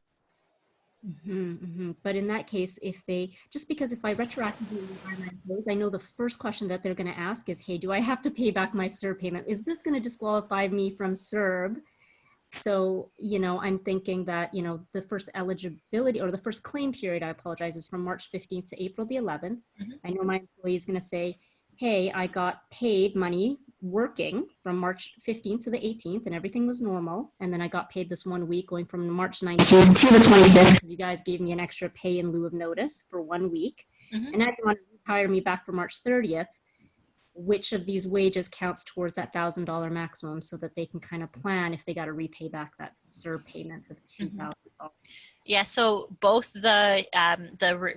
Speaker 14: But in that case, just because if I retroactively rehire my employees, I know the first question that they're going to ask is, hey, do I have to pay back my CERB payment? Is this going to disqualify me from CERB? So, I'm thinking that, the first eligibility or the first claim period, I apologize, is from March 15th to April the 11th. I know my employee is going to say, hey, I got paid money working from March 15th to the 18th and everything was normal. And then I got paid this 1 week going from March 19th to the 25th because you guys gave me an extra pay in lieu of notice for 1 week. And now you want to hire me back for March 30th. Which of these wages counts towards that $1,000 maximum so that they can kind of plan if they got to repay back that CERB payment of $2,000.
Speaker 1: Yeah, so both the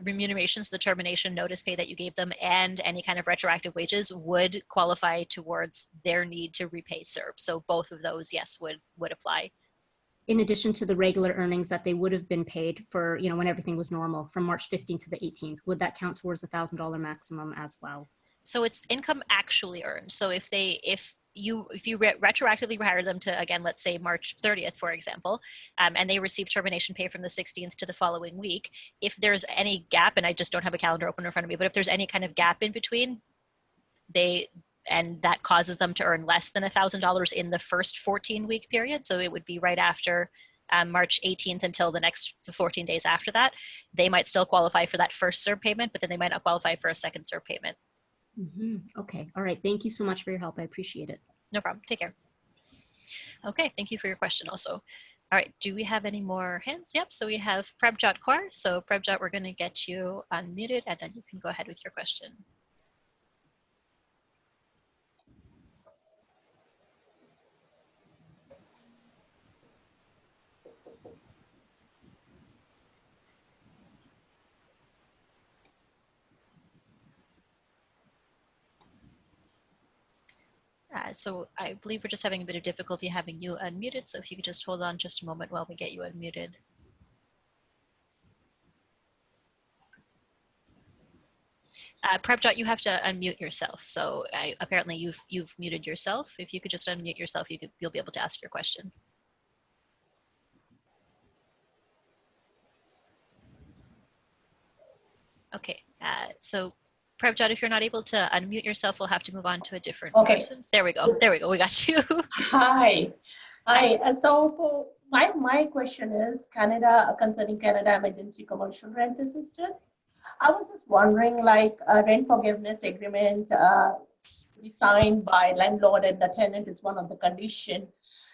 Speaker 1: remunerations, the termination notice pay that you gave them, and any kind of retroactive wages would qualify towards their need to repay CERB. So both of those, yes, would apply.
Speaker 14: In addition to the regular earnings that they would have been paid for, you know, when everything was normal from March 15th to the 18th, would that count towards the $1,000 maximum as well?
Speaker 1: So it's income actually earned. So if you retroactively rehire them to, again, let's say March 30th, for example, and they receive termination pay from the 16th to the following week, if there's any gap, and I just don't have a calendar open in front of me, but if there's any kind of gap in between, and that causes them to earn less than $1,000 in the first 14-week period, so it would be right after March 18th until the next 14 days after that, they might still qualify for that first CERB payment, but then they might not qualify for a second CERB payment.
Speaker 14: Okay, all right. Thank you so much for your help. I appreciate it.
Speaker 1: No problem. Take care. Okay, thank you for your question also. All right, do we have any more hands? Yep, so we have Prabjot Kaur. So Prabjot, we're going to get you unmuted, and then you can go ahead with your question. So I believe we're just having a bit of difficulty having you unmuted. So if you could just hold on just a moment while we get you unmuted. Prabjot, you have to unmute yourself. So apparently you've muted yourself. If you could just unmute yourself, you'll be able to ask your question. Okay, so Prabjot, if you're not able to unmute yourself, we'll have to move on to a different person. There we go. There we go. We got you.
Speaker 15: Hi. So for my question is concerning Canada Emergency Commercial Rent Assistance. I was just wondering, like a rent forgiveness agreement signed by landlord and the tenant is one of the conditions.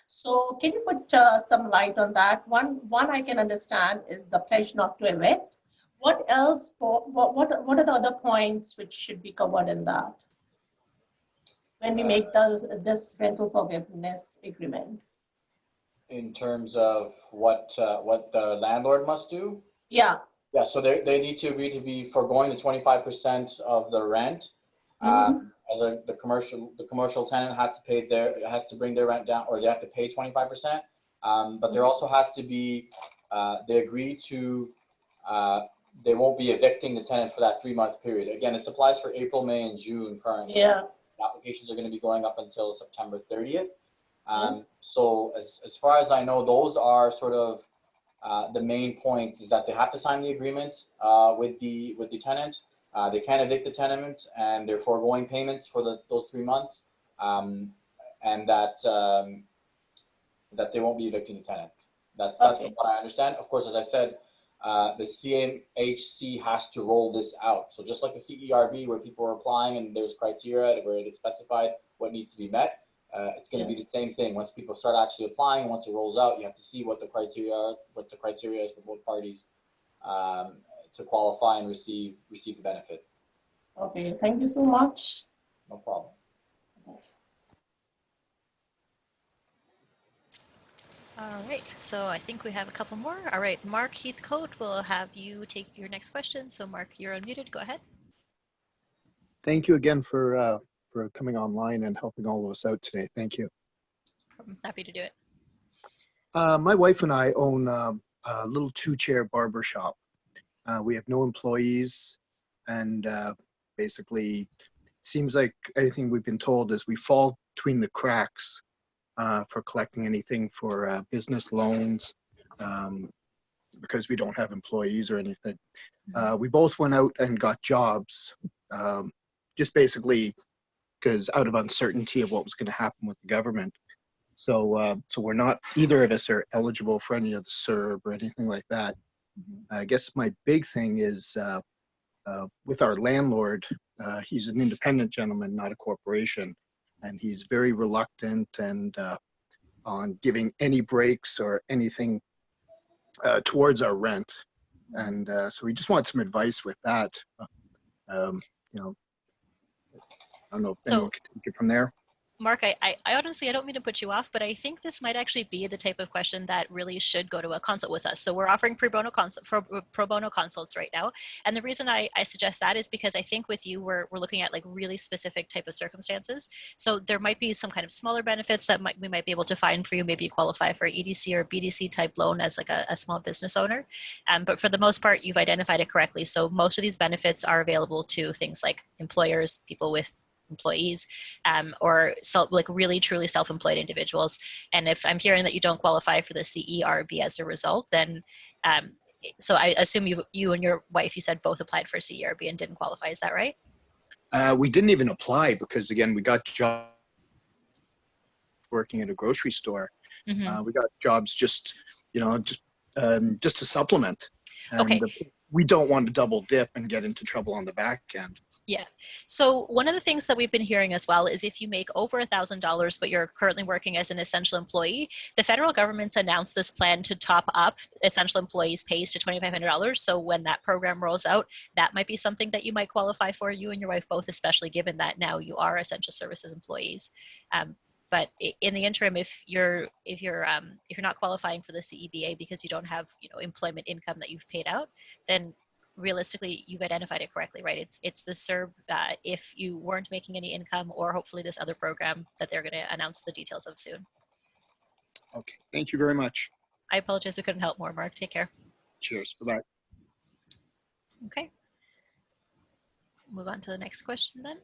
Speaker 15: So can you put some light on that? One I can understand is the pledge not to evict. What else? What are the other points which should be covered in that when we make this rental forgiveness agreement?
Speaker 2: In terms of what the landlord must do?
Speaker 15: Yeah.
Speaker 2: Yeah, so they need to agree to be foregoing the 25% of the rent. As the commercial tenant has to bring their rent down, or they have to pay 25%. But there also has to be they agree to they won't be evicting the tenant for that 3-month period. Again, it applies for April, May, and June currently.
Speaker 15: Yeah.
Speaker 2: Applications are going to be going up until September 30th. So as far as I know, those are sort of the main points, is that they have to sign the agreement with the tenant. They can't evict the tenant, and they're foregoing payments for those 3 months, and that they won't be evicting the tenant. That's from what I understand. Of course, as I said, the CMHC has to roll this out. So just like the CERB, where people are applying and there's criteria where it's specified what needs to be met, it's going to be the same thing. Once people start actually applying, once it rolls out, you have to see what the criteria is for both parties to qualify and receive the benefit.
Speaker 15: Okay, thank you so much.
Speaker 2: No problem.
Speaker 1: All right, so I think we have a couple more. All right, Mark Heathcote, we'll have you take your next question. So Mark, you're unmuted, go ahead.
Speaker 16: Thank you again for coming online and helping all of us out today. Thank you.
Speaker 1: I'm happy to do it.
Speaker 16: My wife and I own a little 2-chair barber shop. We have no employees, and basically seems like anything we've been told is we fall between the cracks for collecting anything for business loans because we don't have employees or anything. We both went out and got jobs, just basically because out of uncertainty of what was going to happen with the government. So we're not, either of us are eligible for any of the CERB or anything like that. I guess my big thing is with our landlord, he's an independent gentleman, not a corporation, and he's very reluctant and on giving any breaks or anything towards our rent. And so we just want some advice with that. You know, I don't know if anyone can take it from there.
Speaker 1: Mark, I honestly, I don't mean to put you off, but I think this might actually be the type of question that really should go to a consult with us. So we're offering pro bono consults right now. And the reason I suggest that is because I think with you, we're looking at like really specific type of circumstances. So there might be some kind of smaller benefits that we might be able to find for you. Maybe you qualify for EDC or BDC type loan as like a small business owner. But for the most part, you've identified it correctly. So most of these benefits are available to things like employers, people with employees, or like really truly self-employed individuals. And if I'm hearing that you don't qualify for the CERB as a result, then so I assume you and your wife, you said both applied for CERB and didn't qualify. Is that right?
Speaker 16: We didn't even apply because, again, we got jobs working at a grocery store.
Speaker 1: Mm-hmm.
Speaker 16: We got jobs just to supplement. And
Speaker 1: Okay.
Speaker 16: We don't want to double dip and get into trouble on the back end.
Speaker 1: Yeah. So one of the things that we've been hearing as well is if you make over $1,000, but you're currently working as an essential employee, the federal government's announced this plan to top up essential employees' pays to $2,500. So when that program rolls out, that might be something that you might qualify for, you and your wife both, especially given that now you are essential services employees. But in the interim, if you're not qualifying for the CEBA because you don't have employment income that you've paid out, then realistically, you've identified it correctly, right? It's the CERB if you weren't making any income, or hopefully this other program that they're going to announce the details of soon.
Speaker 16: Okay, thank you very much.
Speaker 1: I apologize we couldn't help more, Mark. Take care.
Speaker 16: Cheers. Bye-bye.
Speaker 1: Okay. Move on to the next question then.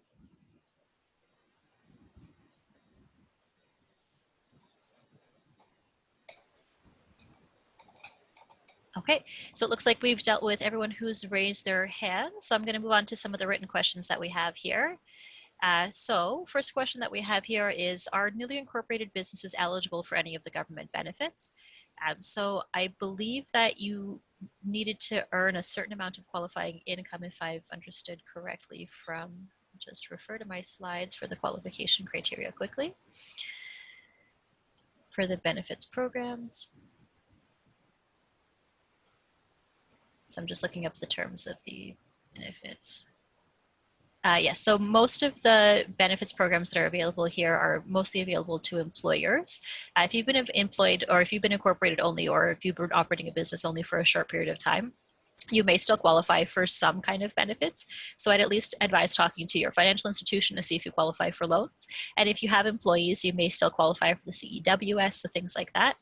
Speaker 1: Okay, so it looks like we've dealt with everyone who's raised their hand. So I'm going to move on to some of the written questions that we have here. So first question that we have here is, are newly incorporated businesses eligible for any of the government benefits? So I believe that you needed to earn a certain amount of qualifying income, if I've understood correctly from, just refer to my slides for the qualification criteria quickly for the benefits programs. So I'm just looking up the terms of the benefits. Yes, so most of the benefits programs that are available here are mostly available to employers. If you've been employed, or if you've been incorporated only, or if you've been operating a business only for a short period of time, you may still qualify for some kind of benefits. So I'd at least advise talking to your financial institution to see if you qualify for loans. And if you have employees, you may still qualify for the CEWS, so things like that.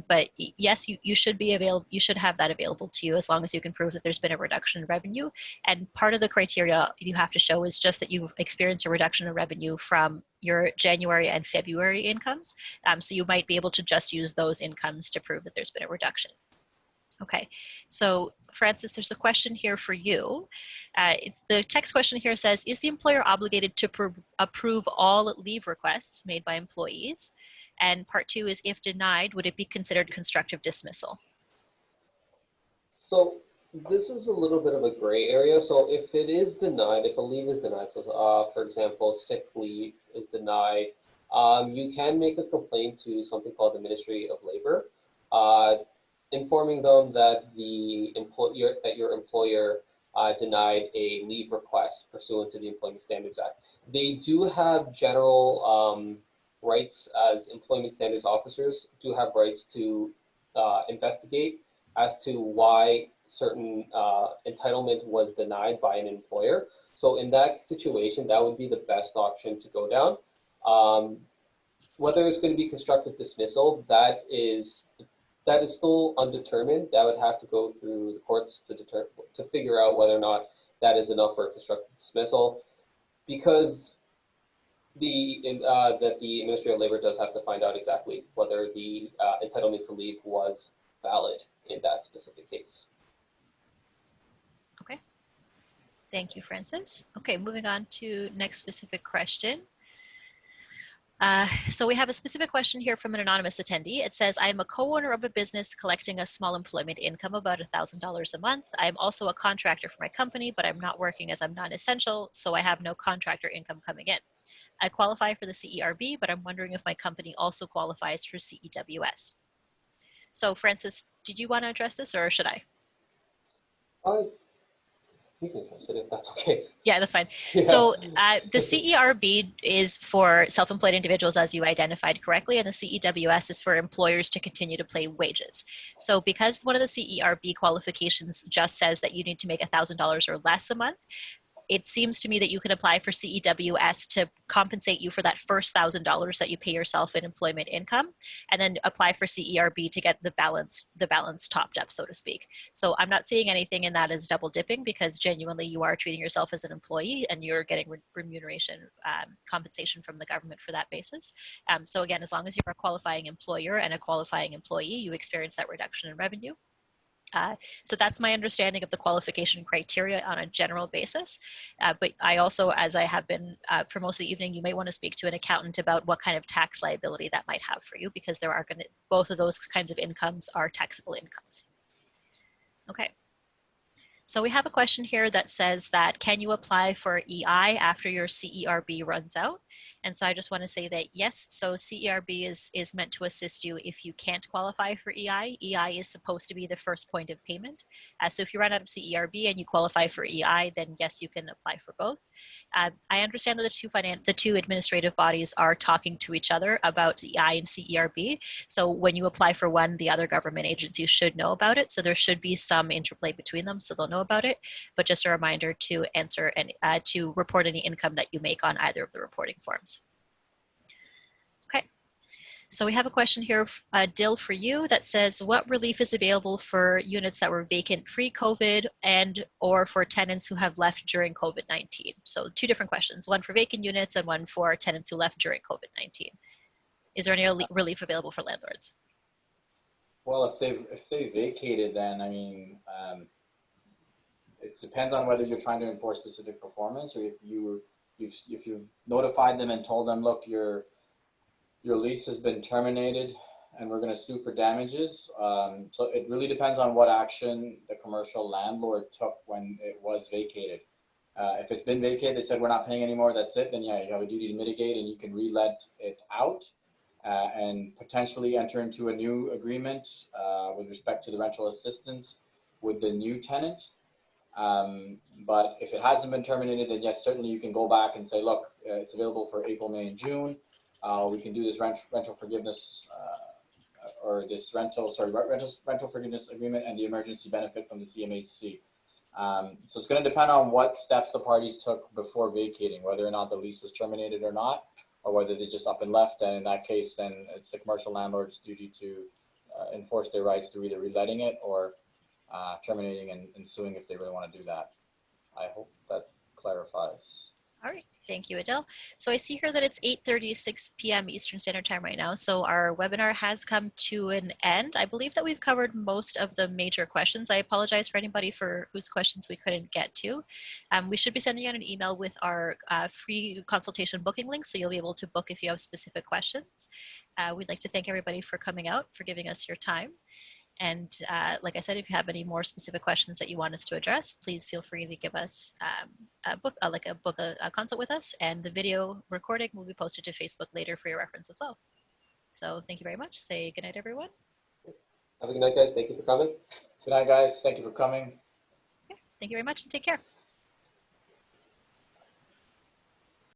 Speaker 1: But yes, you should be available. You should have that available to you as long as you can prove that there's been a reduction in revenue. And part of the criteria you have to show is just that you've experienced a reduction in revenue from your January and February incomes. So you might be able to just use those incomes to prove that there's been a reduction. Okay, so Francis, there's a question here for you. The text question here says, is the employer obligated to approve all leave requests made by employees? And part two is, if denied, would it be considered constructive dismissal?
Speaker 3: So this is a little bit of a gray area. So if it is denied, if a leave is denied, so for example, sick leave is denied, you can make a complaint to something called the Ministry of Labor, informing them that your employer denied a leave request pursuant to the Employment Standards Act. They do have general rights as employment standards officers, do have rights to investigate as to why certain entitlement was denied by an employer. So in that situation, that would be the best option to go down. Whether it's going to be constructive dismissal, that is still undetermined. That would have to go through the courts to figure out whether or not that is enough for a constructive dismissal, because the Ministry of Labor does have to find out exactly whether the entitlement to leave was valid in that specific case.
Speaker 1: Okay, thank you, Francis. Okay, moving on to next specific question. So we have a specific question here from an anonymous attendee. It says, I am a co-owner of a business collecting a small employment income, about $1,000 a month. I am also a contractor for my company, but I'm not working as I'm non-essential, so I have no contractor income coming in. I qualify for the CERB, but I'm wondering if my company also qualifies for CEWS. So Francis, did you want to address this, or should I?
Speaker 3: You can address it if that's okay.
Speaker 1: Yeah, that's fine.
Speaker 3: Yeah.
Speaker 1: So the CERB is for self-employed individuals, as you identified correctly, and the CEWS is for employers to continue to pay wages. So because one of the CERB qualifications just says that you need to make $1,000 or less a month, it seems to me that you can apply for CEWS to compensate you for that first $1,000 that you pay yourself in employment income, and then apply for CERB to get the balance topped up, so to speak. So I'm not seeing anything in that as double dipping, because genuinely you are treating yourself as an employee and you're getting remuneration, compensation from the government for that basis. So again, as long as you're a qualifying employer and a qualifying employee, you experience that reduction in revenue. So that's my understanding of the qualification criteria on a general basis. But I also, as I have been for most of the evening, you may want to speak to an accountant about what kind of tax liability that might have for you, because there are going to, both of those kinds of incomes are taxable incomes. Okay. So we have a question here that says that, can you apply for EI after your CERB runs out? And so I just want to say that yes, so CERB is meant to assist you if you can't qualify for EI. EI is supposed to be the first point of payment. So if you run out of CERB and you qualify for EI, then yes, you can apply for both. I understand that the two administrative bodies are talking to each other about EI and CERB. So when you apply for one, the other government agencies should know about it. So there should be some interplay between them, so they'll know about it. But just a reminder to answer and to report any income that you make on either of the reporting forms. Okay, so we have a question here, Dill, for you that says, what relief is available for units that were vacant pre-COVID and or for tenants who have left during COVID-19? So two different questions, one for vacant units and one for tenants who left during COVID-19. Is there any relief available for landlords?
Speaker 2: Well, if they vacated, then I mean, it depends on whether you're trying to enforce specific performance, or if you've notified them and told them, look, your lease has been terminated and we're going to sue for damages. So it really depends on what action the commercial landlord took when it was vacated. If it's been vacated, they said we're not paying anymore, that's it, then yeah, you have a duty to mitigate and you can re-let it out and potentially enter into a new agreement with respect to the rental assistance with the new tenant. But if it hasn't been terminated, then yes, certainly you can go back and say, look, it's available for April, May, and June. We can do this rental forgiveness or this rental forgiveness agreement and the emergency benefit from the CMHC. So it's going to depend on what steps the parties took before vacating, whether or not the lease was terminated or not, or whether they just up and left. And in that case, then it's the commercial landlord's duty to enforce their rights through either reletting it or terminating and suing if they really want to do that. I hope that clarifies.
Speaker 1: All right, thank you, Adele. So I see here that it's 8:36 p.m. Eastern Standard Time right now. So our webinar has come to an end. I believe that we've covered most of the major questions. I apologize for anybody for whose questions we couldn't get to. We should be sending out an email with our free consultation booking link, so you'll be able to book if you have specific questions. We'd like to thank everybody for coming out, for giving us your time. And like I said, if you have any more specific questions that you want us to address, please feel free to give us book a consult with us, and the video recording will be posted to Facebook later for your reference as well. So thank you very much. Say good night, everyone.
Speaker 3: Have a good night, guys. Thank you for coming.
Speaker 2: Good night, guys. Thank you for coming.
Speaker 1: Okay. Thank you very much and take care.